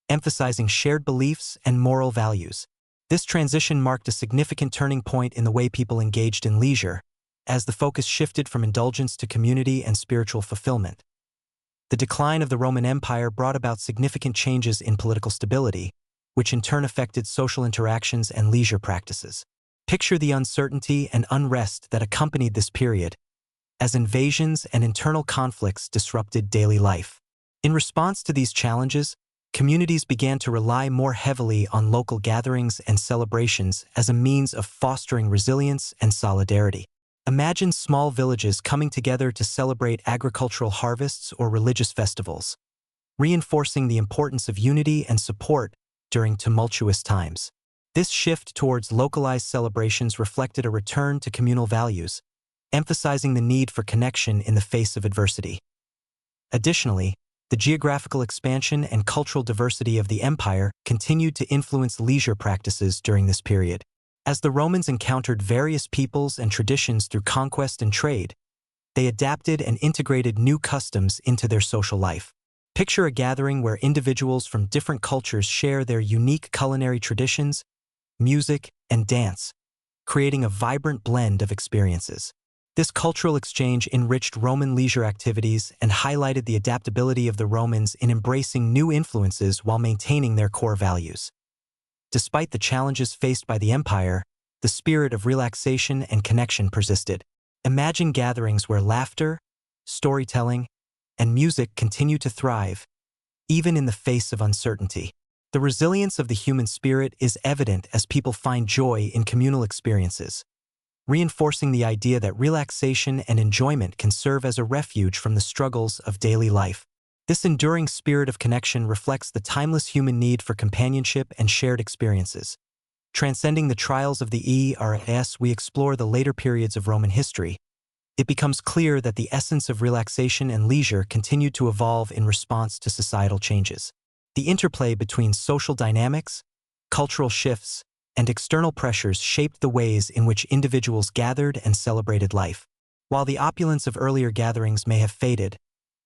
emphasizing shared beliefs and moral values. This transition marked a significant turning point in the way people engaged in leisure, as the focus shifted from indulgence to community and spiritual fulfillment. The decline of the Roman Empire brought about significant changes in political stability, which in turn affected social interactions and leisure practices. Picture the uncertainty and unrest that accompanied this period, as invasions and internal conflicts disrupted daily life. In response to these challenges, communities began to rely more heavily on local gatherings and celebrations as a means of fostering resilience and solidarity. Imagine small villages coming together to celebrate agricultural harvests or religious festivals, reinforcing the importance of unity and support during tumultuous times. This shift towards localized celebrations reflected a return to communal values, emphasizing the need for connection in the face of adversity. Additionally, the geographical expansion and cultural diversity of the empire continued to influence leisure practices during this period. As the Romans encountered various peoples and traditions through conquest and trade, they adapted and integrated new customs into their social life. Picture a gathering where individuals from different cultures share their unique culinary traditions, music, and dance, creating a vibrant blend of experiences. This cultural exchange enriched Roman leisure activities and highlighted the adaptability of the Romans in embracing new influences while maintaining their core values. Despite the challenges faced by the empire, the spirit of relaxation and connection persisted. Imagine gatherings where laughter, storytelling, and music continue to thrive, even in the face of uncertainty. The resilience of the human spirit is evident as people find joy in communal experiences, reinforcing the idea that relaxation and enjoyment can serve as a refuge from the struggles of daily life. This enduring spirit of connection reflects the timeless human need for companionship and shared experiences. Transcending the trials of the ERS, we explore the later periods of Roman history. It becomes clear that the essence of relaxation and leisure continued to evolve in response to societal changes. The interplay between social dynamics, cultural shifts, and external pressures shaped the ways in which individuals gathered and celebrated life. While the opulence of earlier gatherings may have faded,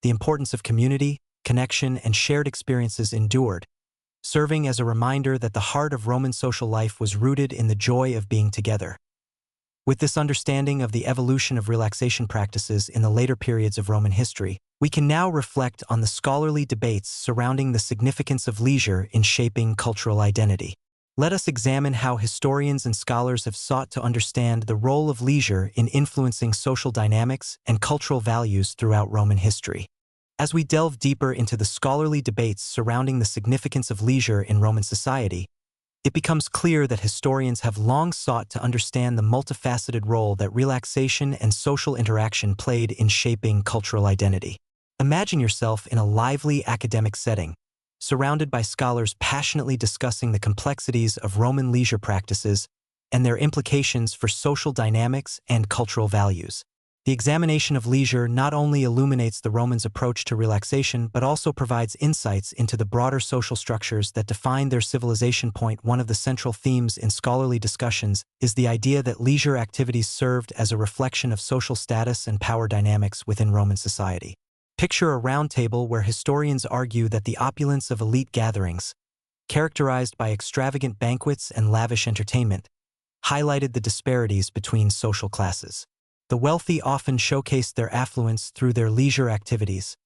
the importance of community, connection, and shared experiences endured, serving as a reminder that the heart of Roman social life was rooted in the joy of being together. With this understanding of the evolution of relaxation practices in the later periods of Roman history, we can now reflect on the scholarly debates surrounding the significance of leisure in shaping cultural identity. Let us examine how historians and scholars have sought to understand the role of leisure in influencing social dynamics and cultural values throughout Roman history. As we delve deeper into the scholarly debates surrounding the significance of leisure in Roman society, it becomes clear that historians have long sought to understand the multifaceted role that relaxation and social interaction played in shaping cultural identity. Imagine yourself in a lively academic setting, surrounded by scholars passionately discussing the complexities of Roman leisure practices and their implications for social dynamics and cultural values. The examination of leisure not only illuminates the Romans' approach to relaxation but also provides insights into the broader social structures that define their civilization. One of the central themes in scholarly discussions is the idea that leisure activities served as a reflection of social status and power dynamics within Roman society. Picture a round table where historians argue that the opulence of elite gatherings, characterized by extravagant banquets and lavish entertainment, highlighted the disparities between social classes. The wealthy often showcased their affluence through their leisure activities,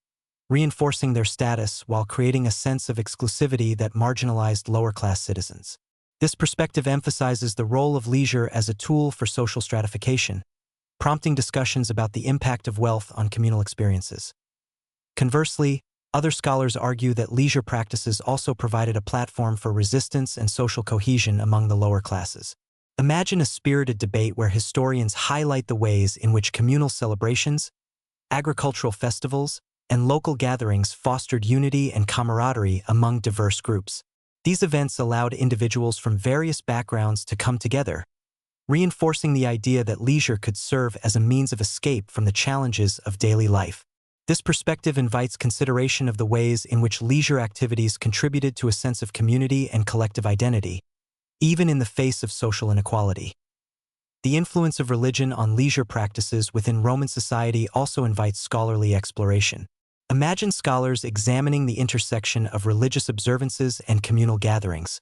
reinforcing their status while creating a sense of exclusivity that marginalized lower-class citizens. This perspective emphasizes the role of leisure as a tool for social stratification, prompting discussions about the impact of wealth on communal experiences. Conversely, other scholars argue that leisure practices also provided a platform for resistance and social cohesion among the lower classes. Imagine a spirited debate where historians highlight the ways in which communal celebrations, agricultural festivals, and local gatherings fostered unity and camaraderie among diverse groups. These events allowed individuals from various backgrounds to come together, reinforcing the idea that leisure could serve as a means of escape from the challenges of daily life. This perspective invites consideration of the ways in which leisure activities contributed to a sense of community and collective identity, even in the face of social inequality. The influence of religion on leisure practices within Roman society also invites scholarly exploration. Imagine scholars examining the intersection of religious observances and communal gatherings,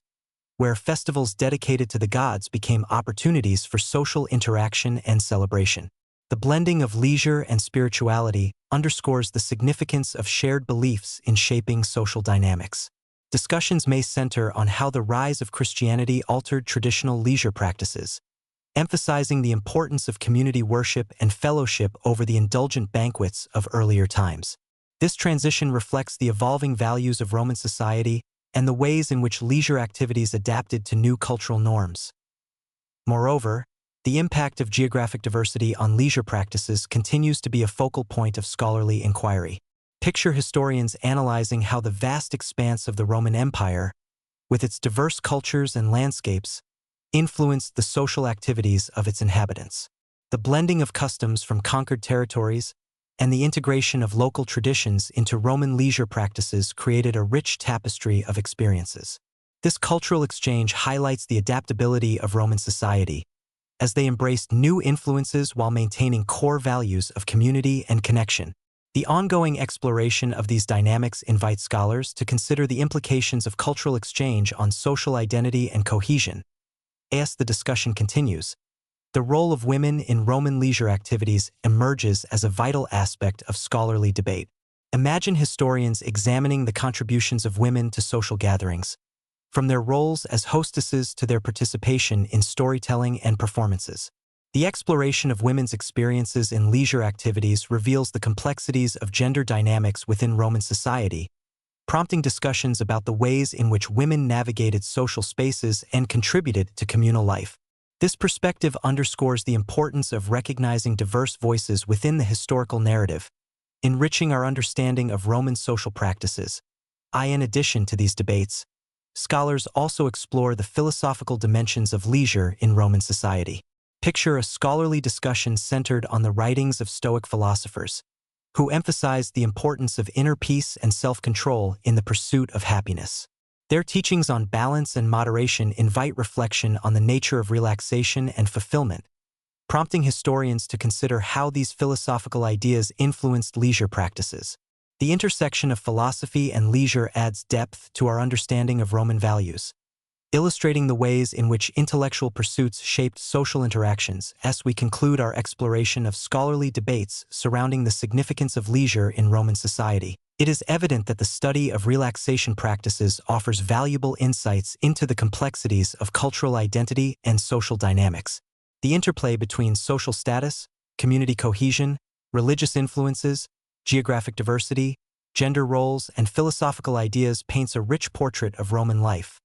where festivals dedicated to the gods became opportunities for social interaction and celebration. The blending of leisure and spirituality underscores the significance of shared beliefs in shaping social dynamics. Discussions may center on how the rise of Christianity altered traditional leisure practices, emphasizing the importance of community worship and fellowship over the indulgent banquets of earlier times. This transition reflects the evolving values of Roman society and the ways in which leisure activities adapted to new cultural norms. Moreover, the impact of geographic diversity on leisure practices continues to be a focal point of scholarly inquiry. Picture historians analyzing how the vast expanse of the Roman Empire, with its diverse cultures and landscapes, influenced the social activities of its inhabitants. The blending of customs from conquered territories and the integration of local traditions into Roman leisure practices created a rich tapestry of experiences. This cultural exchange highlights the adaptability of Roman society, as they embraced new influences while maintaining core values of community and connection. The ongoing exploration of these dynamics invites scholars to consider the implications of cultural exchange on social identity and cohesion. As the discussion continues, the role of women in Roman leisure activities emerges as a vital aspect of scholarly debate. Imagine historians examining the contributions of women to social gatherings, from their roles as hostesses to their participation in storytelling and performances. The exploration of women's experiences in leisure activities reveals the complexities of gender dynamics within Roman society, prompting discussions about the ways in which women navigated social spaces and contributed to communal life. This perspective underscores the importance of recognizing diverse voices within the historical narrative, enriching our understanding of Roman social practices. In addition to these debates, scholars also explore the philosophical dimensions of leisure in Roman society. Picture a scholarly discussion centered on the writings of Stoic philosophers, who emphasized the importance of inner peace and self-control in the pursuit of happiness. Their teachings on balance and moderation invite reflection on the nature of relaxation and fulfillment, prompting historians to consider how these philosophical ideas influenced leisure practices. The intersection of philosophy and leisure adds depth to our understanding of Roman values, illustrating the ways in which intellectual pursuits shaped social interactions. As we conclude our exploration of scholarly debates surrounding the significance of leisure in Roman society, it is evident that the study of relaxation practices offers valuable insights into the complexities of cultural identity and social dynamics. The interplay between social status, community cohesion, religious influences, geographic diversity, gender roles, and philosophical ideas paints a rich portrait of Roman life.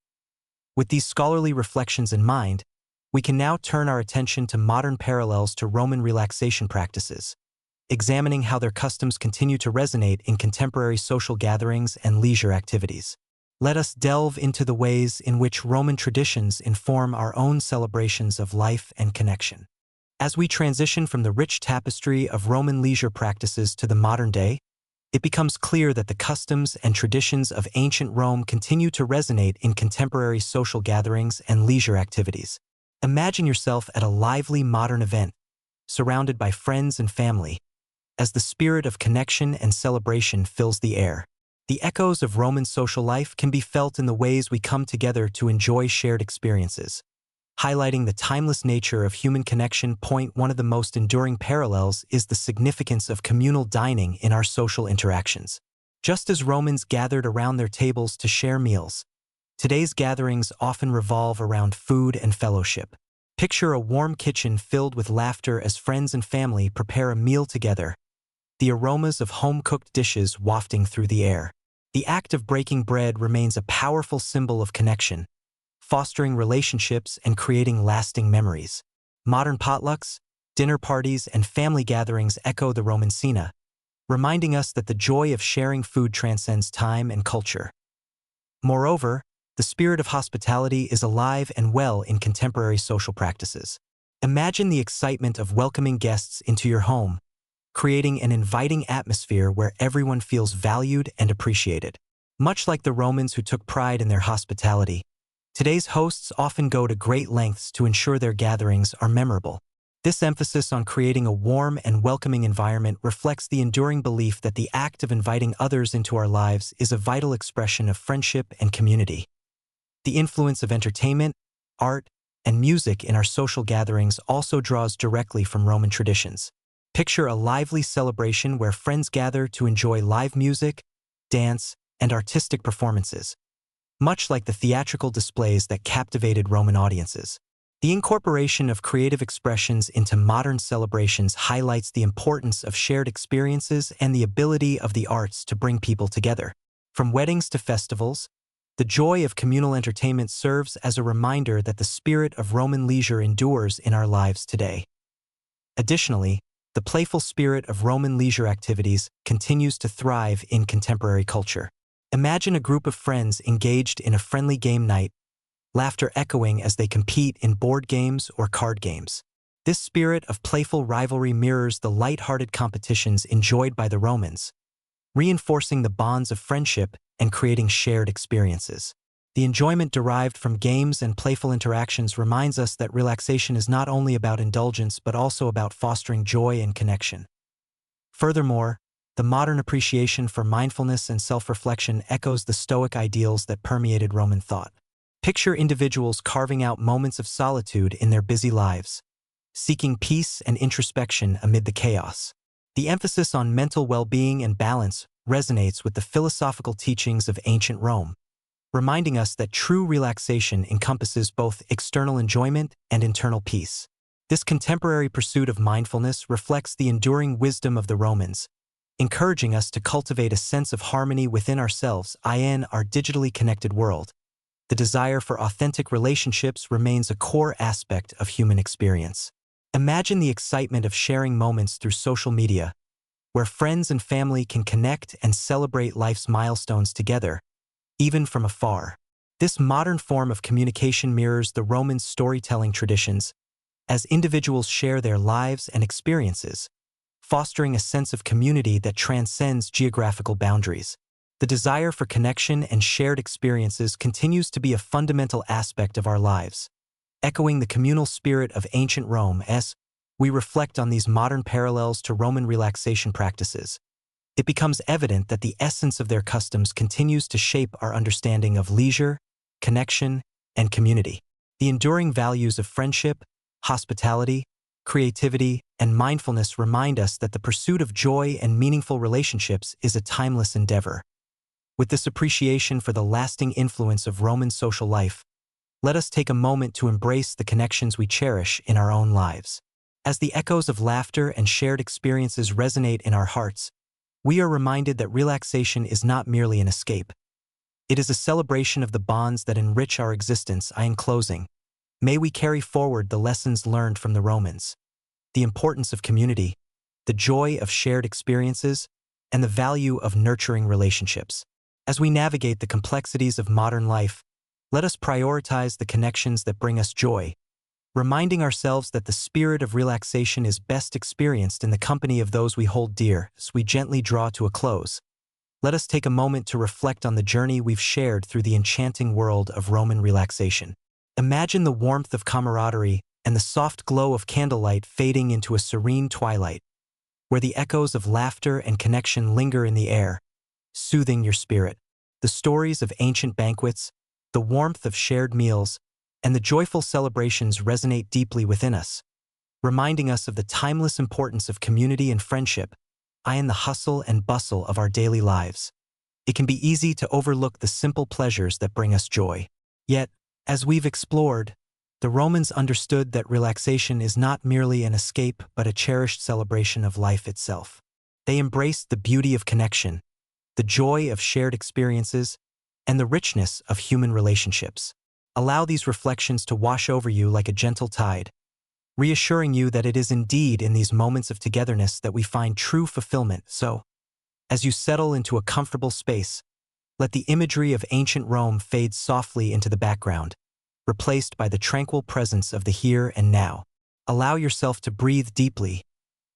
With these scholarly reflections in mind, we can now turn our attention to modern parallels to Roman relaxation practices, examining how their customs continue to resonate in contemporary social gatherings and leisure activities. Let us delve into the ways in which Roman traditions inform our own celebrations of life and connection. As we transition from the rich tapestry of Roman leisure practices to the modern day, it becomes clear that the customs and traditions of ancient Rome continue to resonate in contemporary social gatherings and leisure activities. Imagine yourself at a lively modern event, surrounded by friends and family, as the spirit of connection and celebration fills the air. The echoes of Roman social life can be felt in the ways we come together to enjoy shared experiences, highlighting the timeless nature of human connection. One of the most enduring parallels is the significance of communal dining in our social interactions. Just as Romans gathered around their tables to share meals, today's gatherings often revolve around food and fellowship. Picture a warm kitchen filled with laughter as friends and family prepare a meal together, the aromas of home-cooked dishes wafting through the air. The act of breaking bread remains a powerful symbol of connection, fostering relationships and creating lasting memories. Modern potlucks, dinner parties, and family gatherings echo the Roman scene, reminding us that the joy of sharing food transcends time and culture. Moreover, the spirit of hospitality is alive and well in contemporary social practices. Imagine the excitement of welcoming guests into your home, creating an inviting atmosphere where everyone feels valued and appreciated. Much like the Romans who took pride in their hospitality, today's hosts often go to great lengths to ensure their gatherings are memorable. This emphasis on creating a warm and welcoming environment reflects the enduring belief that the act of inviting others into our lives is a vital expression of friendship and community. The influence of entertainment, art, and music in our social gatherings also draws directly from Roman traditions. Picture a lively celebration where friends gather to enjoy live music, dance, and artistic performances, much like the theatrical displays that captivated Roman audiences. The incorporation of creative expressions into modern celebrations highlights the importance of shared experiences and the ability of the arts to bring people together. From weddings to festivals, the joy of communal entertainment serves as a reminder that the spirit of Roman leisure endures in our lives today. Additionally, the playful spirit of Roman leisure activities continues to thrive in contemporary culture. Imagine a group of friends engaged in a friendly game night, laughter echoing as they compete in board games or card games. This spirit of playful rivalry mirrors the light-hearted competitions enjoyed by the Romans, reinforcing the bonds of friendship and creating shared experiences. The enjoyment derived from games and playful interactions reminds us that relaxation is not only about indulgence but also about fostering joy and connection. Furthermore, the modern appreciation for mindfulness and self-reflection echoes the Stoic ideals that permeated Roman thought. Picture individuals carving out moments of solitude in their busy lives, seeking peace and introspection amid the chaos. The emphasis on mental well-being and balance resonates with the philosophical teachings of ancient Rome, reminding us that true relaxation encompasses both external enjoyment and internal peace. This contemporary pursuit of mindfulness reflects the enduring wisdom of the Romans, encouraging us to cultivate a sense of harmony within ourselves in our digitally connected world. The desire for authentic relationships remains a core aspect of human experience. Imagine the excitement of sharing moments through social media, where friends and family can connect and celebrate life's milestones together, even from afar. This modern form of communication mirrors the Roman storytelling traditions, as individuals share their lives and experiences, fostering a sense of community that transcends geographical boundaries. The desire for connection and shared experiences continues to be a fundamental aspect of our lives. Echoing the communal spirit of ancient Rome as we reflect on these modern parallels to Roman relaxation practices, it becomes evident that the essence of their customs continues to shape our understanding of leisure, connection, and community. The enduring values of friendship, hospitality, creativity, and mindfulness remind us that the pursuit of joy and meaningful relationships is a timeless endeavor. With this appreciation for the lasting influence of Roman social life, let us take a moment to embrace the connections we cherish in our own lives. As the echoes of laughter and shared experiences resonate in our hearts, we are reminded that relaxation is not merely an escape. It is a celebration of the bonds that enrich our existence. In closing, may we carry forward the lessons learned from the Romans, the importance of community, the joy of shared experiences, and the value of nurturing relationships. As we navigate the complexities of modern life, let us prioritize the connections that bring us joy, reminding ourselves that the spirit of relaxation is best experienced in the company of those we hold dear. As we gently draw to a close, let us take a moment to reflect on the journey we've shared through the enchanting world of Roman relaxation. Imagine the warmth of camaraderie and the soft glow of candlelight fading into a serene twilight, where the echoes of laughter and connection linger in the air, soothing your spirit. The stories of ancient banquets, the warmth of shared meals, and the joyful celebrations resonate deeply within us, reminding us of the timeless importance of community and friendship in the hustle and bustle of our daily lives. It can be easy to overlook the simple pleasures that bring us joy. Yet, as we've explored, the Romans understood that relaxation is not merely an escape but a cherished celebration of life itself. They embraced the beauty of connection, the joy of shared experiences, and the richness of human relationships. Allow these reflections to wash over you like a gentle tide, reassuring you that it is indeed in these moments of togetherness that we find true fulfillment. So, as you settle into a comfortable space, let the imagery of ancient Rome fade softly into the background, replaced by the tranquil presence of the here and now. Allow yourself to breathe deeply,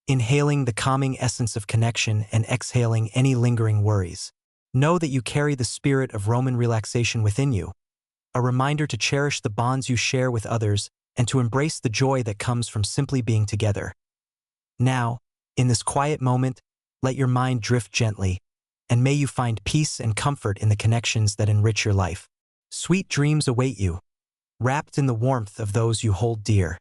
inhaling the calming essence of connection and exhaling any lingering worries. Know that you carry the spirit of Roman relaxation within you, a reminder to cherish the bonds you share with others and to embrace the joy that comes from simply being together. Now, in this quiet moment, let your mind drift gently, and may you find peace and comfort in the connections that enrich your life. Sweet dreams await you, wrapped in the warmth of those you hold dear.